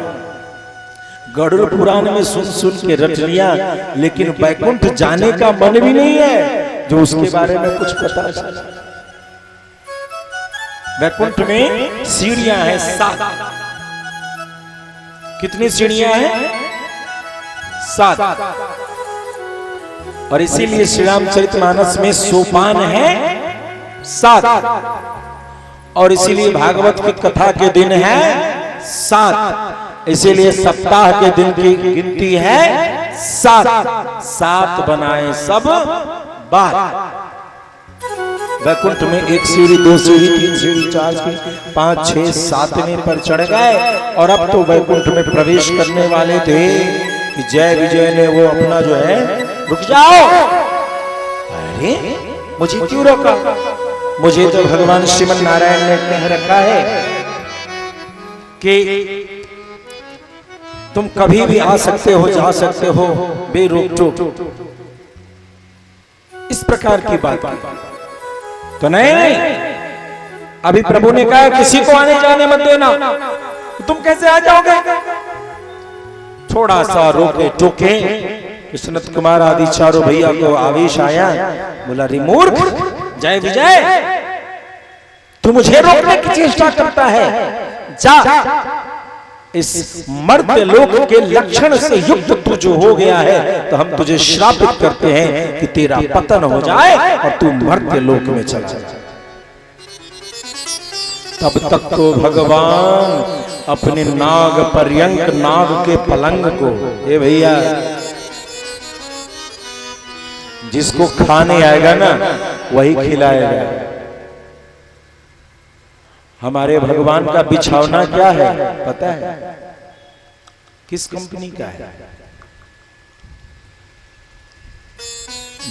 गरुड़ पुराण में सुन सुन के रट लिया, लेकिन बैकुंठ जाने का मन भी नहीं है जो उसके बारे में कुछ पता चला। बैकुंठ में सीढ़ियां हैं 7। कितनी सीढ़ियां हैं? 7। और इसीलिए श्री रामचरितमानस में सोपान है 7। और इसीलिए भागवत की कथा के दिन है 7। इसीलिए सप्ताह के दिन की गिनती है 7। 7 बनाए सब बात। वैकुंठ में 1 सीढ़ी 2 सीढ़ी 3 सीढ़ी 4 सीढ़ी 5 6 7वें पर चढ़ गए। और अब तो वैकुंठ में प्रवेश करने वाले थे कि जय विजय ने वो अपना जो है, रुक जाओ। अरे मुझे क्यों रोका? मुझे तो भगवान श्रीमन नारायण ने कह रखा है कि तुम कभी भी आ सकते हो, जा सकते हो, बेरोक टोक। इस प्रकार की बात तो नहीं। अभी प्रभु ने कहा किसी को आने जाने मत देना, तो तुम कैसे आ जाओगे? थोड़ा सा रोके टोके सनत कुमार आदि चारों भैया को आवेश आया। बोला, रे मूर्ख, जय विजय, तू मुझे रोकने की चेष्टा करता है। जा, इस मर्त्य लोक के लक्षण से युक्त तू जो हो गया है, तो हम तुझे श्रापित करते हैं कि तेरा पतन हो जाए और तू मर्त्य लोक में चला जाए। तब तक तो भगवान अपने नाग पर्यंक, नाग के पलंग को, ए भैया, जिसको खाने आएगा ना वही खिलाएगा। हमारे भगवान का बिछौना क्या है पता है? किस कंपनी का है?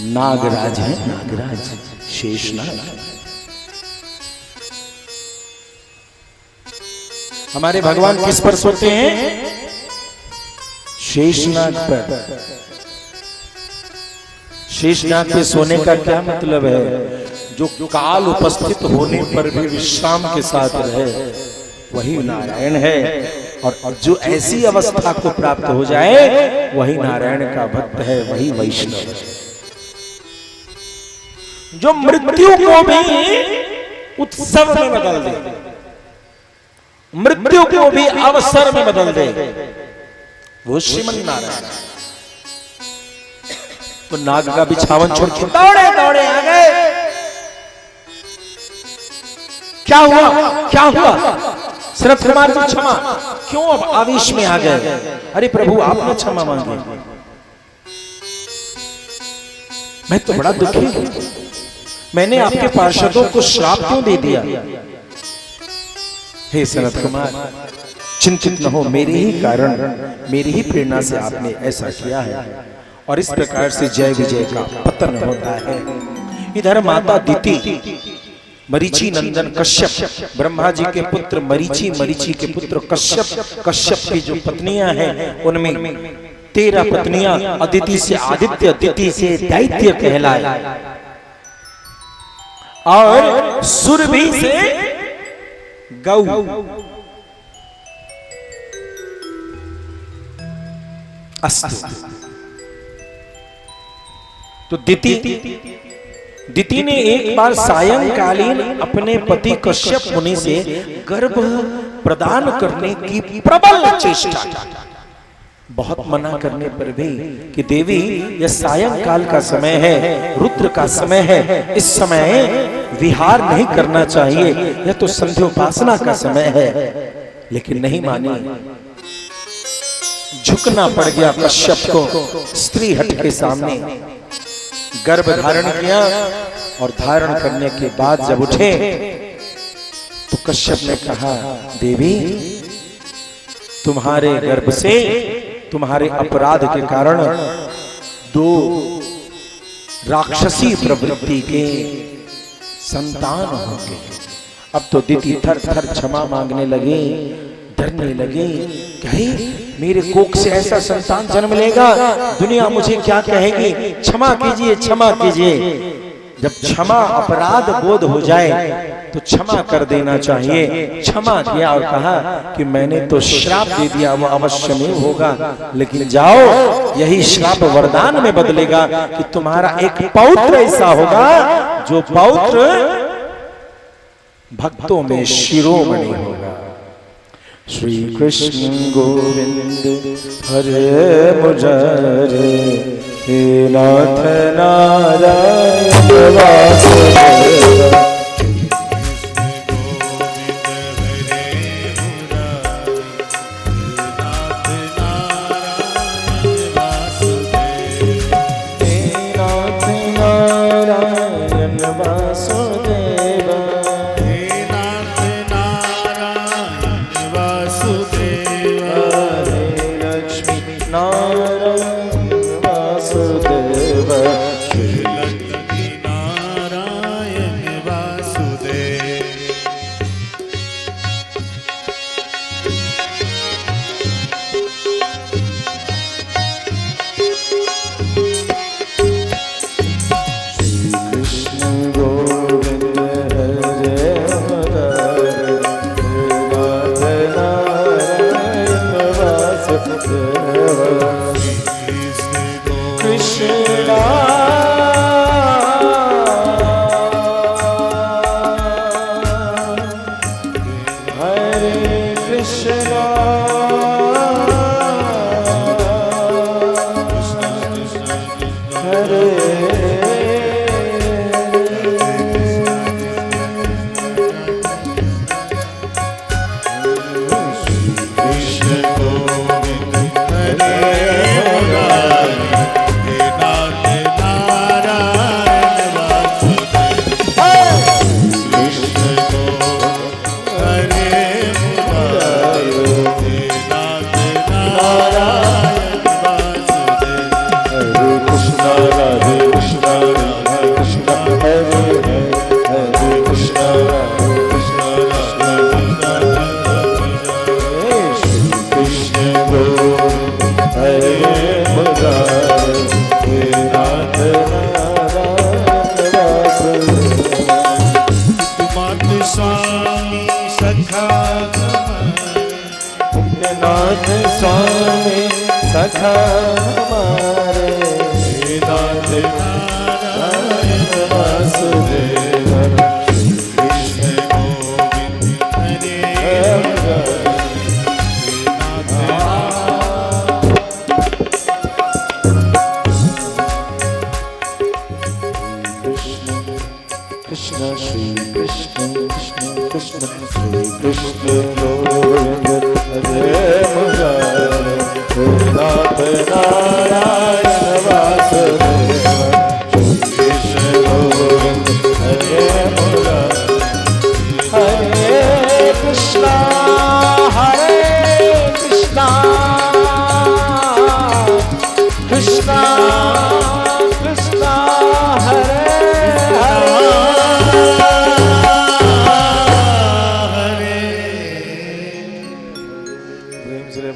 नागराज है, नागराज, शेषनाग। हमारे भगवान किस पर सोते हैं? शेषनाग पर। शेषनाग पे सोने का क्या मतलब है? जो काल उपस्थित होने पर भी विश्राम के साथ रहे वही नारायण है। और जो ऐसी अवस्था को प्राप्त हो जाए वही नारायण का भक्त है, वही वैष्णव है। जो मृत्यु को भी उत्सव में बदल दे, मृत्यु को भी अवसर में बदल दे, वो श्रीमन नारायण। तो नाग का बिछावन छोड़ के दौड़े दौड़े आ गए। क्या हुआ? क्या हुआ? शरद कुमार जी क्षमा। क्यों अब आवेश में आ गए? अरे प्रभु, आपने क्षमा मांगी। मैं तो बड़ा दुखी हूं, मैंने आपके पार्षदों को श्राप क्यों दे दिया? हे शरद कुमार, चिंतित न हो, मेरे ही कारण, मेरी ही प्रेरणा से आपने ऐसा किया है। और इस प्रकार से जय विजय का पतन होता है। इधर माता दिति, मरीचि नंदन कश्यप, ब्रह्मा जी के पुत्र मरीचि, मरीचि के पुत्र कश्यप, कश्यप की जो पत्नियां हैं उनमें 13 पत्नियां अदिति से आदित्य, अदिति से दैत्य कहलाए और सुरभि से गौ। अस्तु। तो दिति ने एक बार सायंकालीन अपने पति कश्यप मुनि से गर्भ प्रदान करने की प्रबल चेष्टा, बहुत मना करने पर भी कि देवी यह सायंकाल का समय है, रुद्र का समय है, इस समय विहार नहीं करना चाहिए, यह तो संध्योपासना का समय है। लेकिन नहीं मानी, झुकना पड़ गया कश्यप को स्त्री हट के सामने। गर्भ धारण किया और धारण करने के बाद जब उठे तो कश्यप ने कहा, देवी तुम्हारे गर्भ से तुम्हारे अपराध के कारण 2 राक्षसी प्रवृत्ति के संतान होंगे। अब तो दिति थर थर क्षमा मांगने लगे, डरने लगे, कहे मेरे कोख से ऐसा संतान जन्म लेगा, दुनिया मुझे क्या कहेगी, क्षमा कीजिए, क्षमा कीजिए। जब क्षमा अपराध बोध हो जाए तो क्षमा कर देना चाहिए। क्षमा किया और कहा कि मैंने तो श्राप दे दिया, वो अवश्य नहीं होगा, लेकिन जाओ यही श्राप वरदान में बदलेगा कि तुम्हारा एक पौत्र ऐसा होगा जो पौत्र भक्तों में शिरोमणि होगा। श्री कृष्ण गोविंद हरे मुरारे, हे नाथ नारायण वासुदेव।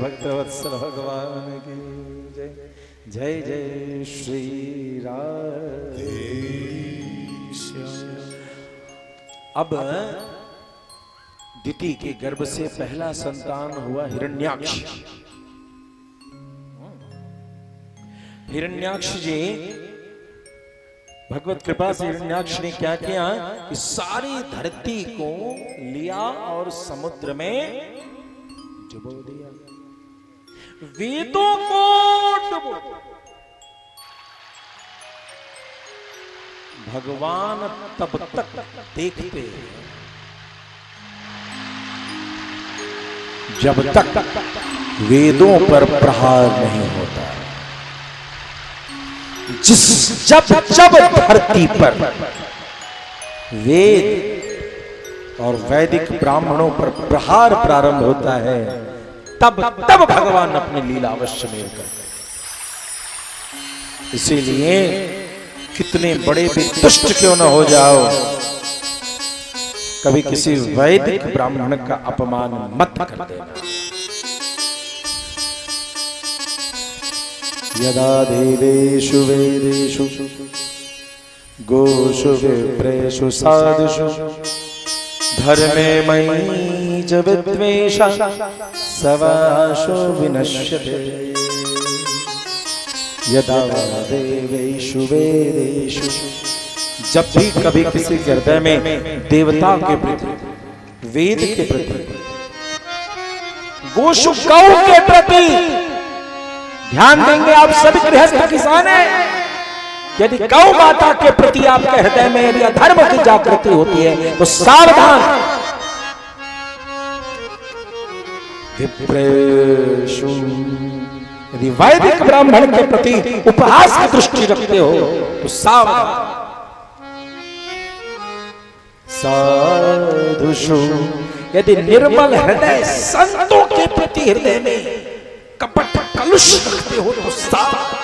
भक्तवत्सल भगवान की जय। अब दिति के गर्भ से पहला संतान हुआ हिरण्याक्ष। हिरण्याक्ष जी, भगवत कृपा से हिरण्याक्ष ने क्या किया कि सारी धरती को लिया और समुद्र में डुबो दिया, वेदों को डुबो। भगवान तब तक देखते जब तक वेदों पर प्रहार नहीं होता। जब धरती पर वेद और वैदिक ब्राह्मणों पर प्रहार प्रारंभ होता है, तब भगवान अपनी लीला अवश्य में करते। इसीलिए कितने बड़े भी दुष्ट क्यों न हो जाओ, कभी किसी वैदिक ब्राह्मण का अपमान मत कर देना। यदा देवेषु वेदेषु गोषु विप्रेषु साधुषु धर्मे मयि च विद्वेषः सवासो विनश्यते। यदा देवेषु वेदेषु, जब भी कभी किसी हृदय में देवता के प्रति, वेद के प्रति, गोषु गौ के प्रति, ध्यान देंगे आप सभी गृहस्थ किसान हैं, यदि गौ माता के प्रति आपके हृदय में यदि अधर्म की जागृति होती है तो सावधान। विप्रेषु, यदि वैदिक ब्राह्मण के प्रति उपहास की दृष्टि रखते हो तो सावधान। साधुषु, यदि निर्मल हृदय संतों के प्रति हृदय में कपट कलुष रखते हो तो सावधान।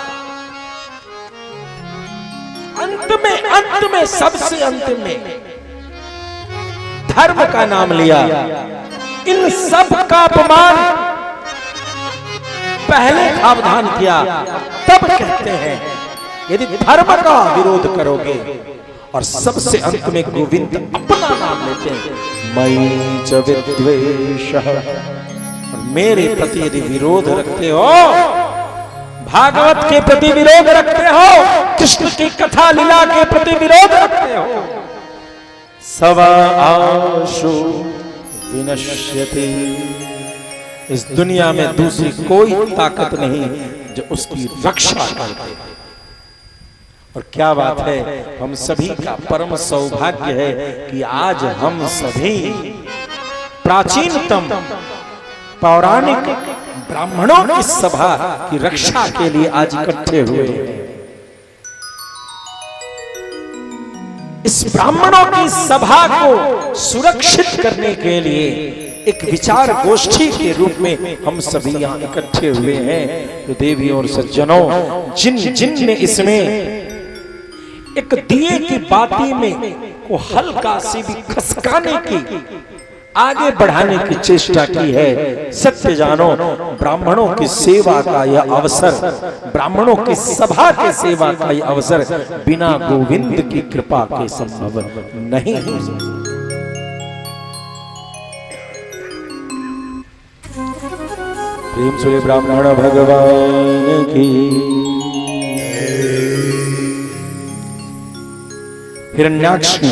अंत में सबसे अंतिम में धर्म का नाम लिया, इन सब का अपमान पहले सावधान किया, तब कहते हैं यदि धर्म का विरोध करोगे और सबसे अंत में गोविंद अपना नाम लेते हैं, मयि च विद्वेषः, मेरे प्रति यदि विरोध रखते हो, भागवत के प्रति विरोध रखते हो, कृष्ण की कथा लीला के प्रति विरोध रखते हो, सवासो विनश्यति, इस दुनिया में दूसरी कोई ताकत नहीं जो उसकी रक्षा कर दे। और क्या बात है, हम सभी का परम सौभाग्य है कि आज हम सभी प्राचीनतम पौराणिक ब्राह्मणों की सभा की रक्षा के लिए आज इकट्ठे हुए हैं। इस ब्राह्मणों की सभा को सुरक्षित करने के लिए एक विचार गोष्ठी के रूप में हम सभी यहाँ इकट्ठे हुए हैं। तो देवियों और सज्जनों, जिन ने इसमें एक दिए की बाती में को हल्का सी भी खसकाने की, आगे बढ़ाने की चेष्टा की है, सत्य जानो ब्राह्मणों की सेवा का यह अवसर, ब्राह्मणों की सभा के सेवा का यह अवसर बिना गोविंद की कृपा के संभव नहीं हो सकता। प्रेम से ब्राह्मण भगवान की। हिरण्याक्ष ने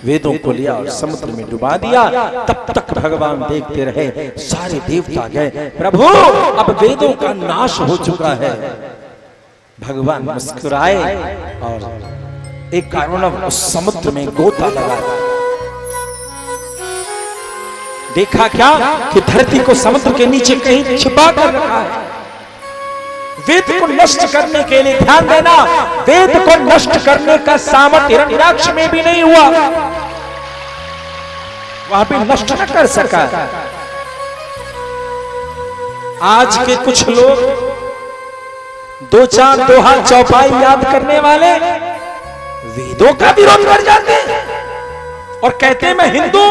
वेदों को लिया और समुद्र में डुबा दिया। तब तक भगवान देखते रहे, सारे देवता गए, प्रभु अब वेदों का नाश हो चुका है। भगवान मुस्कुराए और एक कारण उस समुद्र में गोता लगाया। देखा क्या कि धरती को समुद्र के नीचे कहीं छिपा कर रखा है। वेद को नष्ट करने के लिए, ध्यान देना, वेद को नष्ट करने का सामर्थ्य हिरण्याक्ष में भी नहीं हुआ, वह भी नष्ट न कर सका। आज के कुछ लोग दो चार दोहा चौपाई याद करने वाले वेदों का विरोध कर जाते हैं और कहते हैं मैं हिंदू।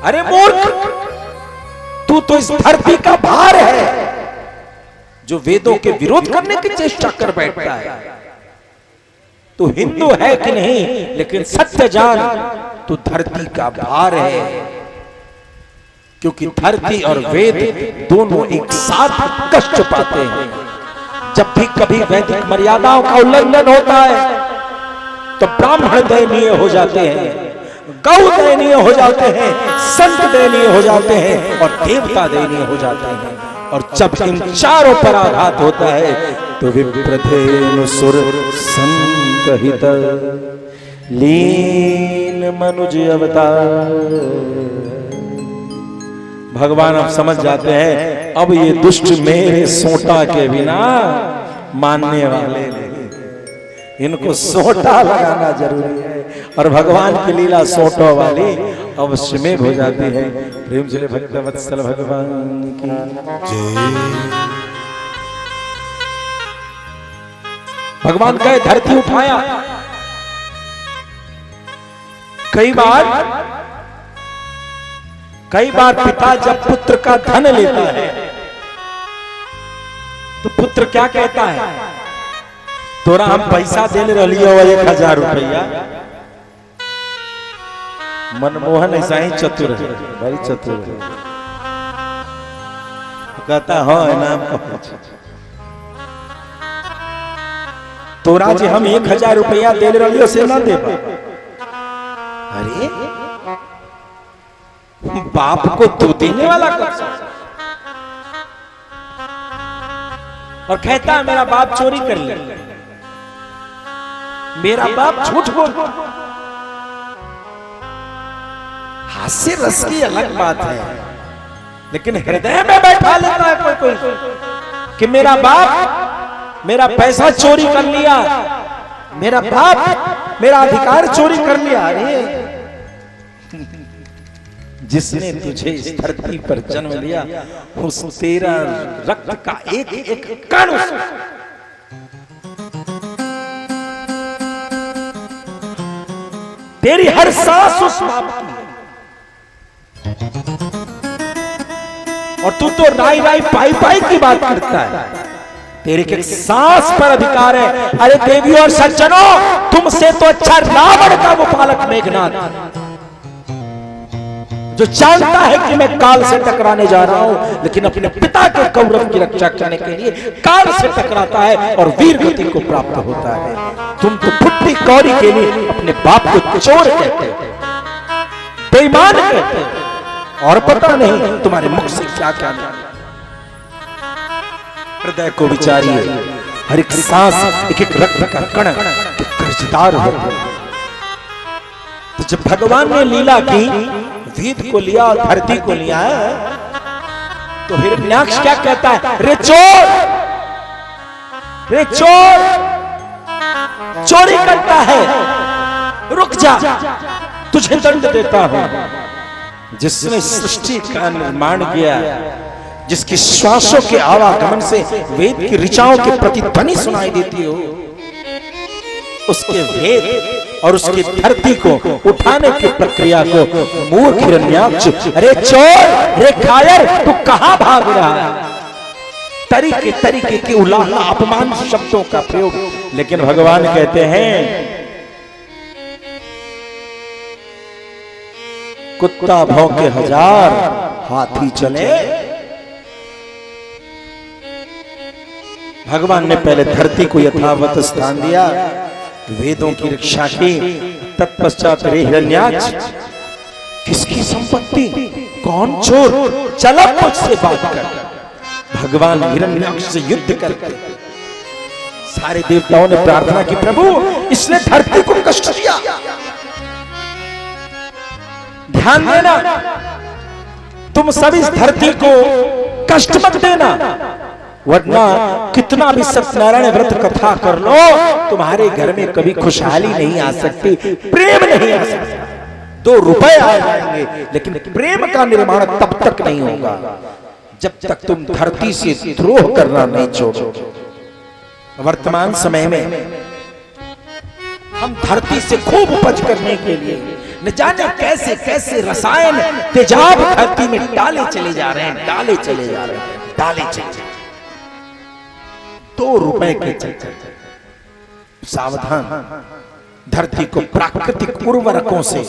अरे मूर्ख, तू तो इस धरती का भार है जो वेदों के विरोध करने की चेष्टा कर बैठता है। तू हिंदू है कि नहीं, लेकिन सत्य जान तो धरती का भार है, क्योंकि धरती और वेद दोनों एक साथ कष्ट पाते हैं। जब भी कभी वैदिक मर्यादाओं का उल्लंघन होता है तो ब्राह्मण दयनीय हो जाते हैं, गौ दयनीय हो जाते हैं, संत दयनीय हो जाते हैं और देवता दयनीय हो जाते हैं। और जब इन चारों पर आघात होता है तो विप्रधेनु सुर संकहित लीन मनुज अवतार। भगवान अब समझ जाते हैं अब ये दुष्ट मेरे सोटा के बिना मानने वाले नहीं, इनको सोटा लगाना जरूरी है। और भगवान की लीला सोटो वाली अवश्य में हो जाती है। प्रेम से भक्त वत्सल भगवान की जय। भगवान कहे धरती उठाया। कई बार पिता जब पुत्र का धन लेता है तो पुत्र क्या कहता है, तोरा हम पैसा देने रहियो 1000 रुपया। मनमोहन ऐसा ही चतुर है, भाई चतुर है, कहता हो नाम तोरा जी हम 1000 रुपया देने रहियो से ना दे। अरे बाप को तू देने वाला कौन सा? और कहता है मेरा बाप चोरी कर ले, मेरा बाप झूठ बोल। हास्य रस की अलग बात है, लेकिन हृदय में बैठा लेता है कोई कि मेरा बाप मेरा पैसा चोरी कर लिया, मेरा बाप मेरा अधिकार चोरी कर लिया। अरे जिसने तुझे इस धरती पर जन्म लिया उस तेरा रक्त का एक एक कण, तेरी हर सांस उस बाप की, और तू तो राई राई पाई पाई की बात करता है। तेरे के सांस पर अधिकार है। अरे देवियों और सज्जनों, तुमसे तो अच्छा रावण का वो पालक मेघनाथ, जो जानता है कि मैं काल से टकराने जा रहा हूं, लेकिन अपने पिता के गौरव की रक्षा करने के लिए काल से टकराता है और वीर गति को प्राप्त होता है। तुम तो फुट्टी कौड़ी के लिए अपने बाप को चोर कहते हो, बेईमान कहते हो, और पता नहीं तुम्हारे मुख से क्या क्या निकला। हृदय को विचारिए, हर एक सांस एक एक रक्त का कण कर्जदार होता है। तो जब भगवान ने लीला की, वेद को लिया और धरती को लिया है, तो हिरण्याक्ष क्या कहता है, रे चोर, रे चोर, चोरी करता है, रुक जा, तुझे दंड देता हूं। जिसने सृष्टि का निर्माण किया, जिसकी श्वासों के आवागमन से वेद की ऋचाओं की प्रतिध्वनि सुनाई देती हो, उसके वेद और उसकी धरती को उठाने की प्रक्रिया को मूर्ख हिरण्याक्ष, अरे चोर, रे कायर, तू कहां भाग रहा है? तरीके तरीके के उलाहना अपमान शब्दों का प्रयोग। लेकिन भगवान कहते हैं कुत्ता भौंके 1000, हाथी चले। भगवान ने पहले धरती को यथावत स्थान दिया, वेदों की रक्षा की, तत्पश्चात रे हिरण्याक्ष, किसकी संपत्ति, कौन चोर, चला मुझसे बात कर। भगवान हिरण्याक्ष से युद्ध करके सारे देवताओं ने प्रार्थना की, प्रभु इसने धरती को कष्ट दिया, ध्यान देना, तुम सभी इस धरती को कष्ट मत देना, वरना कितना भी सत्यनारायण व्रत कथा कर लो, तुम्हारे घर में कभी खुशहाली नहीं आ सकती, प्रेम नहीं आ सकता। 2 रुपए आ जाएंगे, लेकिन प्रेम का निर्माण तब तक नहीं होगा जब तक तुम धरती से द्रोह करना नहीं छोड़ोगे। वर्तमान समय में हम धरती से खूब उपज करने के लिए न जाने कैसे कैसे रसायन तेजाब धरती में डाले चले जा रहे हैं, डाले चले जा रहे हैं, डाले चले जा रहे हैं। 2 रुपए के चक्कर, सावधान। धरती को प्राकृतिक उर्वरकों से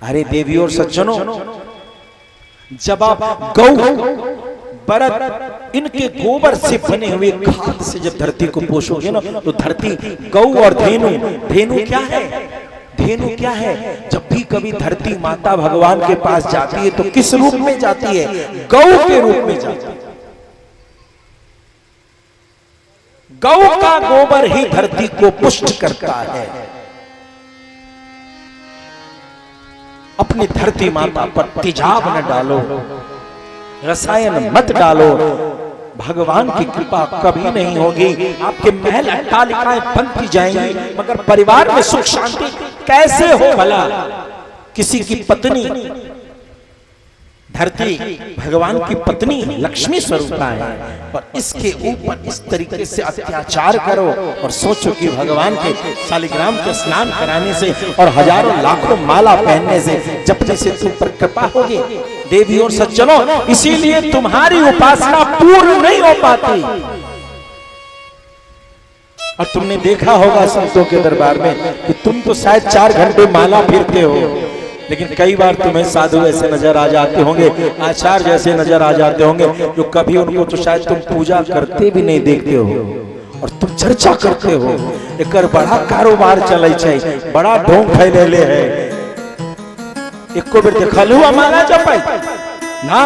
अरे देवियों और सज्जनों, जब आप गौ बरत इनके गोबर से बने हुए खाद से जब धरती को पोषोगे ना, तो धरती गौ और धेनु, धेनु क्या है? धेनु क्या है? जब भी कभी धरती माता भगवान के पास जाती है तो किस रूप में जाती है? गौ के रूप में जाती है। गौ का गोबर ही धरती को पुष्ट करता है। अपनी धरती माता पर तेजाब न डालो, रसायन मत डालो, भगवान की कृपा कभी नहीं होगी। आपके महल अट्टालिकाएं बनती जाएंगी, मगर परिवार में सुख शांति कैसे हो भला? किसी की पत्नी, धरती भगवान की पत्नी लक्ष्मी स्वरूपा है, और इसके ऊपर इस तरीके से अत्याचार करो और सोचो कि भगवान के शालिग्राम के स्नान कराने से और हजारों लाखों माला पहनने से जपने से तुम पर कृपा होगी। देवी और सज्जनों, इसीलिए तुम्हारी उपासना पूर्ण नहीं हो पाती। और तुमने देखा होगा संतों के दरबार में कि तुम तो शायद 4 घंटे माला फिरते हो, लेकिन कई बार तुम्हें साधु ऐसे नजर आ जाते होंगे, आचार्य जैसे नजर आ जाते होंगे, जो कभी उनको तो शायद तुम पूजा करते भी नहीं देखते हो, और तुम चर्चा करते हो एक बड़ा कारोबार चले छे, बड़ा ढोंग फैले है। एको बेर देखल हुआ माला जपाई ना,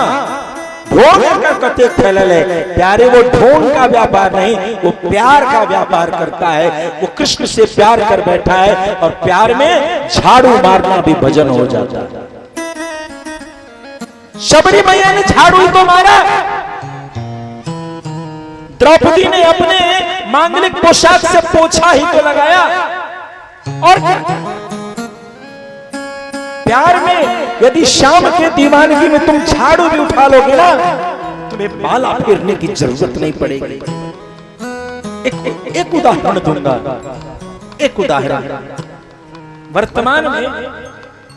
ढोंग कते फैले। प्यारे, वो ढोंग का व्यापार नहीं, वो प्यार का व्यापार करता है। वो कृष्ण से प्यार कर बैठा है, और प्यार में झाड़ू मारना भी भजन हो जाता है। शबरी मैया ने झाड़ू ही तो मारा, द्रौपदी ने अपने मांगलिक पोशाक से पोछा ही तो लगाया, और प्यार में यदि शाम के दीवानगी में तुम झाड़ू भी उठा लोगे ना, तुम्हें माला फेरने की जरूरत नहीं पड़ेगी। एक उदाहरण दूंगा, एक उदाहरण। वर्तमान में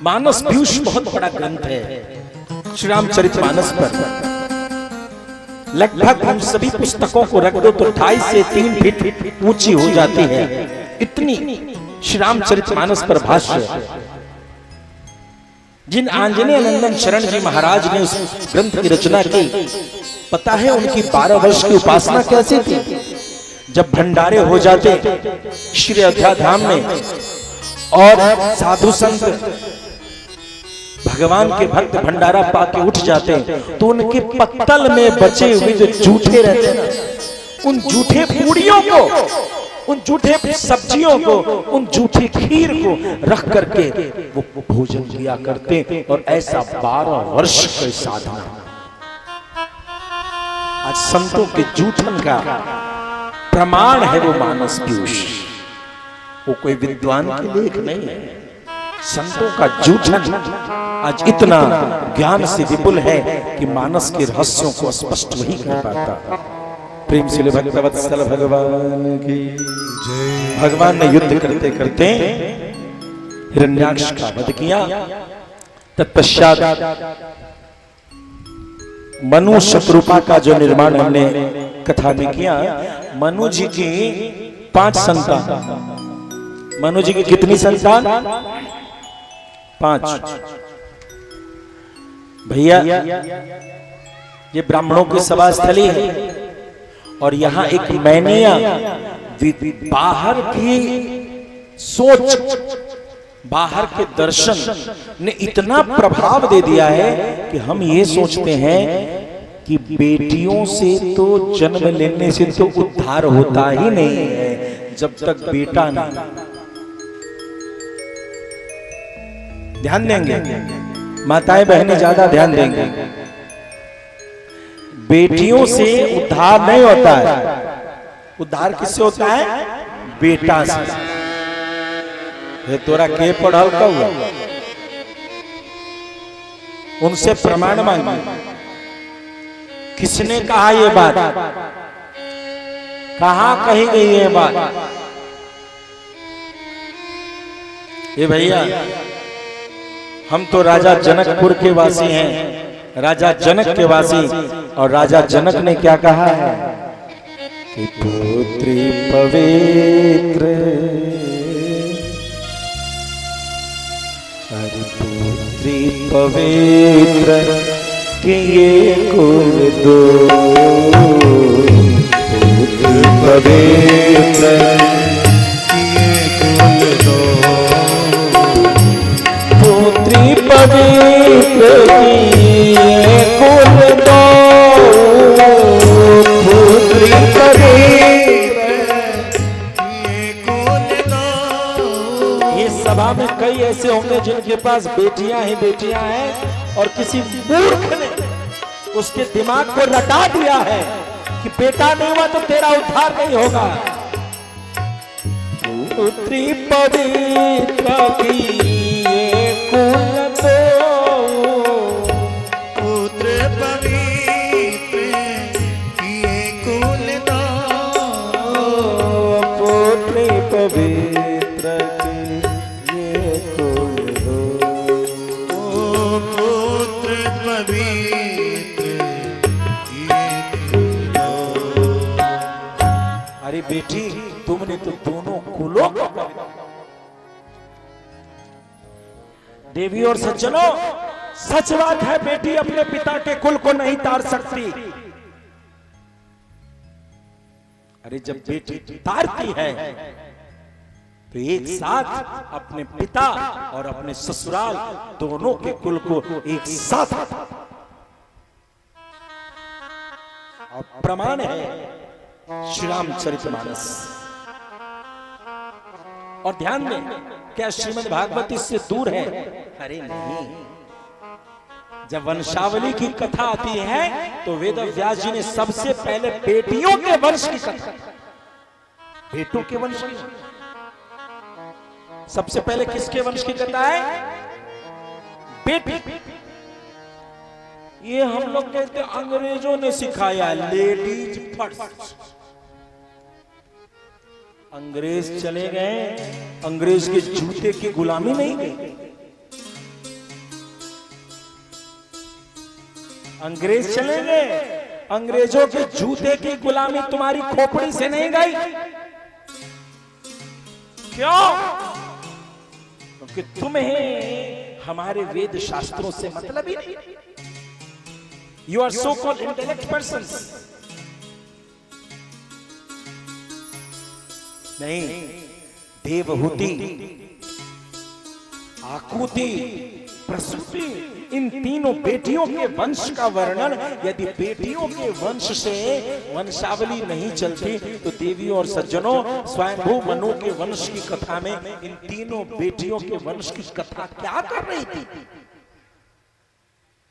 मानस पीयूष बहुत बड़ा ग्रंथ है, श्री रामचरितमानस पर लगभग हम सभी पुस्तकों को रख दो तो 2.5 से 3 फीट ऊंची हो जाती है, इतनी श्री रामचरितमानस पर भाष्य। जिन आंजनेय नंदन शरण जी महाराज ने उस ग्रंथ की रचना की, पता है उनकी 12 वर्ष की उपासना कैसी थी? जब भंडारे हो जाते श्री अयोध्या धाम में, और साधु संत भगवान के भक्त भंडारा पाके उठ जाते, तो उनके पत्तल में बचे हुए जो जूठे रहते हैं, उन जूठे पूड़ियों को, उन जूठे सब्जियों को, उन जूठे खीर को रख करके वो भोजन किया करते, और ऐसा 12 वर्ष के साधना। आज संतों के जूठन का प्रमाण है वो मानस पीयूष, वो कोई विद्वान के लेख नहीं है। संतों का जूठन आज इतना ज्ञान से विपुल है कि मानस के रहस्यों को स्पष्ट वही कर पाता। प्रेम से भक्तवत्सल भगवान की जय। भगवान ने युद्ध करते करते हिरण्याक्ष का वध किया। तत्पश्चात मनु शतरूपा का जो निर्माण हमने कथा में किया, मनु जी की 5 संतान। मनु जी की कितनी संतान? 5। भैया, ये ब्राह्मणों की सभा स्थली है, और यहां एक मैनिया बाहर की सोच, बाहर के दर्शन ने इतना प्रभाव दे दिया है कि हम ये सोचते हैं कि बेटियों से तो जन्म लेने से तो उद्धार होता ही नहीं है जब तक बेटा ना। ध्यान देंगे माताएं बहनें, ज्यादा ध्यान देंगे। बेटियों से उद्धार नहीं होता है, उद्धार किससे होता है? बेटा से। ये तोरा के पढ़ल का हुआ, उनसे प्रमाण मांगे। किसने कहा ये बात? कहां कही गई ये बात? ये भैया, हम तो राजा जनकपुर के वासी हैं, राजा जनक के वासी, और राजा जनक ने क्या कहा है कि पुत्री पवित्र, अरे पुत्री पुत्री पवित्र के ये कुल दो, पुत्र पवित्र के ये कुल दो, पुत्री पवित्र की ये कुल दो, पुत्री पवित्र। ये सभा में कई ऐसे होंगे जिनके पास बेटियां ही बेटियां हैं और किसी मूर्ख ने उसके दिमाग को रटा दिया है कि बेटा नहीं हुआ तो तेरा उद्धार नहीं होगा। पुत्री पवित्र की ये कुल दो, पुत्र पवित्र की ये कुल दो, पुत्री पवित्र की ये कुल दो, पुत्र पवित्र की ये कुल दो। अरे बेटी तुमने तो दोनों कुलों को, देवी और सज्जनों, सच बात है बेटी अपने पिता के कुल को नहीं तार सकती। अरे जब बेटी तारती है तो एक साथ अपने पिता और अपने ससुराल दोनों के कुल को एक साथ, और प्रमाण है श्री रामचरितमानस। और ध्यान दें, क्या श्रीमद् भागवत इससे दूर है? अरे नहीं, जब वंशावली की कथा आती है तो वेद व्यास जी ने सबसे पहले बेटियों के वंश की कथा, बेटों के वंश की, सबसे पहले किसके वंश की कथा है? बेटी। ये हम लोग कहते अंग्रेजों ने सिखाया, लेडीज फर्स्ट। अंग्रेज चले गए, अंग्रेज के जूते की गुलामी नहीं गई। अंग्रेज चले गए, अंग्रेजों के जूते की गुलामी तुम्हारी खोपड़ी से नहीं गई। क्यों? क्योंकि तुम्हें हमारे वेद शास्त्रों से मतलब ही नहीं। You are so called intellect person. नहीं, देवहूति, आकुति, प्रसूति, इन तीनों बेटियों के वंश का वर्णन, यदि बेटियों के वंश से वंशावली नहीं चलती तो देवी और सज्जनों, स्वयंभू मनु के वंश की कथा में इन तीनों बेटियों के वंश की कथा क्या कर रही थी?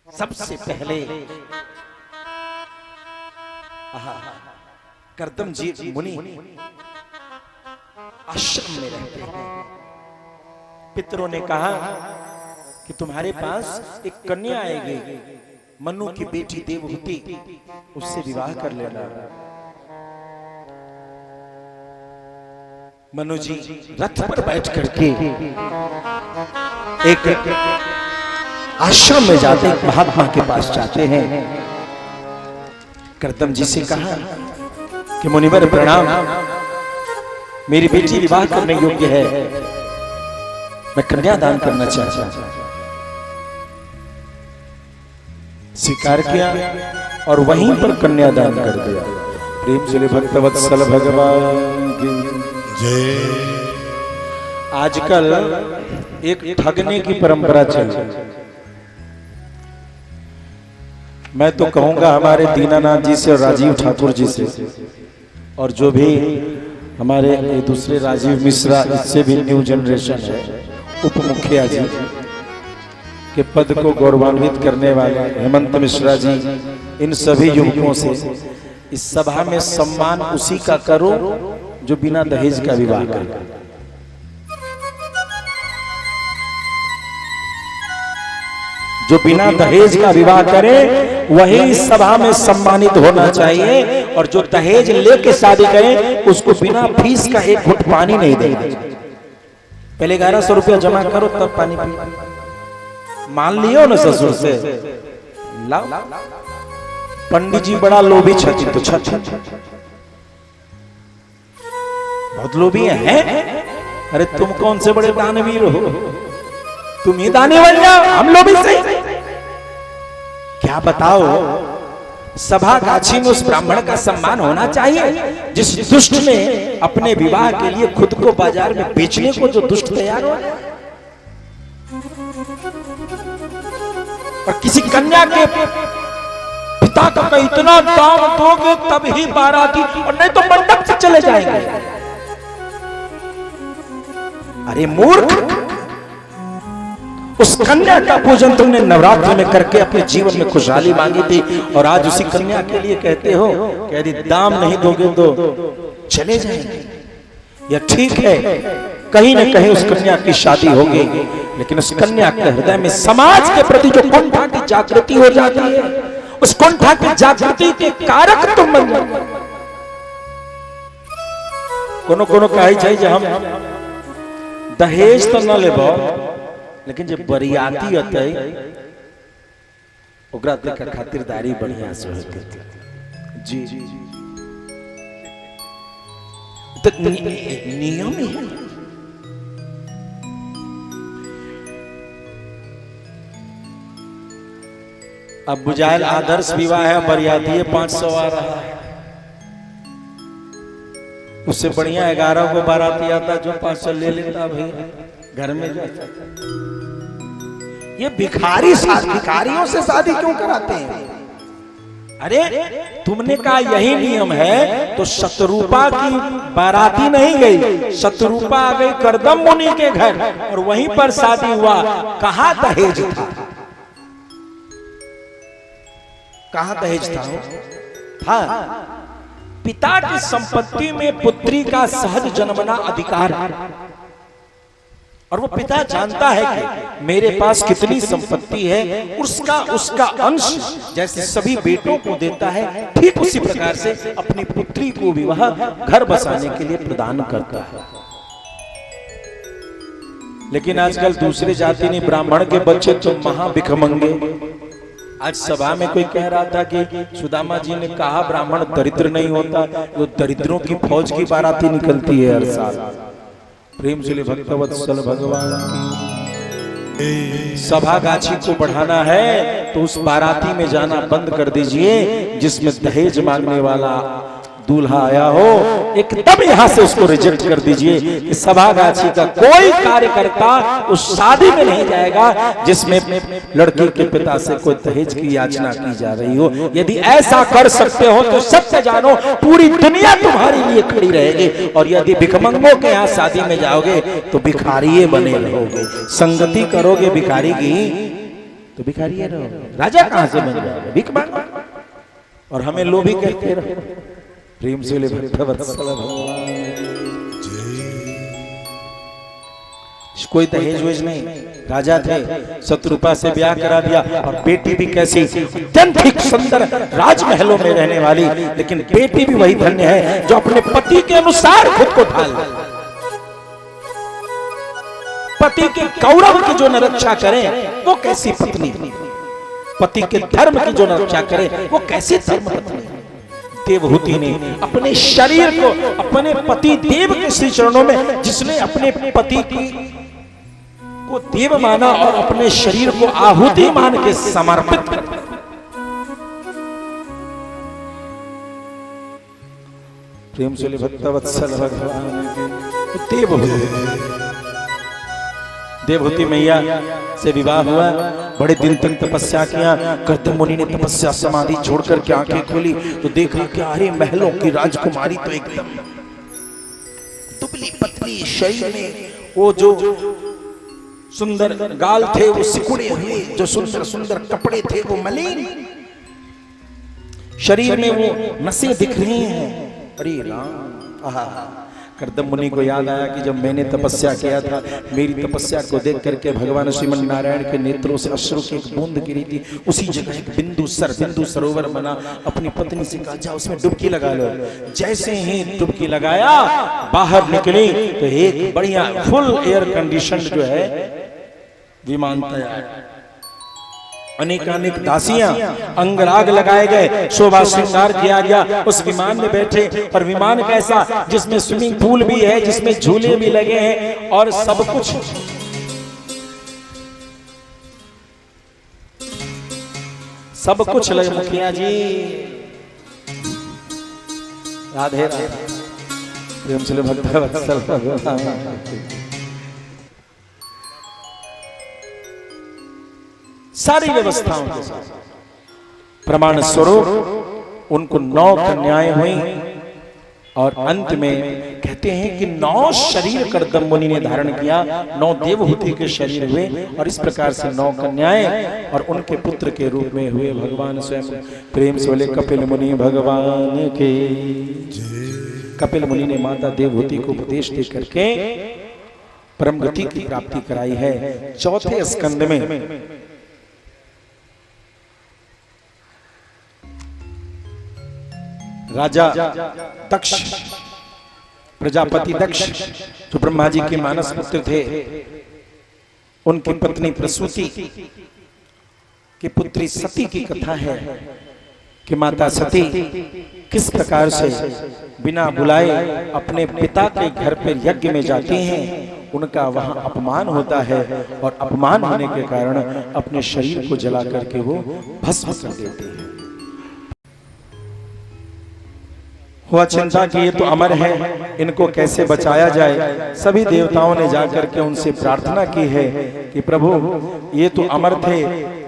सबसे पहले कर्दम जी मुनि आश्रम में रहते हैं। पितरों ने कहा कि तुम्हारे पास एक कन्या आएगी, मनु की बेटी देवहूति, उससे विवाह कर लेना। मनु जी रथ पर बैठ करके एक आश्रम में जाते, एक महात्मा के पास जाते हैं। कर्दम जी से कहा कि मुनिवर प्रणाम, मेरी बेटी विवाह करने योग्य है, मैं कन्यादान करना चाहता हूं। स्वीकार किया और वहीं पर कन्यादान कर दिया। प्रेम से भक्तवत्सल भगवान की जय। आजकल एक ठगने की परंपरा चल रही है। मैं तो कहूंगा हमारे दीनानाथ जी से और राजीव ठाकुर जी से, और जो भी हमारे दूसरे राजीव मिश्रा, इससे भी न्यू जनरेशन है, उप मुखिया जी के पद को गौरवान्वित करने वाले हेमंत मिश्रा जी, इन सभी युवकों से इस सभा में सम्मान उसी का करो जो बिना दहेज का विवाह करे। जो बिना दहेज का विवाह करे वही इस सभा में सम्मानित होना चाहिए, और जो दहेज लेके शादी करे उसको बिना फीस का एक घुट पानी नहीं देना। पहले 1100 रुपया जमा करो तब पानी पी। मान लियो ना ससुर से, लाओ। पंडित जी बड़ा लोभी छथि तो बहुत लोभी है। अरे तुम कौन से बड़े दानवीर हो, तुम ही दानी बन जाओ, हम लोग भी सही। क्या बताओ, सभा गाछी में उस ब्राह्मण का सम्मान होना चाहिए जिस दुष्ट ने अपने विवाह के लिए खुद को बाजार में बेचने को जो दुष्ट तैयार हो। और किसी कन्या के पिता का इतना दाम दोगे तब ही बाराती, और नहीं तो मंडप से चले जाएंगे। अरे मूर्ख, उस कन्या का पूजन तुमने नवरात्र में करके अपने जीवन में खुशहाली मांगी थी, और आज उसी कन्या के लिए कहते हो कि यदि दाम नहीं दोगे तो चले जाएंगे। यह ठीक है, कहीं न कहीं उस कन्या की शादी होगी, लेकिन उस कन्या के हृदय में समाज के प्रति जो कुंठा की जागृति हो जाती है, उस कुंठा की जागृति के कारक तुम बन जाओ। कोनो कहे चाहिए हम दहेज तो न लेबो, लेकिन जब बरियाती होते ओकरा देख खातिरदारी बढ़िया से होती। जी तो नियम ही है। अब बुझाइल आदर्श विवाह है, बरियाती 500 आ रहा है, उससे बढ़िया 11 को बाराती आता जो 500 ले लेता भैया घर में जाता। ये भिखारियों से शादी क्यों कराते हैं? अरे तुमने कहा यही नियम है, तो शतरूपा की बाराती नहीं गई, शतरूपा आ गई करदम मुनि के घर और वहीं पर शादी हुआ। कहां दहेज था? कहां दहेज था? पिता की संपत्ति में पुत्री का सहज जन्मना अधिकार है, और वो पिता जानता है कि मेरे पास कितनी संपत्ति है, उसका अंश जैसे सभी बेटों को देता है, ठीक उसी प्रकार से अपनी पुत्री को विवाह घर बसाने के लिए प्रदान करता है। लेकिन आजकल दूसरे जाति ने ब्राह्मण के बच्चे तो महाभिखमंगे। आज सभा में कोई कह रहा था कि सुदामा जी ने कहा ब्राह्मण दरिद्र नहीं होता, वो दरिद्रों की फौज की बाराती निकलती है हर साल। प्रेम से भक्तवत्सल भगवान की सभा गाछी को बढ़ाना है तो उस बाराती में जाना बंद कर दीजिए जिसमें दहेज मांगने वाला दूल्हा आया हो। एकदम यहां से उसको रिजेक्ट कर दीजिए कि सभा गाछी का कोई कार्यकर्ता उस शादी में नहीं जाएगा जिसमें लड़की के पिता से कोई दहेज की याचना की जा रही हो। यदि ऐसा कर सकते हो तो सत्य जानो पूरी दुनिया तुम्हारे लिए खड़ी रहेगी, और यदि भिखमंगों के यहाँ शादी में जाओगे तो भिखारी बने रहोगे। संगति करोगे भिखारी की तो भिखारी रहोगे, राजा कहां से बन जाओगे? भिख मांगो। और हमें लोभी कहते रहो। प्रेम से भक्तवत्सल भगवान कोई दहेज वेज नहीं। राजा थे, शत्रुपा से ब्याह करा दिया, और बेटी भी कैसी अत्यंत सुंदर राजमहलों में रहने वाली, लेकिन बेटी भी वही धन्य है जो अपने पति के अनुसार खुद को ढाल ले। पति के गौरव की जो न रक्षा करे वो कैसी पत्नी, पति के धर्म की जो न रक्षा करे वो कैसी धर्म पत्नी। देवहूति ने अपने शरीर को अपने पति देव के श्री चरणों में, जिसने अपने पति को देव माना और अपने शरीर को आहुति मान के समर्पित कर, प्रेम से भक्तवत्सल भगवान देवहूति मैया से विवाह हुआ। बड़े दिन तक तपस्या किया। कर्दम मुनि ने तपस्या समाधि छोड़कर के आंखें खोली तो देखा कि अरे महलों की राजकुमारी तो एकदम दुबली पतली, शरीर में वो जो सुंदर गाल थे वो सिकुड़े हुए, जो सुंदर सुंदर कपड़े थे वो मलिन, शरीर में वो नसें दिख रही हैं। अरे राम, आहा। कर्दम मुनि को याद आया कि जब मैंने तपस्या किया था, मेरी तपस्या को देख करके भगवान श्रीमन नारायण के नेत्रों से अश्रु की एक बूंद गिरी थी। उसी जगह एक बिंदु सरोवर बना। अपनी पत्नी से कहा जा उसमें डुबकी लगा लो। जैसे ही डुबकी लगाया, बाहर निकली तो एक बढ़िया फुल एयर कंडीशन जो है विमान तैयार, अनेकानेक दासियां, अंगराग लगाए गए, शोभा श्रृंगार किया गया। उस विमान में बैठे, और विमान कैसा, जिसमें स्विमिंग पूल भी है, जिसमें झूले भी लगे हैं, और सब कुछ सब कुछ लगे मुखिया जी। राधे राधे प्रेम से भक्त वत्सल भगवान। सारी व्यवस्थाओं के साथ प्रमाण स्वरूप उनको 9 कन्याएं हुई और अंत में कहते हैं कि 9 शरीर कर्दम मुनि ने धारण किया, 9 देवहूति के शरीर हुए और इस प्रकार से 9 कन्याएं और उनके पुत्र के रूप में हुए भगवान स्वयं। प्रेम से बोले कपिल मुनि भगवान के। कपिल मुनि ने माता देवहूति को उपदेश दे करके परम गति की प्राप्ति कराई है। चौथे स्कंद में राजा दक्ष, प्रजापति दक्ष जो ब्रह्मा जी के मानस पुत्र थे, उनकी पत्नी प्रसूति की पुत्री सती की कथा है कि माता सती किस प्रकार से बिना बुलाए अपने पिता के घर पर यज्ञ में जाती हैं। उनका वहां अपमान होता है और अपमान होने के कारण अपने शरीर को जला करके वो भस्म कर देती है। हुआ चिंता कि ये तो अमर है, इनको कैसे बचाया जाए। सभी देवताओं ने जाकर के उनसे प्रार्थना की है कि प्रभु ये तो अमर थे,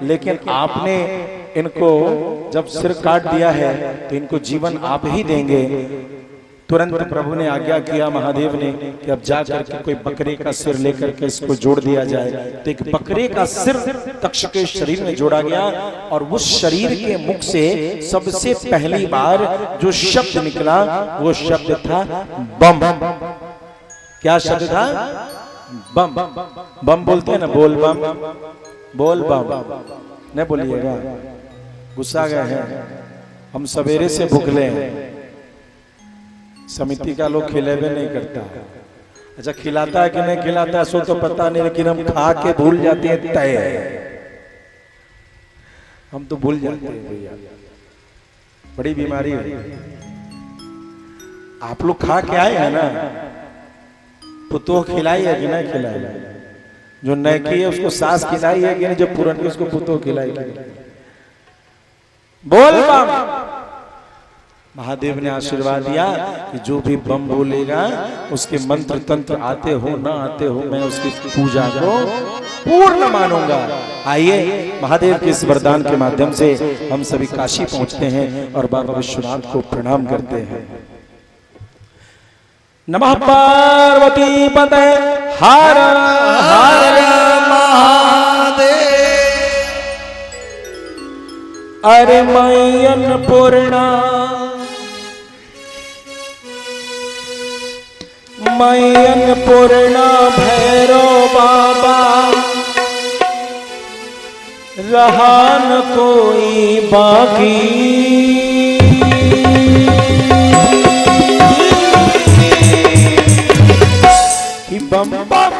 लेकिन आपने इनको जब सिर काट दिया है तो इनको जीवन आप ही देंगे। तुरंत प्रभु ने आज्ञा किया महादेव ने कि अब जा करके कोई बकरे का सिर लेकर के इसको जोड़ दिया जाए। तो एक बकरे का सिर दक्ष के शरीर में जोड़ा गया और उस शरीर के मुख से सबसे पहली बार जो शब्द निकला वो शब्द था बम। क्या शब्द था? बम। बम बोलते हैं ना, बोल बम, बोल बम। नहीं बोलिएगा, गुस्सा गए हैं। हम सवेरे से भूखले हैं, समिति का लोग खिलेबे नहीं करता। अच्छा खिलाता है कि नहीं खिलाता है सो तो पता नहीं, लेकिन हम खा के भूल जाते हैं तय है। हम तो भूल जाते हैं भैया, बड़ी बीमारी है। आप लोग खा के आए हैं ना, पुतोह खिलाई है कि नहीं खिलाई? जो नए की है उसको सास खिलाई है कि नहीं? जो पुरानी उसको पुतोह खिलाई। बोल बम। महादेव ने आशीर्वाद दिया कि जो भी बम बोलेगा उसके मंत्र तंत्र आते हो ना आते हो, मैं उसकी पूजा को पूर्ण मानूंगा। आइए महादेव के इस वरदान के माध्यम से हम सभी काशी पहुंचते हैं और बाबा विश्वनाथ को प्रणाम करते हैं। नमः पार्वती पते हर हर महादेव। अरे मैयन पूर्णा मैयन पूर्णा भैरो बाबा, रहा न कोई बाकी। कि बम बम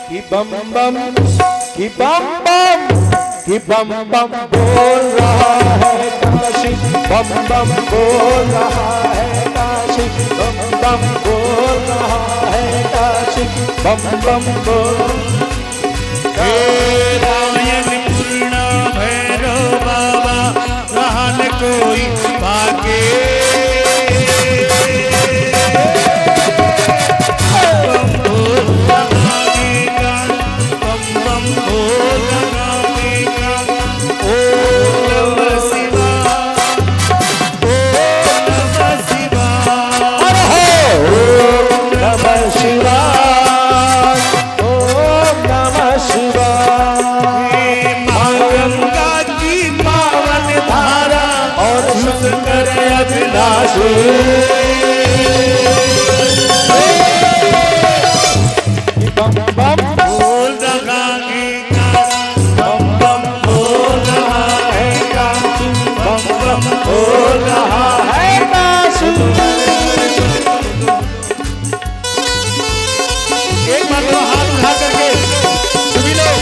कि बम बम कि बम बम कि बम बम बोल रहा है काशी। बम बम बोल रहा है काशी। बम बम बोल रहा है काशी। बम बम बोल। नारायण पूर्णा भैरव बाबा, रहा न कोई बाकी। बम बोल लगाएगा, बम बम बोल लगाएगा। ओम नमः शिवाय, ओम नमः शिवाय, ओम नमः शिवाय, ओम नमः शिवाय। माँ गंगा की पावन धारा और सुंदर अभिलाषी। बम बम बोल रहा है काशी, बम बम बोल रहा है काशी। बम बम बोल रहा है काशी। एक बार तो हाथ उठा करके सभी लोग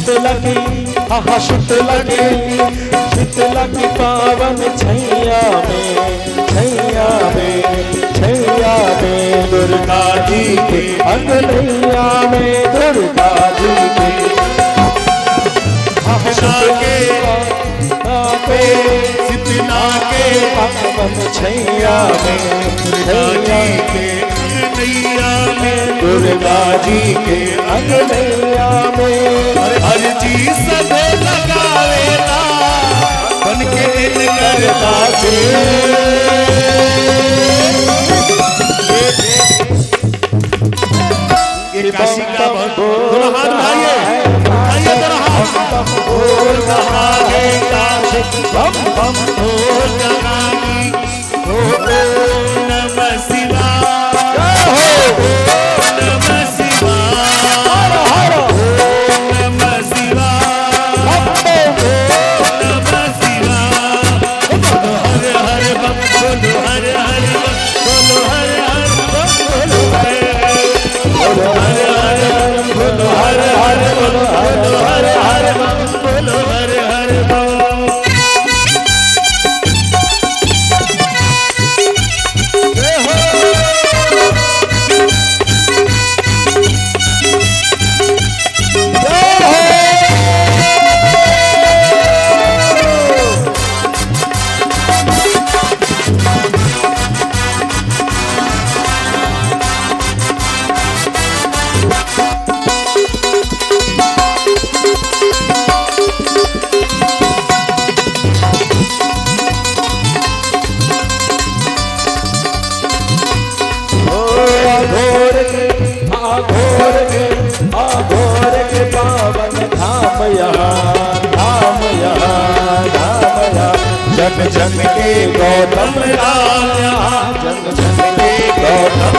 शीतला की आहा शीतला की पावन छैया में दुर्गा जी के अंगनैया में दुर्गा जी के शीतला के पावन छैया में दुर्गा जी के अंगनैया में हर चीज सब लगावेला बन के करता ये काशी का दोनों हाथ उठाइए दोनों हाथ बोल रहा है काशी बम बम बोल रहा है ओम नमः शिवाय नमः शिवाय ओम नमः शिवाय नमः शिवाय हर हर बम बोलो हर हर बम बोलो हर हर बम बोलो हर हर बोलो हर हर बोलो हर हर बम बोलो हर हर बम आघोर के पावन धाम यहाँ जन जन के गौतम राम यहाँ जन जन के गौतम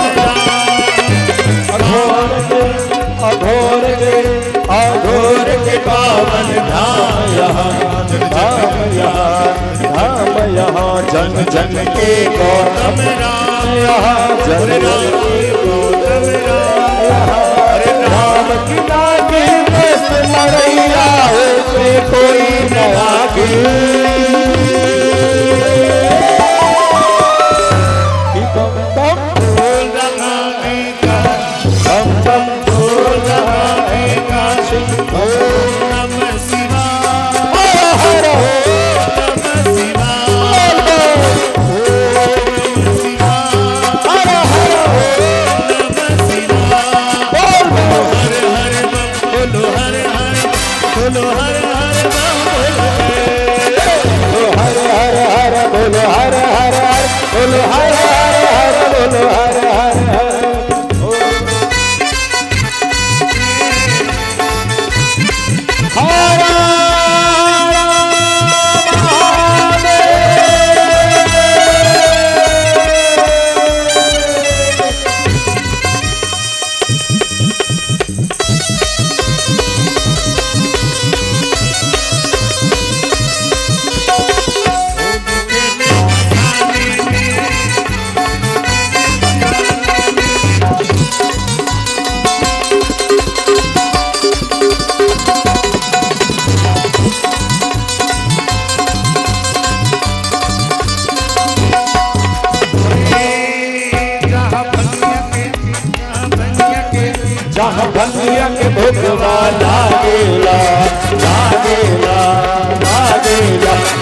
आघोर के पावन धाम यहाँ जन जन के गौतम राम यहाँ जन जन के गौतम राम की लागे मस्त लड़ैया होते कोई नया की बम बम बोल रहा है काशी बम बम बोल रहा है काशी ओम नमः शिवाय हर हर नमः शिवाय ओम शिवाय हर हर नमः शिवाय हर हर बम बोलो हर हर बोलो हर हर बम बोलो हर हर बोलो हर हर बोलो हर हर बोलो हर हर जहाँ भंगिया के भोगवा लागेला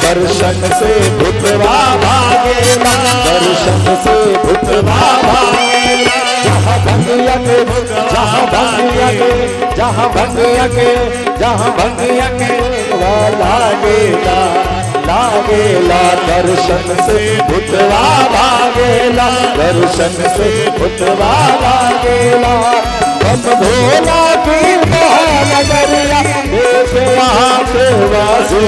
दर्शन से भूतवा भागेला जहाँ भंगिया के भोगवा लागेला दर्शन से भूतवा भागेला बम भोला की महानगरिया देख यहाँ के वासी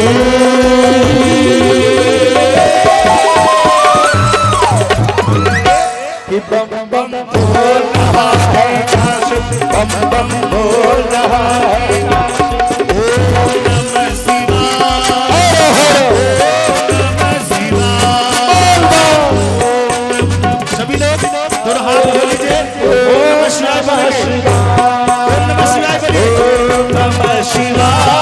कि बम बम बोल रहा है काशी बम बम बोल रहा है काशी ओम नमः शिवाय नमः शिवाय सभी लोग दोनों हाथ जोड़ लीजिए ओम नमः शिवाय ओम नमः शिवाय ओम नमः शिवाय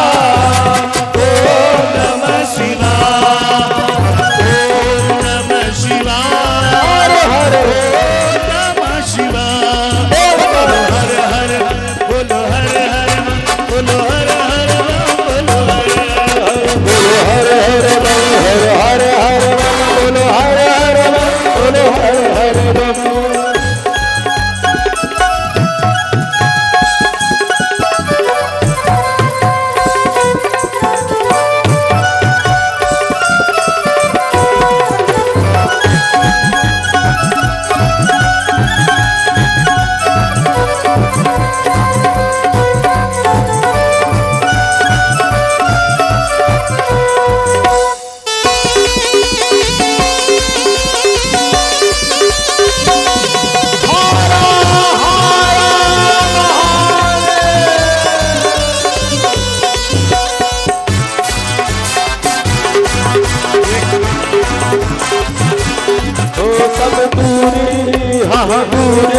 हाँ दूर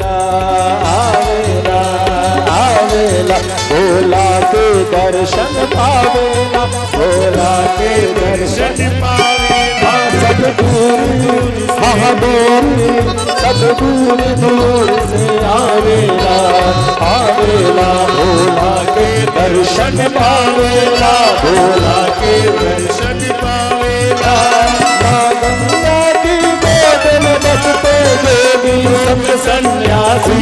आवेला आवेला भोला के दर्शन पावेला भोला के दर्शन पावेला सब दूर हाँ दूर सब दूर दूर से आवेला आवेला भोला के दर्शन पावेला भोला के दर्शन पावेला गंगा की गोद में बसते देवी सब सन्यासी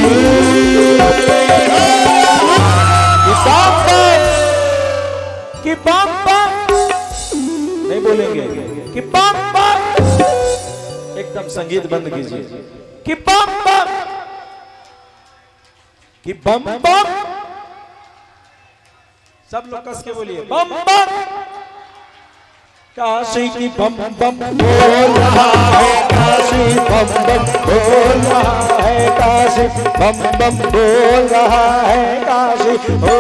कि बाबा नहीं बोलेंगे कि बाबा एकदम संगीत बंद कीजिए कि बाबा कि बम बम सब लोग कस के बोलिए बम बम काशी की बम बम बोल रहा है काशी बम बम बोल रहा है काशी बम बम बोल रहा है काशी ओ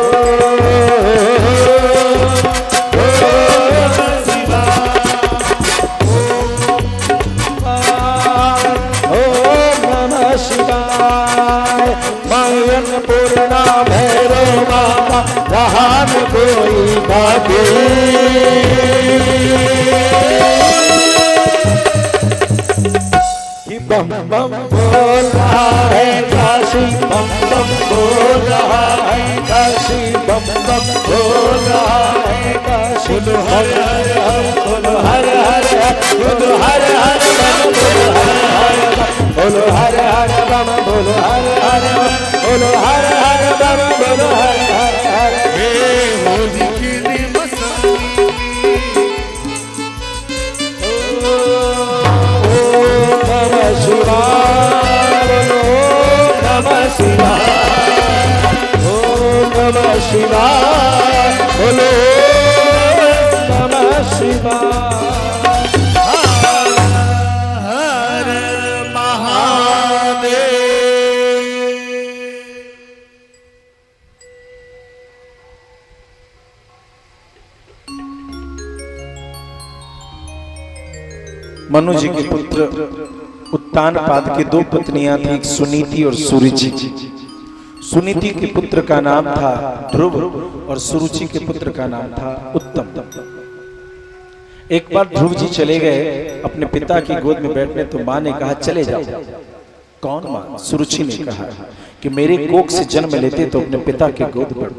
नमः शिवाय मंगल पूर्णा भैरव बाबा रहा न कोई बाकी बम बम बोल रहा है काशी बम बम बोल रहा है काशी बम बम बोल रहा है काशी हर हर हर बोलो हर हर बोलो हर हर बोलो हर हर बम बोलो हर हर बोलो हर हर बम बोलो हर हर हर हे होली की शिवाय नमः शिवाय ओम नमः शिवाय बोलो नमः शिवाय हर महादेव। मनु जी के पुत्र उत्तानपाद की दो पत्नियां थी, एक सुनीति और सुरुचि। सुनीति के पुत्र का नाम था ध्रुव और सुरुचि के पुत्र का नाम था उत्तम। एक बार ध्रुव जी चले गए अपने पिता की गोद में बैठने, तो मां ने कहा चले जाओ। कौन मां? सुरुचि ने कहा कि मेरे कोख से जन्म लेते तो अपने पिता की गोद पर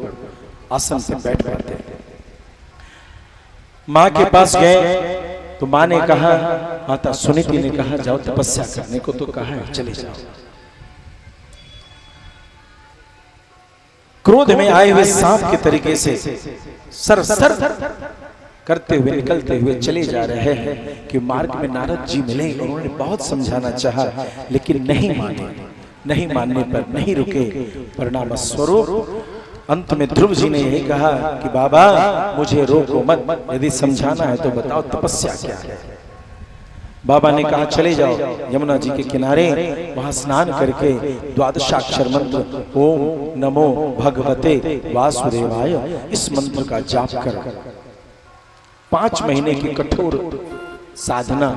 आसन से बैठ पाते। मां के पास गए तो मां ने कहा, माता सुनीति ने कहा जाओ तपस्या करने को तो कहा है, चले जाओ। क्रोध में आए हुए सांप के तरीके से सर सर करते हुए निकलते हुए चले जा रहे हैं कि मार्ग में नारद जी मिले। उन्होंने बहुत समझाना चाहा लेकिन नहीं माने। नहीं मानने पर नहीं रुके, परिणाम स्वरूप अंत में ध्रुव जी ने यही कहा कि बाबा मुझे रोको मत, यदि समझाना है तो बताओ तपस्या क्या है। बाबा ने कहा चले जाओ यमुना जी के किनारे, वहां स्नान करके द्वादशाक्षर मंत्र ओम नमो भगवते वासुदेवाय इस मंत्र का जाप कर 5 महीने की कठोर साधना,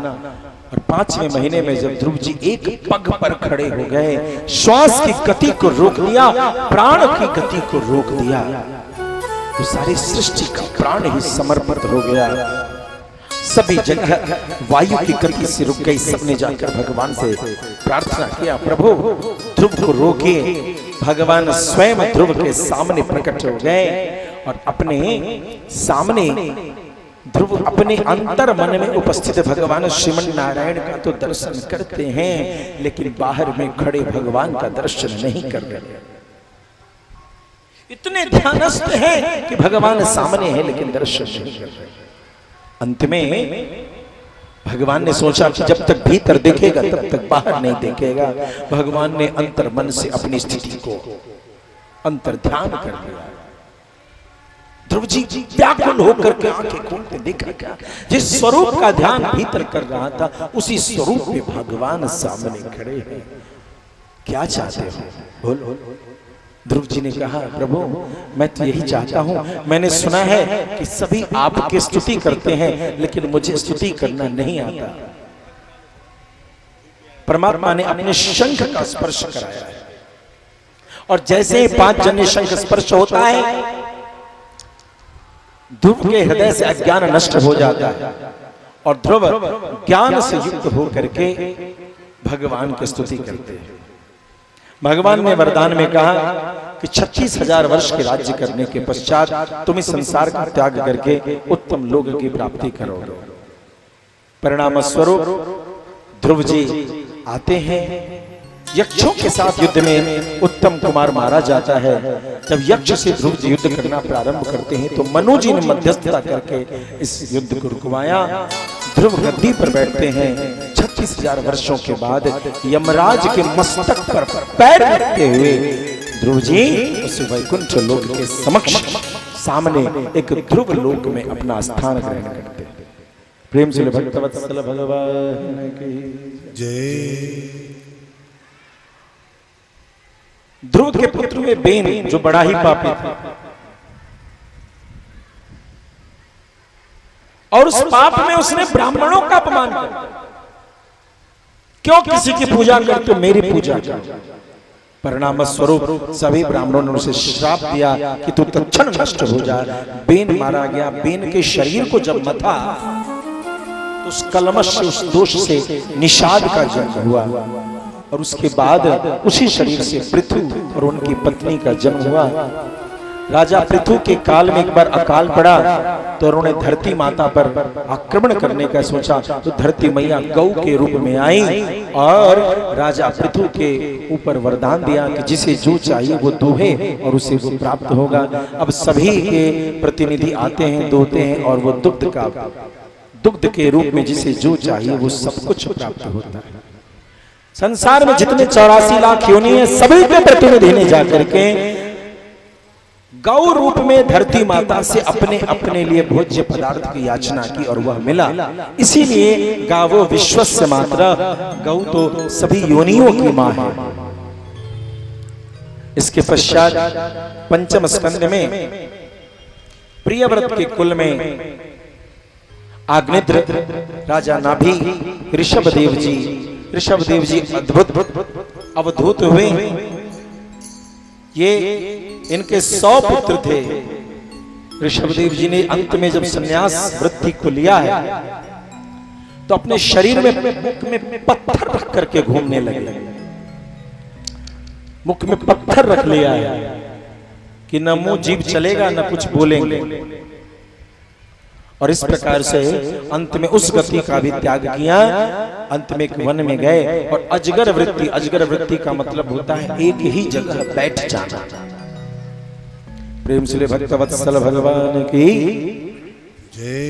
और 5वें महीने में जब ध्रुव जी एक पग पर खड़े हो गए, श्वास की गति को रोक दिया, प्राण की गति को रोक दिया, तो सारी सृष्टि का प्राण ही समर्पित हो गया। सभी जगह वायु की गति से रुक गई। सबने जाकर भगवान से प्रार्थना किया, प्रभु ध्रुव को रोकिए। भगवान स्वयं ध्रुव के सामने प्रकट हो गए और अपने सामने ध्रुव अपने अंतर मन में उपस्थित भगवान श्रीमन नारायण का तो दर्शन करते हैं, लेकिन बाहर में खड़े भगवान का दर्शन नहीं कर रहे। इतने ध्यानस्थ हैं कि भगवान सामने है लेकिन दर्शन नहीं कर रहे। अंत में भगवान ने सोचा कि जब तक भीतर देखेगा तब तक बाहर नहीं देखेगा। भगवान ने अंतर मन से अपनी स्थिति को अंतर ध्यान कर लिया। ध्रुव जी व्याकुल होकर के आंखें खोलते देखा क्या, जिस स्वरूप का ध्यान भीतर कर रहा था उसी स्वरूप में भगवान सामने खड़े हैं। क्या चाहते हो बोलो। ध्रुव जी ने कहा, प्रभु मैं तो यही चाहता हूं, मैंने सुना है कि सभी आपकी स्तुति करते हैं लेकिन मुझे स्तुति करना नहीं आता। परमात्मा ने अपने शंख का स्पर्श कराया है। और जैसे ही 5 जन्य शंख स्पर्श होता है, ध्रुव के हृदय से अज्ञान नष्ट हो जाता है और ध्रुव ज्ञान से युक्त होकर के भगवान की स्तुति करते हैं। भगवान ने वरदान में कहा कि 36,000 वर्ष के राज्य करने के पश्चात तुम इस संसार का त्याग करके उत्तम लोक की प्राप्ति करोगे। परिणाम स्वरूप ध्रुव जी आते हैं। यक्षों के साथ युद्ध में उत्तम कुमार मारा जाता है। जब यक्ष से ध्रुव जी युद्ध करना प्रारंभ करते हैं तो मनु जी ने मध्यस्थता करके इस युद्ध को रुकवाया। ध्रुव गद्दी पर बैठते हैं। 36,000 वर्षों के बाद यमराज के मस्तक पर पैर रखते हुए ध्रुव जी उस वैकुंठ लोक के समक्ष सामने एक ध्रुव लोक में अपना स्थान ग्रहण करते हैं। प्रेम से भक्तवत्सल भगवान की जय। ध्रुव के पुत्र में बेन जो बड़ा ही पापी था और उस पाप में उसने ब्राह्मणों का अपमान किया। क्यों किसी की पूजा करते हो, मेरी पूजा करो। परिणाम स्वरूप सभी ब्राह्मणों ने उसे श्राप दिया कि तू तत्क्षण नष्ट हो जा। बेन मारा गया। बेन के शरीर को जब मथा तो उस कलमश से, उस दोष से निषाद का जन्म हुआ और उसके बाद उसी शरीर से पृथु और उनकी पत्नी का जन्म हुआ। राजा पृथु के काल में एक बार अकाल पड़ा तो उन्होंने धरती माता पर आक्रमण करने का सोचा तो धरती मैया गौ के रूप में आई और राजा पृथु के ऊपर वरदान दिया कि जिसे जो चाहिए वो दूहे और उसे वो प्राप्त होगा। अब सभी के प्रतिनिधि आते हैं, दोहते हैं और वो दुग्ध के रूप में जिसे जो चाहिए वो सब कुछ प्राप्त होता है। संसार में जितने 84 लाख योनि है सभी के प्रतिनिधि ने जाकर के गौ रूप में धरती माता से अपने अपने लिए भोज्य पदार्थ की याचना की और वह मिला। इसीलिए गावो विश्वस्य मातरा, गौ तो सभी योनियों की मां है। इसके पश्चात पंचम स्कंद में प्रियव्रत के कुल में आग्नेत्र राजा नाभि ऋषभदेव जी अद्भुत अवधूत हुए। ये इनके 100 पुत्र थे। ऋषभदेव जी ने अंत में जब संन्यास वृत्ति को लिया है तो अपने शरीर में मुख में पत्थर रख करके घूमने लगे। मुख में पत्थर रख लिया है कि न मुंह जीभ चलेगा न कुछ बोलेंगे। और इस प्रकार से अंत में उस गति का भी त्याग किया। अंत में एक वन में गए और अजगर वृत्ति का मतलब होता है एक ही जगह बैठ जाना। प्रेम से भक्तवत्सल भगवान की जय।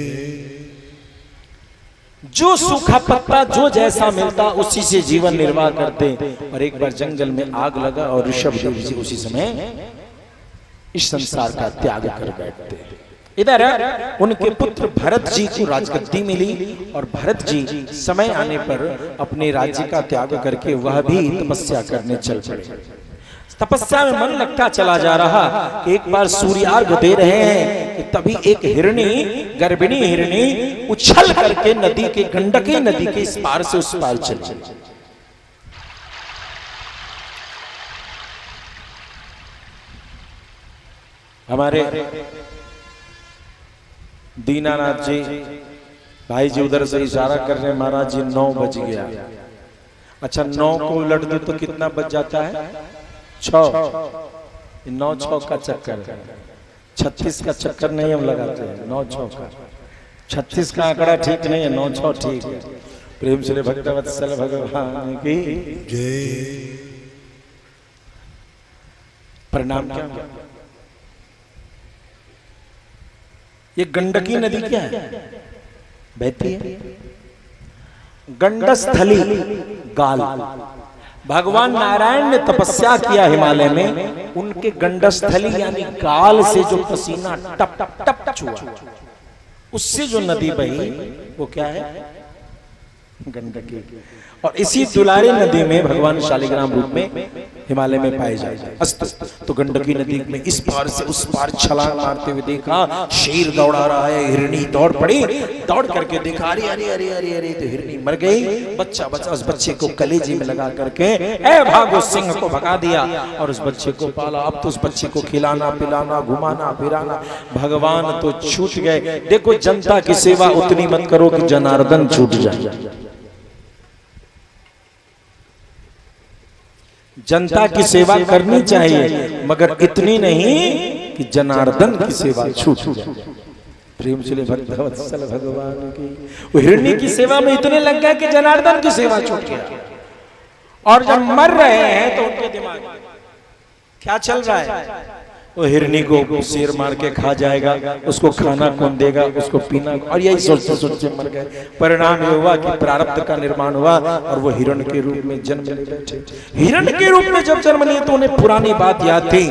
जो सूखा पत्ता जो जैसा मिलता उसी से जीवन निर्वाह करते। और एक बार जंगल में आग लगा और ऋषभदेव जी उसी समय इस संसार का त्याग कर बैठते। इधर उनके पुत्र भरत जी को राजगद्दी मिली और भरत जी समय आने पर अपने राज्य का त्याग करके वह भी तपस्या करने चल पड़े। तपस्या में मन लगता चला जा रहा कि एक बार सूर्यार्घ दे रहे हैं कि तभी एक हिरणी, गर्भिणी हिरणी उछल करके नदी के गंडकी नदी के इस पार से उस पार चली। हमारे दीनानाथ जी भाई जी उधर से इशारा कर रहे हैं, महाराज जी 9 बज गया। अच्छा 9 को उलट दो तो कितना बज जाता है? 6। 9-6 का चक्कर है। 36 का चक्कर नहीं हम लगाते हैं, 9-6 का। 36 का आंकड़ा ठीक नहीं है, 9-6 ठीक है। प्रेम से भक्तवत्सल भगवान की जय। प्रणाम। क्या ये गंडकी नदी क्या है? बहती है गंडस्थली गाल। भगवान नारायण ने तपस्या किया हिमालय में, उनके गंडस्थली यानी गाल से जो पसीना टप टप टप छुआ उससे जो नदी बही वो क्या है? गंडकी। और इसी दुलारी नदी में भगवान शालिग्राम रूप में हिमालय में पाए जाए। अस्त तो गंडकी नदी में इस पार से उस पार छलांग मारते हुए देखा, शेर दौड़ा रहा है, हिरनी दौड़ पड़ी, दौड़ करके देखा अरे अरे अरे अरे अरे, तो हिरनी मर गई, बच्चा बचा, उस बच्चे को कलेजे में लगा करके ए भागो, सिंह को भगा दिया और उस बच्चे को पाला। अब तो उस बच्चे को खिलाना पिलाना घुमाना फिराना, भगवान तो छूट गए। देखो जनता की सेवा उतनी मत करो कि जनार्दन छूट जाए। जनता की सेवा करनी चाहिए मगर इतनी नहीं कि जनार्दन की सेवा छूट जाए। प्रेम से भक्तवत्सल भगवान की, वो हिरणी की सेवा में इतने लग गए कि जनार्दन की सेवा छूट गया। और जब मर रहे हैं तो उनके दिमाग में क्या चल रहा है? वो हिरनी को शेर मार के खा जाएगा, उसको खाना कौन देगा, उसको पीना, और यही सोचते सोचते मर गए। परिणाम ये हुआ कि प्रारब्ध का निर्माण हुआ और वो हिरण के रूप में जन्म ले बैठे। हिरण के रूप में जब जन्म लिए तो उन्हें पुरानी बात याद थी,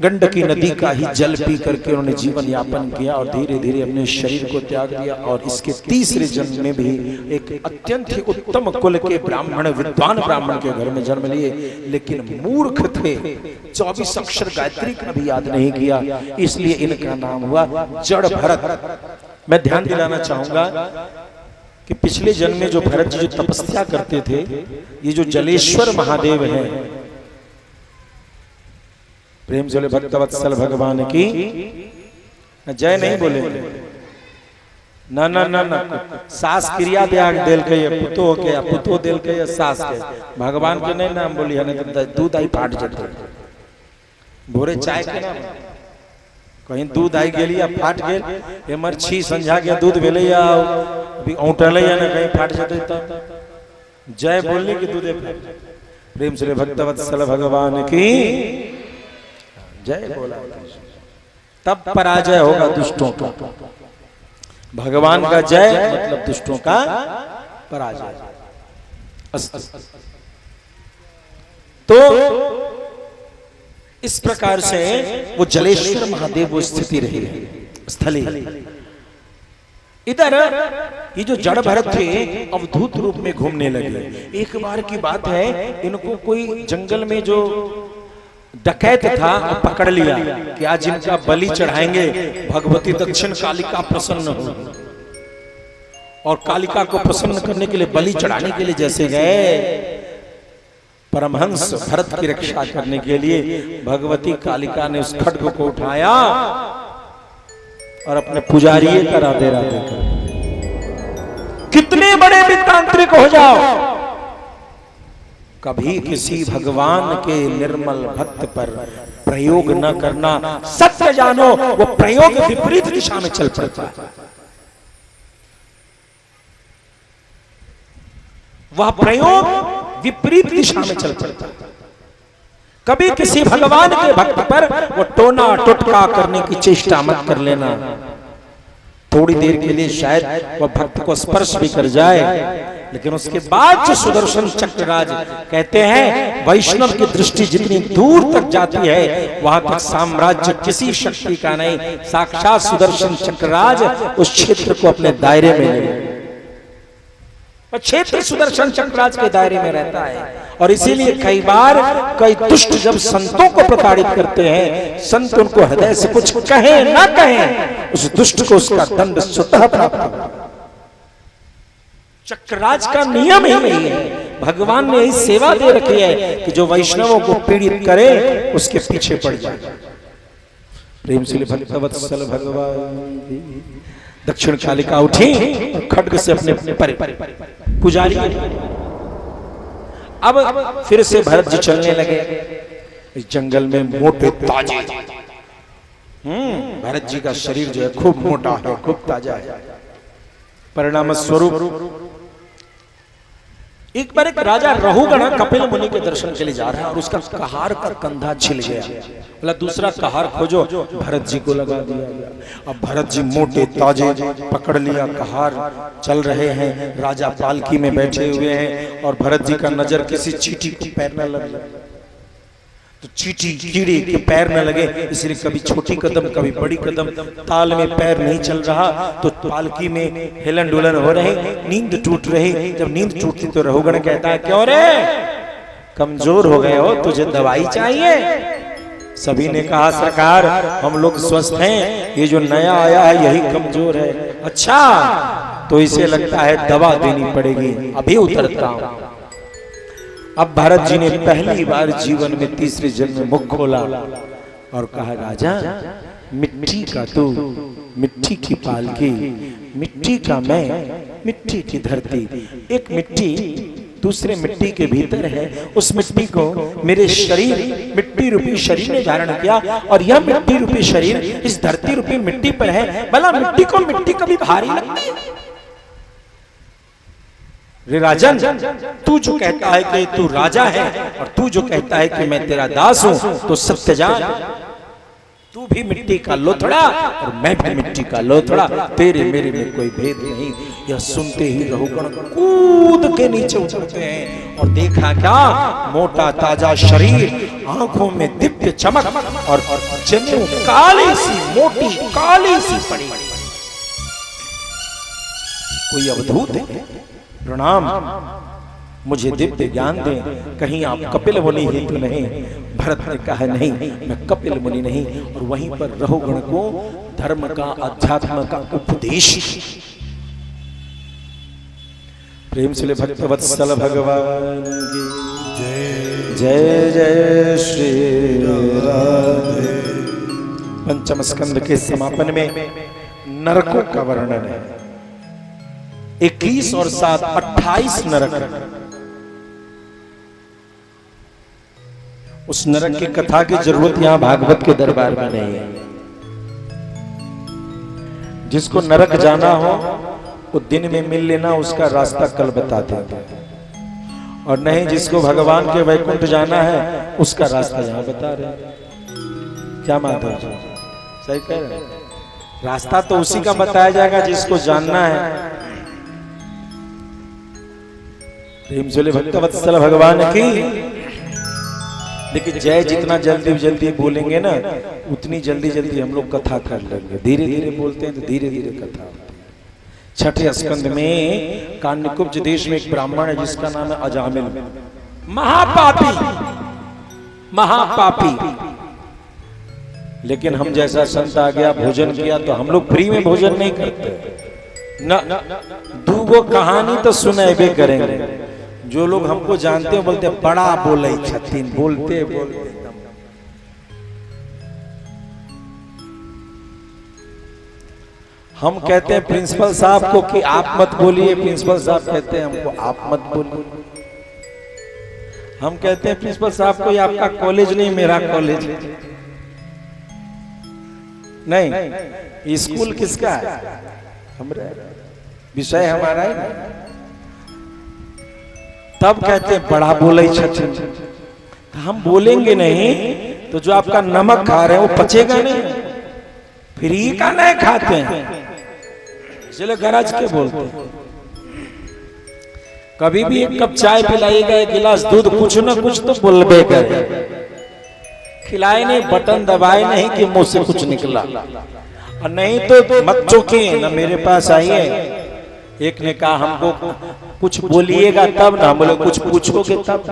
गंडकी नदी का ही जल पी करके उन्होंने जीवन यापन किया और धीरे धीरे अपने शरीर को त्याग दिया। और इसके तीसरे जन्म में भी एक अत्यंत ही उत्तम कुल के ब्राह्मण, विद्वान ब्राह्मण के घर में जन्म लिए, लेकिन मूर्ख थे, 24 अक्षर गायत्री का भी याद नहीं किया, इसलिए इनका नाम हुआ जड़ भरत। मैं ध्यान दिलाना चाहूंगा कि पिछले जन्म में जो भरत जी जो तपस्या करते थे, ये जो जलेश्वर महादेव हैं, प्रेम से भक्तवत्सल भगवान की जय नहीं बोले ना ना ना ना, सास क्रिया त्याग दिल के पुतो के पुतो दिल के सास के, भगवान के नहीं नाम बोली है, दूध आई फाट जाते भोरे चाय के नाम, कहीं दूध आई गेली या फाट गेल, एमर छी संझा के दूध भेले या अभी औटले या ना कहीं फाट जाते, तब जय बोलने की दूध फाट। प्रेम से भक्तवत्सल भगवान की जय बोला, तब पराजय होगा दुष्टों का। भगवान का जय मतलब दुष्टों का पराजय। तो इस प्रकार से वो जलेश्वर महादेव वो स्थिति रही है स्थली। इधर ये जो जड़ भरत थे अवधूत रूप में घूमने लगे। एक बार की बात है, इनको कोई जंगल में जो डकैत था पकड़ लिया कि आज इनका बलि चढ़ाएंगे, भगवती दक्षिण कालिका प्रसन्न हो। और कालिका को प्रसन्न करने के लिए बलि चढ़ाने के लिए जैसे गए, परमहंस भरत की रक्षा करने के लिए भगवती कालिका ने उस खड्ग को उठाया और अपने पुजारी का राधे राधे कर। कितने बड़े भी तांत्रिक हो जाओ, कभी किसी भगवान के निर्मल भक्त पर प्रयोग न करना। सत्य जानो, वो प्रयोग विपरीत दिशा में चल पड़ता है। वह प्रयोग विपरीत दिशा में चल पड़ता है। कभी किसी भगवान के भक्त पर वो टोना टोटका करने की चेष्टा मत कर लेना। थोड़ी देर के लिए शायद वह भक्त को स्पर्श भी कर जाए, लेकिन उसके बाद जो सुदर्शन चक्रराज कहते हैं, वैष्णव की दृष्टि जितनी दूर तक जाती है वहां तक साम्राज्य किसी शक्ति का नहीं। साक्षात सुदर्शन चक्रराज उस क्षेत्र को अपने दायरे में ले, क्षेत्र सुदर्शन चक्रराज के दायरे में रहता है। और इसीलिए कई बार कई दुष्ट जब संतों को प्रताड़ित करते हैं, संत उनको हृदय से कुछ कहें ना कहें, उस दुष्ट को उसका दंड स्वतः प्राप्त होगा। चक्रराज का नियम ही नहीं है। भगवान ने यही सेवा दे रखी है कि जो वैष्णवों को पीड़ित करे उसके पीछे पड़ जाए। प्रेम से भक्तवत्सल भगवान। दक्षिण कालिका उठी और खड्ग से अपने पुजारी। अब फिर से भरत जी चलने लगे इस जंगल में मोटे ताजे। भरत जी का शरीर जो है खूब मोटा है, खूब ताजा है। परिणाम स्वरूप एक बार एक राजा रहुगण कपिल मुनि के दर्शन के लिए जा रहा है और उसका कहार का कंधा छिल गया। बोला दूसरा कहार खोजो, भरत जी को लगा दिया। अब भरत जी मोटे ताजे पकड़ लिया कहार, चल रहे हैं। राजा पालकी में बैठे हुए हैं और भरत जी का नजर किसी चींटी को पैर न लगे, तो चींटी कीड़े के पैर न लगे, इसलिए कभी छोटी कदम कभी बड़ी कदम, ताल में पैर नहीं चल रहा। तो पालकी में हिलन डुलन हो रहे, नींद टूट रही। जब नींद टूटती तो रहुगण कहता है क्यों रे, कमजोर हो गए हो, तुझे दवाई चाहिए? सभी ने कहा सरकार हम लोग स्वस्थ हैं, ये जो नया आया है यही कमजोर है। अच्छा, तो इसे लगता है दवा देनी पड़ेगी, अभी उतरता हूं। अब भरत जी ने पहली बार जीवन में तीसरे जन्म में मुख खोला और कहा राजा, मिट्टी का तू, मिट्टी की पालकी, मिट्टी का मैं, मिट्टी की धरती। एक मिट्टी दूसरे मिट्टी के भीतर है, उस मिट्टी को मेरे शरीर, मिट्टी रूपी शरीर ने धारण किया और यह मिट्टी रूपी शरीर इस धरती रूपी मिट्टी पर है। भला मिट्टी को मिट्टी कभी भारी लगती है? रे राजन, तू जो कहता है कि तू राजा है और तू जो कहता है कि मैं तेरा दास हूं, तो सत्य जान, तू भी मिट्टी का लोथड़ा और मैं भी मिट्टी का लोथड़ा, तेरे मेरे में कोई भेद नहीं। यह सुनते ही रहुगण कूद के नीचे उतरते हैं और देखा क्या, मोटा ताजा शरीर, आंखों में दिव्य चमक और जनेऊ काली सी, मोटी काली सी पड़ी। कोई अवधूत है? प्रणाम, मुझे दिव्य ज्ञान दें, कहीं आप कपिल मुनि ही तो नहीं? भरत ने कहा नहीं, मैं कपिल मुनि नहीं। और वहीं पर रहुगण को धर्म का, अध्यात्म का उपदेश। प्रेम से भक्तवत्सल भगवान की जय जय श्री राधे। पंचम स्कंद के समापन में नरकों का वर्णन है। 21 और 7 28 नरक। उस नरक की कथा की जरूरत यहां भागवत के दरबार में नहीं है। जिसको नरक जाना हो वो दिन में मिल लेना, उसका रास्ता कल बताते हैं। और नहीं, जिसको भगवान के वैकुंठ जाना है उसका रास्ता यहां बता रहे हैं। क्या माधव जी सही कह रहे हैं? रास्ता तो उसी का बताया जाएगा जिसको जानना है। प्रेम से भक्तवत्सल भगवान की। देखिए, जय जितना जल्दी जल्दी बोलेंगे ना, उतनी जल्दी जल्दी हम लोग कथा कर लेंगे। धीरे धीरे बोलते हैं तो धीरे धीरे कथा होती है। छठे स्कंद में कान्यकुब्ज देश में एक ब्राह्मण है जिसका नाम है अजामिल। महापापी, महापापी। लेकिन हम जैसा संत आ गया, भोजन किया, तो हम लोग फ्री में भोजन नहीं करते न। दूगो कहानी तो सुनेबे करेंगे। जो लोग हमको जानते हैं बोलते बड़ा बोले छतीन, बोलते बोलते। हम कहते हैं प्रिंसिपल साहब को कि आप मत बोलिए, प्रिंसिपल साहब कहते हैं हमको आप मत बोलिए। हम कहते हैं प्रिंसिपल साहब को ये आपका कॉलेज नहीं, मेरा कॉलेज नहीं। स्कूल किसका है? हमारा विषय हमारा है। तब कहते हैं बड़ा बोले छछन। तो हम बोलेंगे नहीं तो जो आपका नमक खा रहे हैं वो पचेगा नहीं, फ्री का नहीं खाते हैं, इसलिए गरज के बोलते हैं। कभी भी एक कप चाय पिलाइएगा, एक गिलास दूध, कुछ ना कुछ तो बोलबे करे। खिलाए नहीं, बटन दबाए नहीं कि मुंह से कुछ निकला। और नहीं तो मत चौंकिए ना, मेरे पास आइए। एक ने कहा हमको कुछ बोलिएगा तब ना, बोले कुछ पूछोगे तब।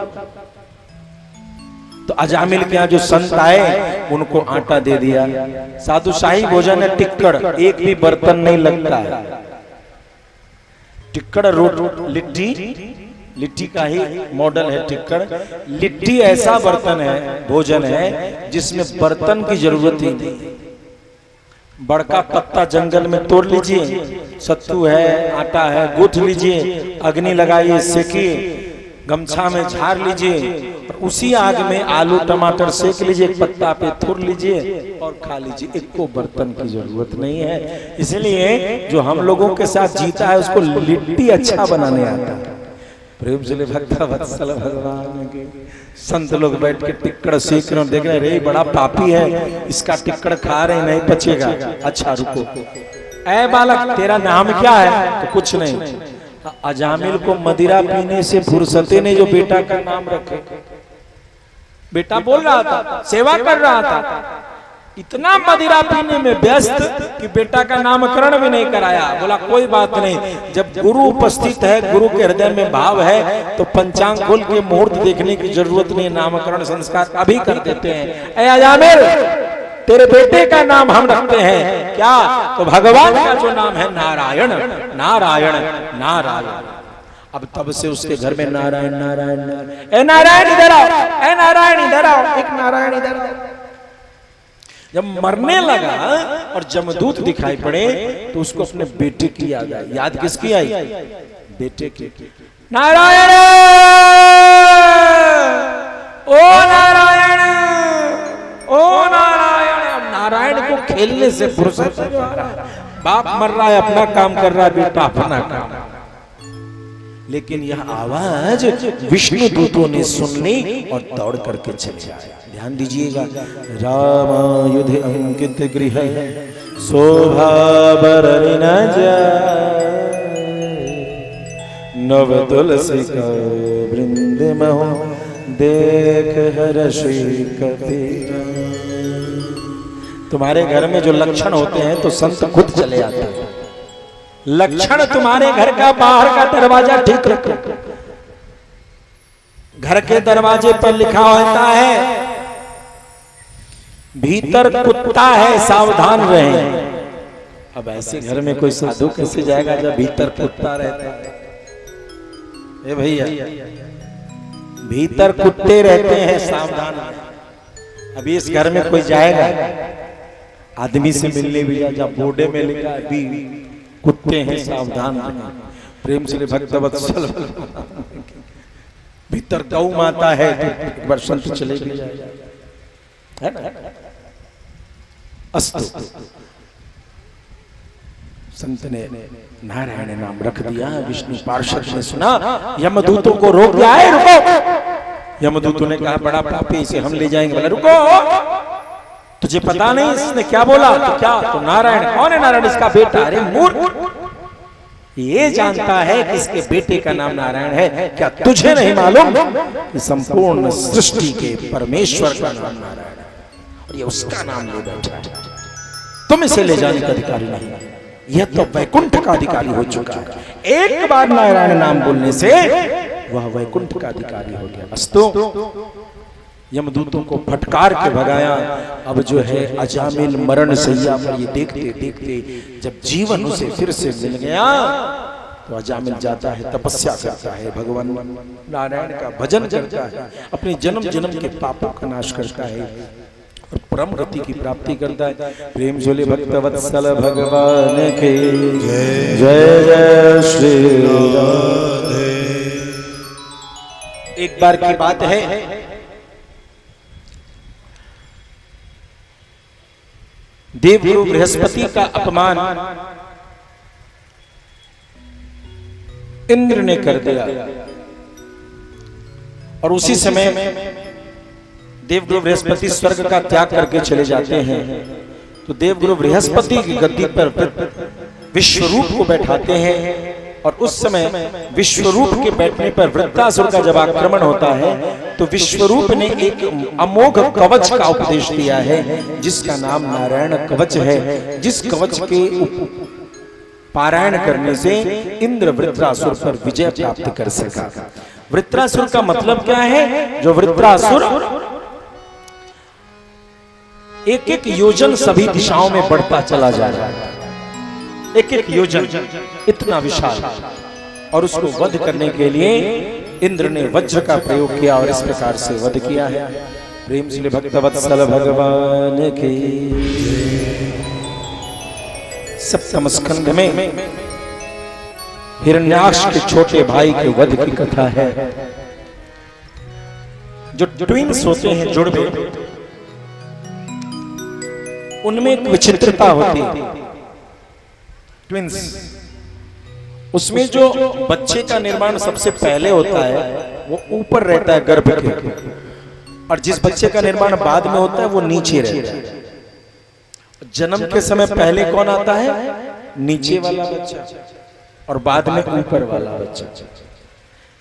तो अजामिल के यहाँ जो संत आए उनको आटा दे दिया। साधुशाही भोजन है, टिक्कड़, एक भी बर्तन नहीं लगता है। टिक्कड़ रोट लिट्टी, लिट्टी का ही मॉडल है टिक्कड़। लिट्टी ऐसा बर्तन है, भोजन है जिसमें बर्तन की जरूरत ही नहीं। बड़का पत्ता जंगल में तोड़ लीजिए, सत्तू है, आटा है, गूंथ लीजिए, अग्नि लगाइए, सेकिए, गमछा में झाड़ लीजिए और उसी आग में आलू टमाटर सेक लीजिए, एक पत्ता पे थोड़ लीजिए और खा लीजिए। एक को बर्तन की जरूरत नहीं है। इसलिए जो हम लोगों के साथ जीता है उसको लिट्टी अच्छा बनाने आता है। प्रेम से भक्तवत्सल भगवान के संत लोग बैठ के टिक्कड़ सेक रहे, देख रहे, रे बड़ा पापी है, इसका टिक्कड़ खा रहे नहीं पचेगा। अच्छा रुको, ऐ बालक तेरा नाम क्या है? तो कुछ नहीं। अजामिल को मदिरा पीने से फुर्सते ने जो बेटा का नाम रखे। बेटा बोल रहा था, सेवा कर रहा था, इतना मदिरा पीने में व्यस्त कि बेटा का नामकरण भी नहीं कराया। बोला कोई बात नहीं, जब गुरु उपस्थित है, गुरु के हृदय में भाव है, तो पंचांग खोल के मुहूर्त देखने की जरूरत नहीं, नामकरण संस्कार अभी कर देते हैं। ऐ अजामिल, तेरे बेटे का नाम हम रखते हैं क्या? तो भगवान का जो नाम है नारायण, नारायण, नारायण। अब तब से उसके घर में नारायण नारायण नारायण, ए नारायण इधर आओ, ए नारायण इधर आओ, एक नारायण इधर आओ। जब मरने लगा और जमदूत दिखाई पड़े तो उसको अपने बेटे की याद आई। याद किसकी आई? बेटे की। नारायण, ओ नारायण, ओ नारायण। नारायण को खेलने से फुर्सत नहीं आ रहा। बाप मर रहा है, अपना काम कर रहा है, बेटा अपना काम। लेकिन यह आवाज विष्णु दूतों ने सुन ली और दौड़ करके चले आए। ध्यान दीजिएगा, रामायुध अंकित गृह शोभा बरन न जाए, नव तुलसी का वृंद महो देख हर्षि कबीर। तुम्हारे घर में जो लक्षण होते हैं तो संत खुद चले आते हैं। लक्षण तुम्हारे घर का बाहर का दरवाजा ठीक रखो। घर के दरवाजे पर लिखा होता है भीतर कुत्ता है सावधान रहें। अब ऐसे घर में कोई साधु कैसे जाएगा जब भीतर कुत्ता रहता है? ए भैया, भीतर कुत्ते रहते हैं सावधान। अभी इस घर में कोई जाएगा आदमी से मिलने भी जा, बोर्डे में लिखा है भी कुत्ते हैं सावधान, प्रेम से भक्तवत्सल। भीतर गौ माता है तो बरसंत चले भी जाएगा, है ना? अस्तु, संत ने नारायण नाम रख दिया। विष्णु पार्षद ने सुना, यमदूतों को रोक दिया, है रुको। यमदूतों ने कहा बड़ा पापी, इसे हम ले जाएंगे। बोला रुको, तुझे पता नहीं इसने क्या बोला? तो क्या? तो नारायण। कौन है नारायण? इसका बेटा। अरे मूर्ख, ये जानता है कि इसके बेटे का नाम नारायण है, क्या तुझे नहीं मालूम कि संपूर्ण सृष्टि के परमेश्वर का नाम नारायण है और ये उसका नाम ले बैठा है। तुम इसे ले जाने का अधिकारी नहीं, यह तो वैकुंठ का अधिकारी हो चुका है। एक बार नारायण नाम बोलने से वह वैकुंठ का अधिकारी हो गया। अस्तु, यमदूतों को फटकार के भगाया। अब जो है अजामिल मरण सैया पर ये देखते देखते जब जीवन उसे फिर से मिल गया तो अजामिल जाता है, तपस्या करता है, भगवान नारायण का भजन करता है, अपने जन्म जन्म के पापों का नाश करता है और परम गति की प्राप्ति करता है। प्रेम जोले भक्तवत्सल भगवान के जय जय श्री राधे। एक बार की बात है, देवगुरु बृहस्पति का अपमान इंद्र ने कर दिया और उसी समय देवगुरु बृहस्पति स्वर्ग का त्याग करके चले जाते हैं। तो देवगुरु बृहस्पति की गद्दी पर विश्वरूप को बैठाते हैं और उस समय विश्वरूप के बैठने पर वृत्रासुर का जब आक्रमण होता है तो विश्वरूप ने एक अमोघ कवच का उपदेश दिया है जिसका नाम नारायण कवच है, जिस कवच के पारायण करने से इंद्र वृत्रासुर पर विजय प्राप्त कर सका। वृत्रासुर का मतलब क्या है? जो वृत्रासुर एक एक योजन सभी दिशाओं में बढ़ता चला जा रहा है, एक एक योजन इतना विशाल, और उसको वध करने के लिए इंद्र ने वज्र का प्रयोग किया और इस प्रकार से वध किया है। प्रेम से भक्तवत्सल भगवान की। सप्तम स्कंध में हिरण्याक्ष के छोटे भाई के वध की कथा है। जो ट्विन्स होते हैं, जुड़वे, उनमें एक विचित्रता होती है। ट्विन्स, उसमें जो बच्चे का निर्माण सबसे पहले होता है वो ऊपर रहता है गर्भ के, और जिस बच्चे का निर्माण बाद में होता है वो नीचे रहता है। जन्म के समय पहले कौन आता है? नीचे वाला बच्चा, और बाद में ऊपर वाला बच्चा।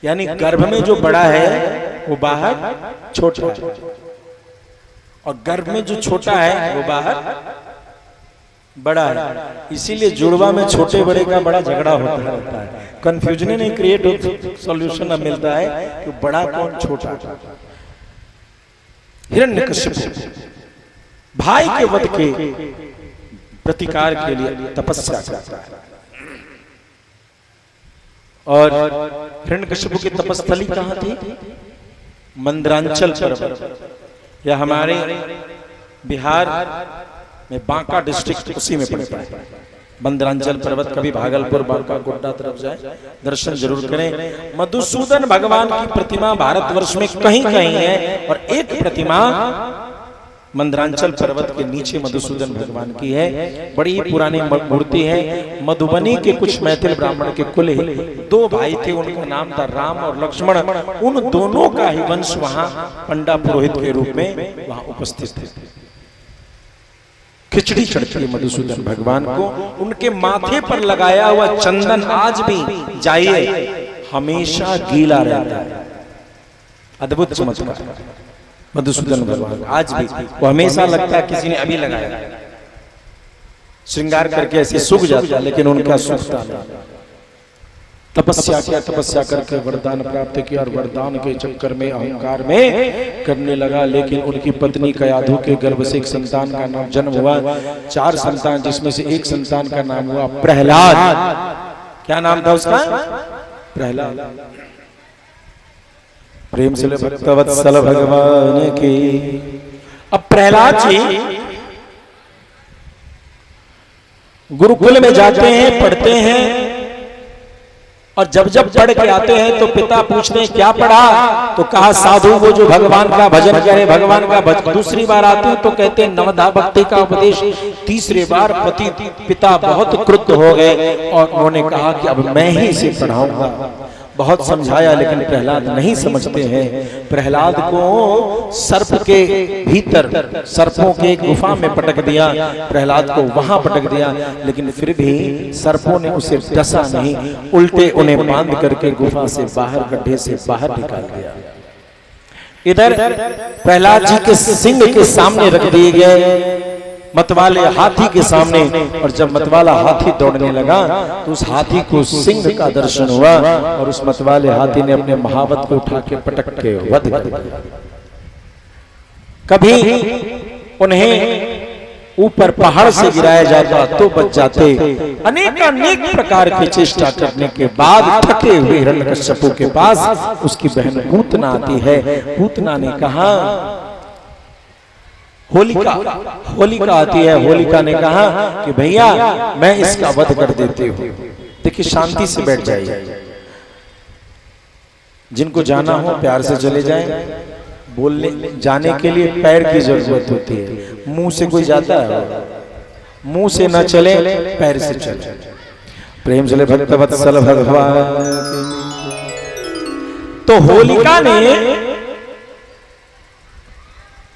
यानी गर्भ में जो बड़ा है वो बाहर छोटा है। और गर्भ में जो छोटा है वो बाहर बड़ा है, इसीलिए जुड़वा में छोटे बड़े का बड़ा झगड़ा होता है। कंफ्यूजन नहीं क्रिएट हो, सॉल्यूशन अब मिलता है कि बड़ा कौन छोटा। हिरण्यकश्यप भाई के वध के प्रतिकार के लिए तपस्या करता है और हिरण्यकश्यप की तपस्थली कहां थी? मंदरांचल पर्वत, या हमारे बिहार में बांका डिस्ट्रिक्ट उसी में पड़ता है मंदरांचल पर्वत। कभी भागलपुर बांका गोड्डा तरफ जाए दर्शन जरूर करें। मधुसूदन भगवान की प्रतिमा भारतवर्ष में कहीं कहीं है और एक प्रतिमा मंदरांचल पर्वत के नीचे मधुसूदन भगवान की है। बड़ी पुरानी मूर्ति है। मधुबनी के कुछ मैथिल ब्राह्मण के कुल दो भाई थे, उनका नाम था राम और लक्ष्मण। उन दोनों का ही वंश वहां पंडा पुरोहित के रूप में वहां उपस्थित थे। खिचड़ी चढ़ती है मधुसूदन भगवान को। उनके माथे पर लगाया हुआ चंदन आज भी जाइए हमेशा गीला रहता है। अद्भुत चमत्कार मधुसूदन भगवान आज भी, वो हमेशा लगता है किसी ने अभी लगाया। श्रृंगार करके ऐसे सूख जाता है लेकिन उनका सूखता नहीं। तपस्या किया, तपस्या करके वरदान प्राप्त किया और वरदान के चक्कर में अहंकार में करने लगा। लेकिन उनकी पत्नी कयाधु के गर्भ से एक संतान का नाम जन्म हुआ। 4 संतान, जिसमें से एक संतान का नाम हुआ प्रहलाद। क्या नाम था उसका? प्रहलाद। प्रेम से भक्तवत्सल भगवान की। अब प्रहलाद जी गुरुकुल में जाते हैं, पढ़ते हैं और जब जब पढ़ के आते हैं तो पिता पूछते हैं क्या पढ़ा? तो कहा साधु वो जो भगवान का भजन करे, भगवान का भजन। दूसरी बार आते हैं तो कहते हैं नवधा भक्ति का उपदेश। तीसरी बार पिता बहुत क्रुद्ध हो गए और उन्होंने कहा कि अब मैं ही इसे पढ़ाऊंगा। बहुत समझाया लेकिन प्रहलाद नहीं समझते हैं। प्रहलाद को सर्प के भीतर, सर्पों के गुफा में पटक दिया, प्रहलाद को वहां पटक दिया, लेकिन फिर भी सर्पों ने उसे डसा नहीं, उल्टे उन्हें बांध करके गुफा से बाहर, गड्ढे से बाहर निकाल दिया। इधर प्रहलाद जी के सिंह के सामने रख दिए गए, मतवाले हाथी के सामने। और जब मतवाला हाथी दौड़ने लगा तो उस हाथी को सिंह का दर्शन हुआ और उस मतवाले हाथी ने अपने महावत को उठा के पटक के वध कर दिया। कभी उन्हें ऊपर पहाड़ से गिराया जाता तो बच जाते। अनेक प्रकार की चेष्टा करने के बाद थके हुए हिरण्यकश्यप के पास उसकी बहन पूतना आती है। पूतना ने कहा, होलिका आती है। होलिका ने कहा कि भैया मैं इसका वध कर देती हूँ। देखिए शांति से बैठ जाइए, जिनको जाना हो प्यार से चले जाएं। बोलने जाने के लिए पैर की जरूरत होती है, मुंह से कोई जाता है? मुंह से न चले, पैर से चले। प्रेम से भक्तवत्सल भगवान। तो होलिका ने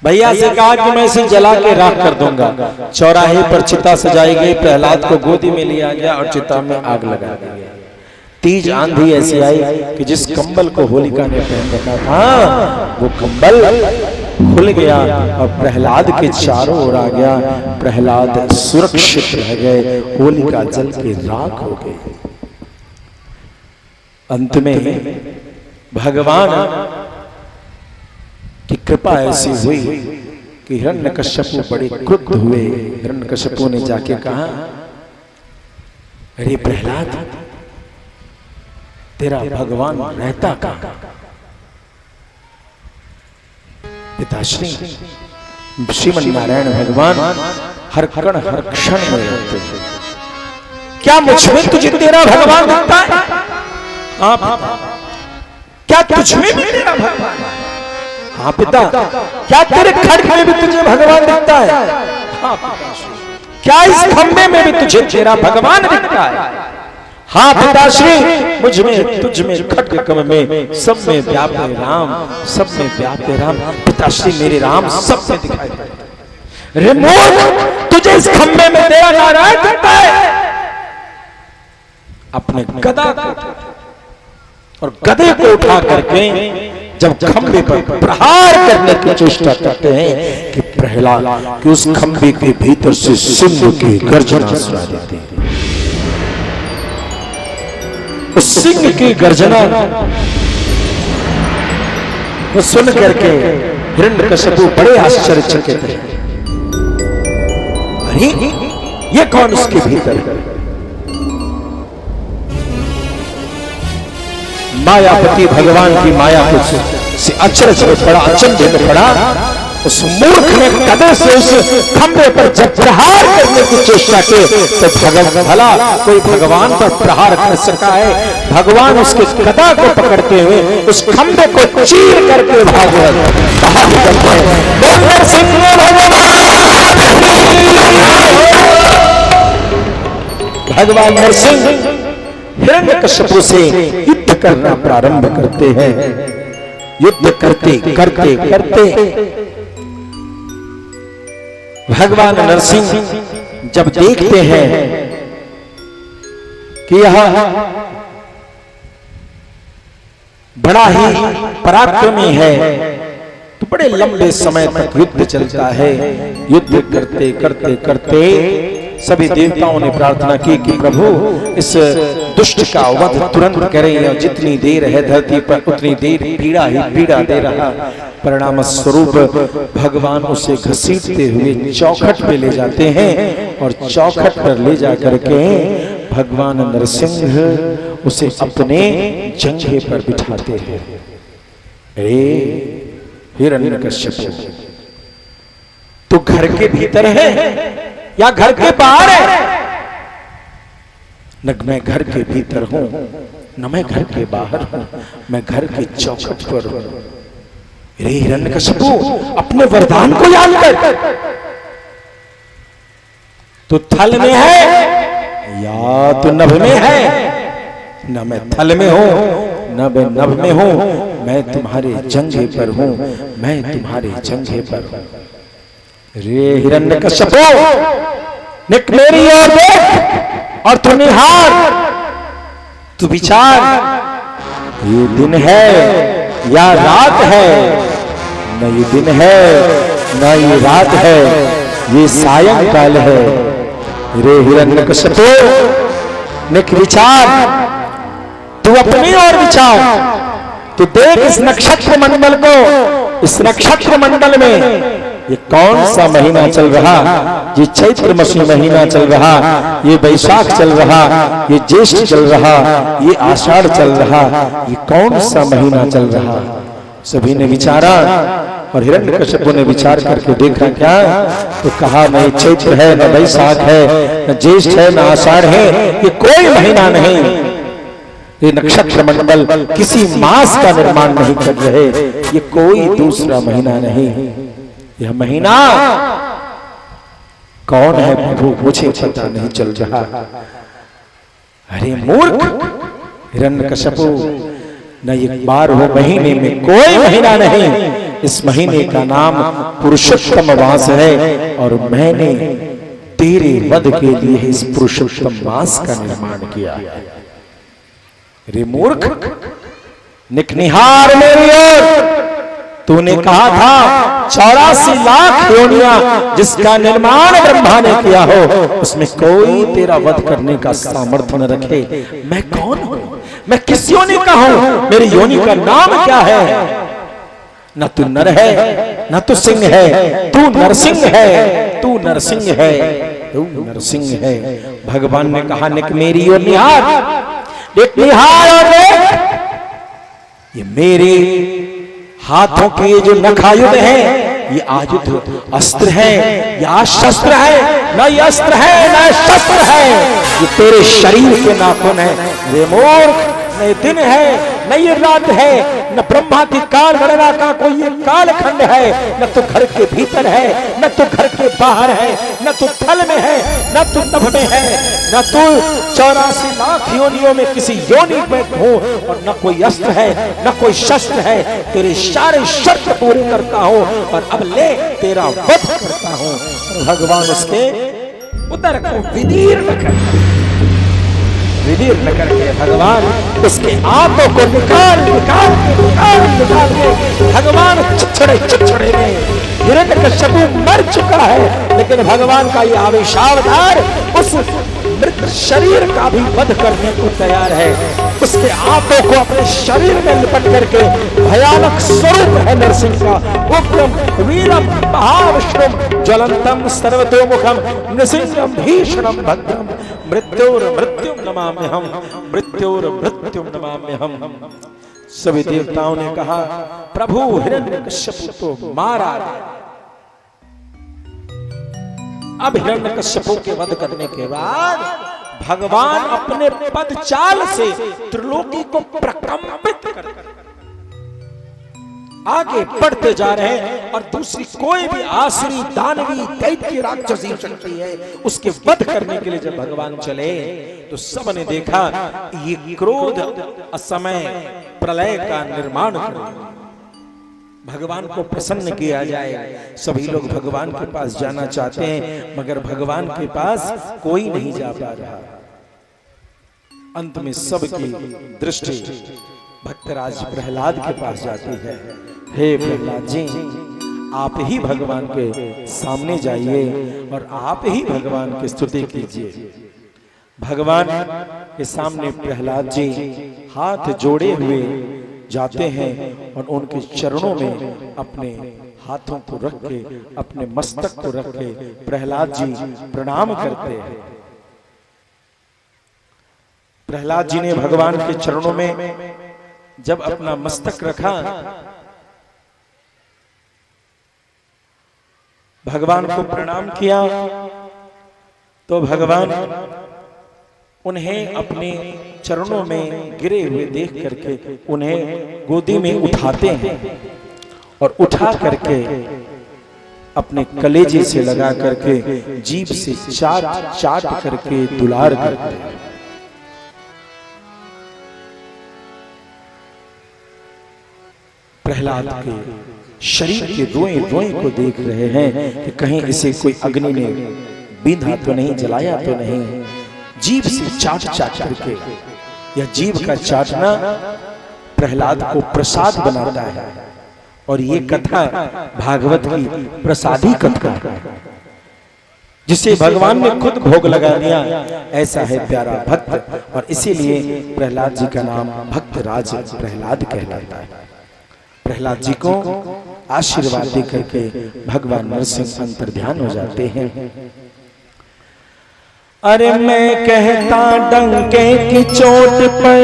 भैया से कहा कि मैं इसे जला के राख कर दूंगा। चौराहे पर चिता सजाई गई, प्रहलाद को गोदी में लिया गया और चिता में आग लगा दी। तेज आंधी ऐसी आई कि जिस कंबल को होलिका ने पहन रखा था वो कंबल खुल गया और प्रहलाद के चारों ओर आ गया। प्रहलाद सुरक्षित रह गए, होलिका जल के राख हो गई। अंत में भगवान की कृपा ऐसी हुई कि हिरण्यकश्यप बड़े क्रुद्ध हुए। हिरण्यकश्यप ने जाके कहा, अरे प्रहलाद तेरा भगवान रहता कहां? पिताश्री श्रीमन नारायण भगवान हर कण हर क्षण में रहते हैं। क्या मुझमें तुझे तेरा भगवान दिखता है? क्या तुझमें भी तेरा भगवान? हाँ पिता। क्या तेरे खड्ग में भी तुझे भगवान दिखता है? हाँ पिताश्री। क्या इस खंबे में भी तुझे तेरा भगवान दिखता है? हाँ पिताश्री, मुझ में, तुझ में, खड्ग कम में, सब में व्यापे राम, सब में व्यापे राम। पिताश्री मेरे राम सब में दिखाई देता है। रे मूर्ख, तुझे इस खंबे में तेरा नारायण दिखता है? अपने गदा और गदे को उठा करके जब खंबे पर प्रहार करने की चेष्टा करते हैं कि प्रहलाद कि उस खंभे के भीतर से सिंह की गर्जना सुना देते हैं। उस सिंह की गर्जना वो सुन करके हिरण्यकशिपु बड़े आश्चर्यचकित है। अरे ये कौन उसके भीतर है? मायापति भगवान की माया को से अचरज में पड़ा, अचंभे में पड़ा। उस मूर्ख ने गदे से उस खंभे पर जब प्रहार करने की चेष्टा की तो भला कोई भगवान पर प्रहार कर सका है? भगवान उसके गदा को पकड़ते हुए उस खंभे को चीर करके भागे। भगवान नरसिंह हिरण्यकशिपु से युद्ध करना प्रारंभ करते हैं। युद्ध करते करते करते भगवान नरसिंह जब देखते हैं कि यह बड़ा ही पराक्रमी है तो बड़े लंबे समय तक युद्ध चलता है। युद्ध करते करते करते सभी देवताओं ने प्रार्थना की कि प्रभु इस दुष्ट का वध तुरंत करें, या जितनी देर है धरती पर उतनी देर पीड़ा ही पीड़ा दे रहा। परिणाम स्वरूप भगवान उसे घसीटते हुए चौखट पे ले जाते हैं और चौखट पर ले जा करके भगवान नरसिंह उसे अपने जंघे पर बिठाते हैं। हिरण्यकशिपु तो घर के भीतर है या घर के बाहर है? न मैं घर के भीतर हूं न मैं घर के बाहर हूं, मैं घर के चौखट पर हूं। रे हिरण्यकशिपु अपने वरदान को याद कर। तो थल में है या तो नभ में है? न मैं थल में हूं न मैं नभ में हूं, मैं तुम्हारे जंघे पर हूं, मैं तुम्हारे जंघे पर हूं। रे हिरण्यकशिपु निक मेरी ओर देख और तू निहार, तू विचार, ये दिन है या रात है? न ये दिन है न ये रात है, ये सायंकाल है। रे हिरण्यकशिपु निक विचार, तू अपनी ओर विचार, तू देख इस नक्षत्र मंडल को। इस नक्षत्र मंडल में ये कौन सा महीना चल रहा? ये चैत्र मासी महीना चल रहा, ये वैशाख चल रहा, ये ज्येष्ठ चल रहा, ये आषाढ़ चल रहा, ये कौन सा महीना चल रहा? सभी ने विचारा और हिरण्यकशिपु ने विचार करके देखा क्या तो कहा न चैत्र है न वैशाख है न ज्येष्ठ है न आषाढ़ है, ये कोई महीना नहीं। ये नक्षत्र मंडल किसी मास का निर्माण नहीं कर रहे, ये कोई दूसरा महीना नहीं। यह महीना कौन है प्रभु मुझे पता नहीं चल रहा। अरे मूर्ख हिरण्यकशिपु, न ये 12 महीने में कोई महीना नहीं। इस महीने का नाम पुरुषोत्तम मास है और मैंने तेरे वध के लिए इस पुरुषोत्तम मास का निर्माण किया है। रे मूर्ख निकनिहार मेरी ओर, तूने कहा था 84 लाख योनियां जिसका निर्माण ब्रह्मा ने किया हो उसमें कोई तेरा वध करने का सामर्थ्य न रखे। मैं कौन हूं? मैं किस योनि का हूं? मेरी योनि का नाम क्या है? न तू नर है न तू सिंह है, तू नरसिंह है, तू नरसिंह है, तू नरसिंह है। भगवान ने कहा निक मेरी ओर निहार, निहार और देख, ये मेरे हाथों के जो नखायुध है ये आयुध अस्त्र है या शस्त्र है? न ये अस्त्र है न शस्त्र है, ये तेरे शरीर के नाखून है। रे मूर्ख, न ये दिन है न ये रात है, न ब्रह्मा की काल गणना का कोई ये कालखंड है, न तो घर के भीतर है न तो घर के बाहर है, न तो थल में है न तो नभ में है, न तो 84 लाख योनियों में किसी योनि में हो, और न कोई अस्त्र है न कोई शस्त्र है। तेरे सारे शर्त पूरे करता हूं और अब ले तेरा वध करता हूं। भगवान उसके उदर को विदीर्ण करके भगवान उसके आंतों को निकाल के भगवान चिछड़े में हिरण्यकश्यप मर चुका है, लेकिन भगवान का ये आवेशावतार उस मृत शरीर का भी वध करने को तैयार है। उसके आंतों को अपने शरीर में लिपट करके भयानक स्वरूप है नरसिंह का। उग्रम वीरम महाविष्णुम ज्वलंतम सर्वतोमुखम नृसिंहम भीषणम भद्रम मृत्योर मृत्युम नमाम्यहम, मृत्योर मृत्युम नमाम्यहम। सभी देवताओं ने कहा प्रभु हिरण्यकश्यप तो मारा, अब हिरण्यकश्यप के वध करने के बाद भगवान अपने पद चाल से त्रिलोकी को प्रकंपित कर आगे बढ़ते जा रहे हैं, और दूसरी कोई भी आसुरी दानवी दैत्य राक्षसी शक्ति है उसके वध करने के लिए जब भगवान चले तो सबने देखा ये क्रोध असमय प्रलय का निर्माण कर भगवान को प्रसन्न किया जाए। सभी लोग भगवान के पास जाना चाहते हैं, मगर भगवान के पास कोई नहीं जा पा रहा। अंत में सबकी दृष्टि भक्तराज प्रहलाद के पास जाती है। हे प्रहलाद जी, आप ही भगवान के सामने जाइए और आप ही भगवान की स्तुति कीजिए। भगवान के सामने प्रहलाद जी हाथ जोड़े हुए जाते हैं और उनके चरणों में अपने हाथों को रख के, अपने मस्तक को रख के प्रहलाद जी प्रणाम करते हैं। प्रहलाद जी ने भगवान के चरणों में जब अपना मस्तक रखा, भगवान को प्रणाम किया, तो भगवान उन्हें अपने चरणों में गिरे हुए देख करके उन्हें गोदी में उठाते हैं और उठा करके अपने कलेजे से लगा करके जीभ से चाट चाट करके दुलार करते हैं। प्रहलाद के शरीर के रोए रोए को देख रहे हैं कि कहीं इसे कोई अग्नि ने बीधा तो नहीं, जलाया तो नहीं। जीभ से चाट चाट करके, यह जीभ का चाटना प्रहलाद को प्रसाद बनाता है, और ये कथा भागवत की प्रसादी कथा है जिसे भगवान ने खुद भोग लगा दिया। ऐसा है प्यारा भक्त, और इसीलिए प्रहलाद जी का नाम भक्तराज प्रहलाद कहलाता है। प्रहलाद जी को आशीर्वाद दे करके भगवान नरसिंह अंतर्ध्यान हो जाते हैं। अरे मैं कहता डंके की चोट पर,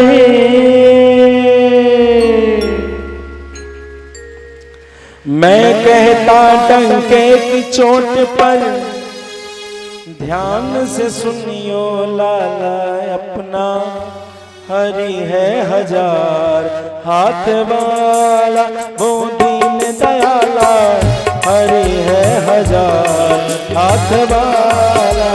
मैं कहता डंके की चोट पर, ध्यान से सुनियो लाला अपना, हरि है हजार हाथ वाला, वो दीन दयाला, हरि है हजार हाथ वाला।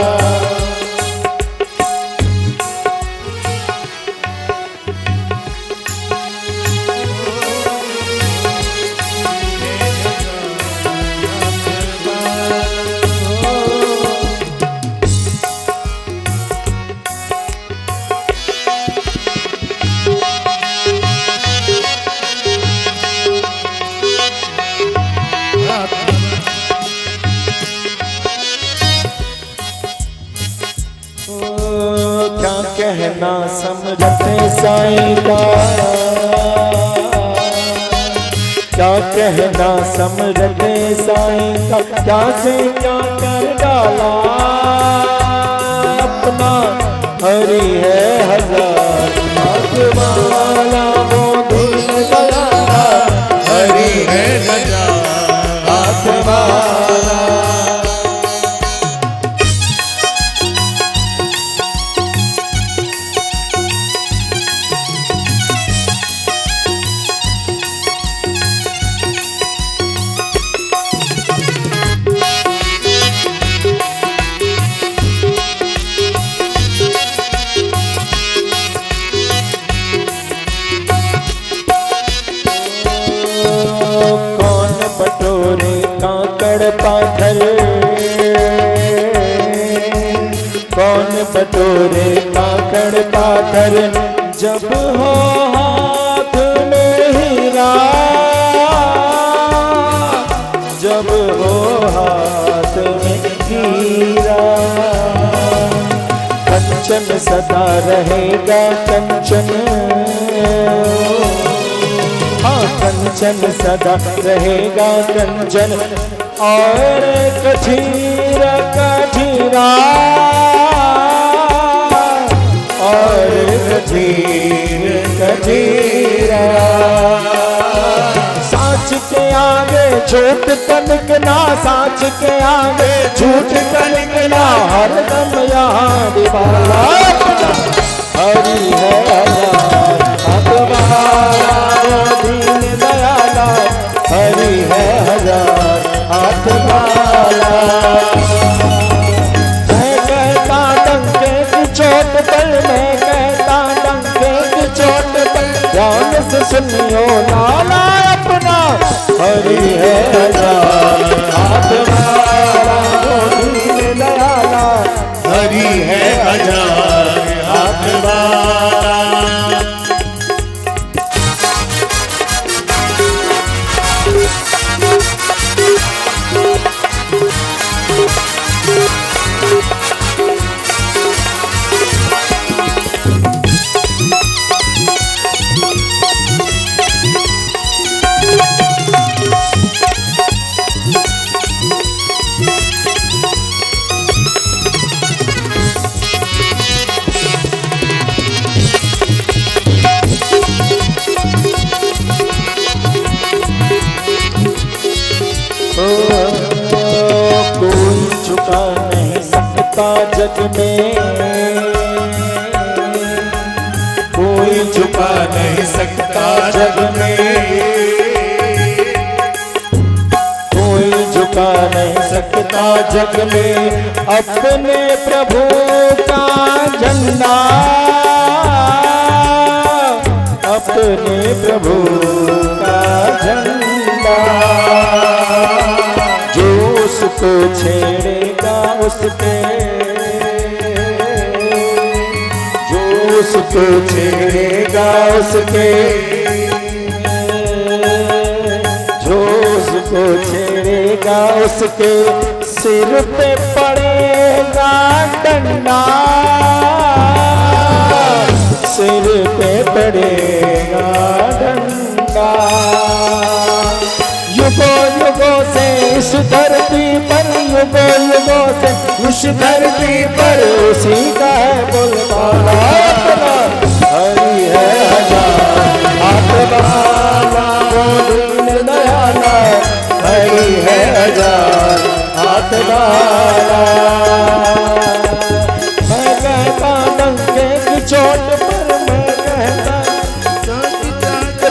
कहना समझते साईं का, क्या कहना समझते साईं का, क्या से क्या कर डाला अपना, हरि है हजार हाथ वाला, वो दीन दयाला, हरि है हजार हाथ वाला। पाथर कौन बटोरे काकड़ पाथर, जब हो हाथ में हीरा, जब हो कंचन सदा रहेगा कंचन, हाँ कंचन सदा रहेगा कंचन, और कठीर कठीरा, और कठीर कठीरा। साँच के आगे झूठ तनिक ना, साँच के आगे झूठ तनिक ना, हरदम यहाँ दिवाला हरि है हजार हाथ वाला, दीन दयाला हरि है हजार हाथ वाला। मैं कहता डंके की चोट पर, मैं कहता डंके की चोट पर, ध्यान से सुनियो लाला अपना हरि है हजार हाथ वाला, दीन दयाला हरि है हजार हाथ वाला। कोई झुका नहीं सकता जग में, कोई झुका नहीं सकता जग में, कोई झुका नहीं सकता जग में, अपने प्रभु का झंडा, अपने प्रभु का झंडा। जो उसको छेड़ेगा उसके, जो उसको छेड़ेगा उसके, जो उसको छेड़ेगा उसके सिर पे पड़ेगा डंडा, सिर पे पड़ेगा डंडा। युगों युगों से इस धरती पर, युगों युगों से इस धरती पर उसी का है बोलबाला, हरि है हजार हाथ वाला, दीन दयाला हरि है हजार हाथ वाला। मैं कहता डंके की चोट पर, मैं कहता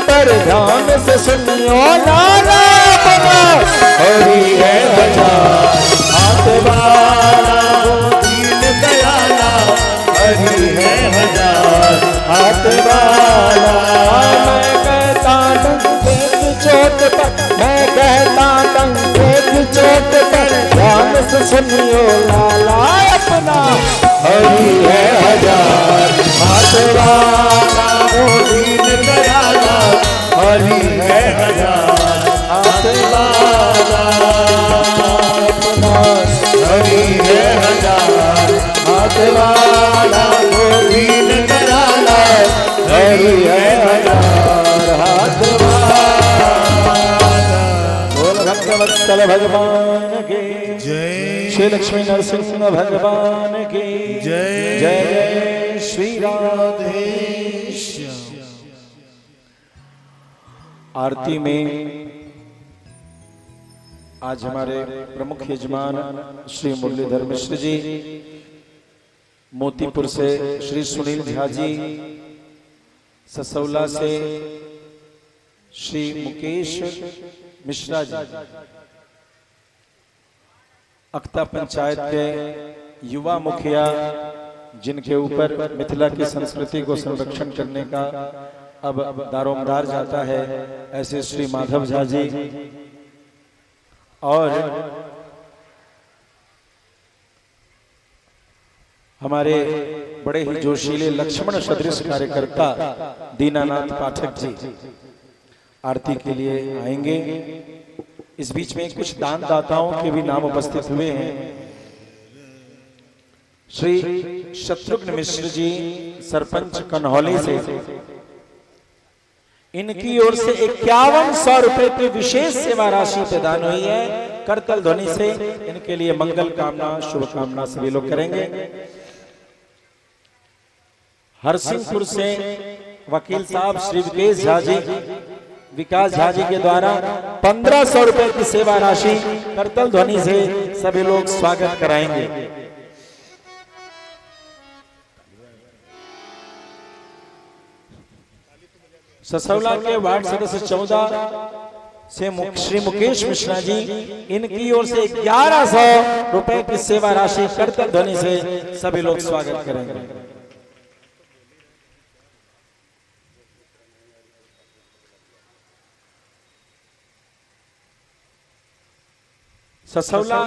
पर ध्यान से सुनियो लाला अपना हरि है हजार हाथ वाला, दीन दयाला हरि है हजार हाथ वाला। मैं कहता डंके की चोट पर, मैं कहता डंके की चोट पर, ध्यान से सुनियो लाला अपना हरि है हजार हाथ वाला, दीन दयाला हरि है हजार हाथ वाला, हरि है हजार हाथ वाला, दीन दयाला हरि है हजार हाथ वाला। बोल भक्तवत्सल भगवान की जय, श्री लक्ष्मी नरसिंह भगवान की जय जय जय श्री राधे। आरती में आज हमारे प्रमुख यजमान श्री मुरलीधर मिश्र जी, मोतीपुर से श्री सुनील झा जी, ससौला से श्री मुकेश मिश्रा जी, अक्ता पंचायत के युवा मुखिया जिनके ऊपर मिथिला की संस्कृति को संरक्षण करने का अब दारोमदार जाता है, ऐसे श्री माधव झा जी, और हमारे बड़े ही जोशीले लक्ष्मण सदृश कार्यकर्ता दीनानाथ पाठक जी आरती के लिए आएंगे। इस बीच में कुछ दान दाताओं के भी नाम उपस्थित हुए हैं। श्री शत्रुघ्न मिश्र जी सरपंच कन्हौली से इनकी ओर से 5100 रुपए की विशेष सेवा राशि प्रदान हुई है। करतल ध्वनि से इनके लिए मंगल कामना शुभकामना सभी लोग करेंगे। हरसिंहपुर से वकील साहब श्री विकास झा जी के द्वारा 1500 रुपए की सेवा राशि करतल ध्वनि से सभी लोग स्वागत कराएंगे। ससौला के वार्ड सदस्य 14 से श्री मुकेश मिश्रा जी, इनकी ओर से 1100 रुपए की सेवा राशि करतल ध्वनि से सभी लोग स्वागत करेंगे। ससौला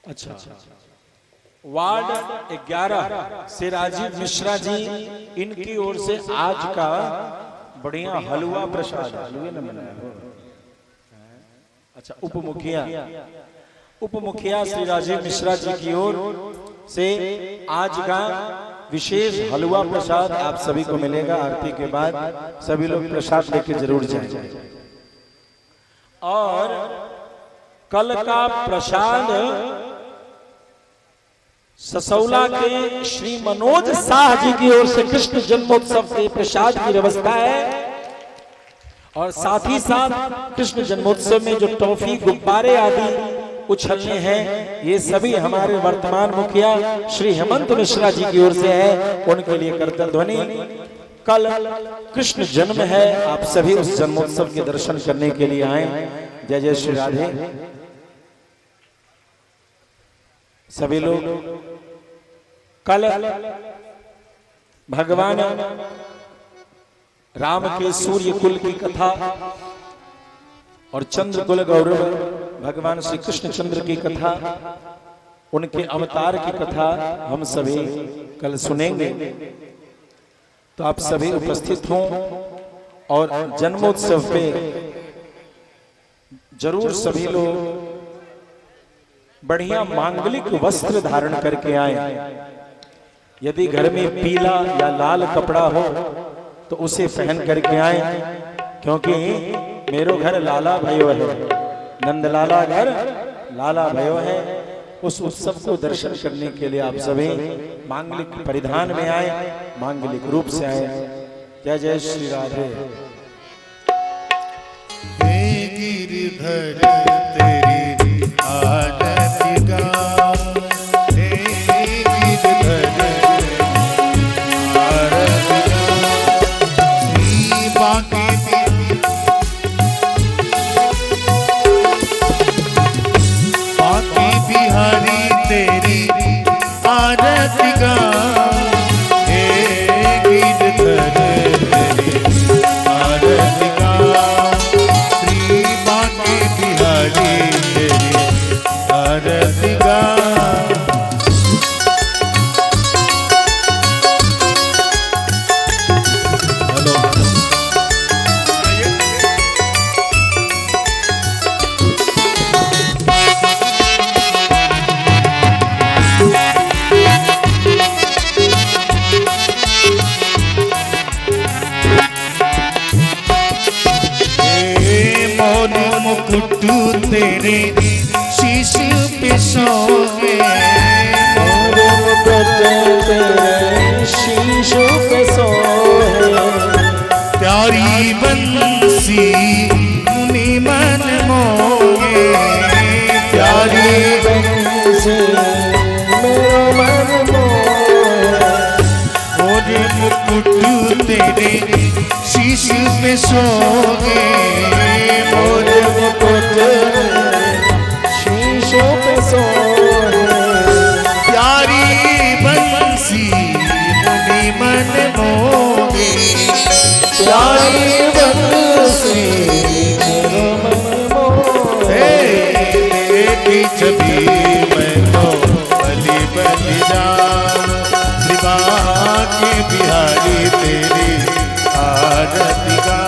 अच्छा वार्ड 11 से राजीव मिश्रा जी, इनकी ओर से आज का बढ़िया हलवा प्रसाद हलवे ने बनाया। अच्छा उप मुखिया श्री राजीव मिश्रा जी की ओर से आज का विशेष हलवा प्रसाद आप सभी को मिलेगा। आरती के बाद सभी लोग प्रसाद लेके जरूर जाएं। और कल का प्रसाद ससौला के श्री मनोज शाह जी की ओर से कृष्ण जन्मोत्सव के प्रसाद की व्यवस्था है। और साथ ही साथ कृष्ण जन्मोत्सव में जो टॉफी गुब्बारे आदि उछलने हैं, ये सभी हमारे वर्तमान मुखिया श्री हेमंत मिश्रा जी की ओर से है। उनके लिए करतल ध्वनि। कल कृष्ण जन्म है, आप सभी उस जन्मोत्सव के दर्शन करने के लिए आए। जय जय श्री राधे। सभी लोग कल भगवान राम के सूर्य कुल की कथा और चंद्र कुल गौरव भगवान श्री कृष्ण चंद्र की कथा, उनके अवतार की कथा हम सभी कल सुनेंगे। तो आप सभी उपस्थित हों और जन्मोत्सव पे जरूर सभी लोग बढ़िया मांगलिक वस्त्र धारण करके आए। यदि घर में पीला या लाल कपड़ा हो तो उसे पहन करके आए, क्योंकि मेरो घर लाला भयो है, नंद लाला घर लाला भयो है। उस उत्सव को दर्शन करने के लिए आप सभी मांगलिक परिधान में आए, मांगलिक रूप से आए। जय जय श्री राधे। गिरधर तेरी आरती गा, गिरधर आरती गा, श्री बांके बिहारी तेरी आरती गा, गिरधर तेरी आरती गा, श्री बांके बिहारी तेरी आरती गा। मुकुट तेरे शीश पे सोए, मोर मुकुट तेरे शीश पे सोए, प्यारी बंसी मुनि मन मोहे, प्यारी बंसी मेरो मन मोहे। मोर मुकुट तेरे शीश पे सोए, मोर मुकुट शीश पे सोए, प्यारी बंसी मुनि मन मोहे, प्यारी बंसी मेरो मन मोहे। देखी छवि मैं तो बलि बलि राम, के बिहारी तेरी आरती गा।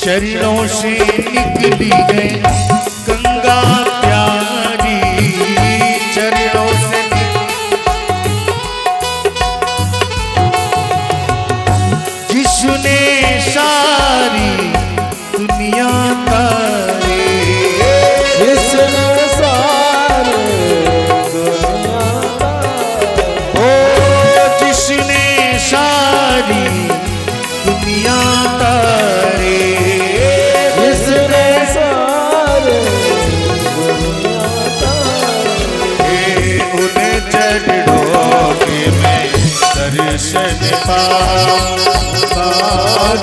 चरणों से निकली है गंगा प्यारी, चरणों से जिसने सारी दुनिया तारे, जिसने सारी दुनिया ओ जिसने सारी दुनिया तारे, जिसने सारी दुनिया तारे, उन्हें चरणों के मैं दर्शन पाऊं,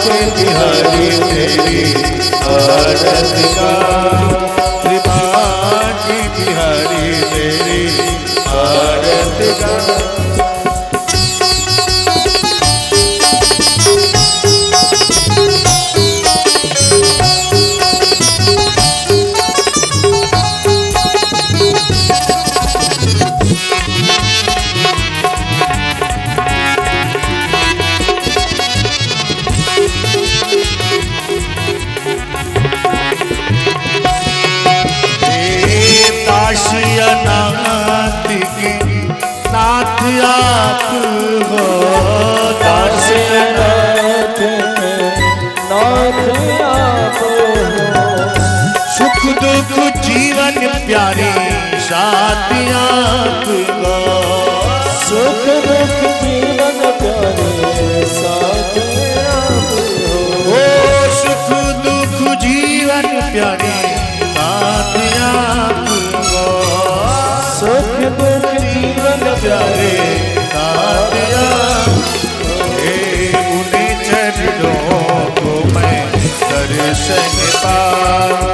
के बिहारी तेरी आरती गाऊं, कृपा की बिहारी तेरी आरती गाऊं। नाथ के नाथ आप हो, दासनाथ नाथ आप हो, सुख दुख जीवन प्यारे साथ आप हो, सुख दुख जीवन प्यारे साथ आप हो, ओ सुख दुख जीवन प्यारे साथ आप हो, सुख दुख जीवन प्यारे साथ आप हो, उन्हें चरणों को मैं दर्शन पाऊं,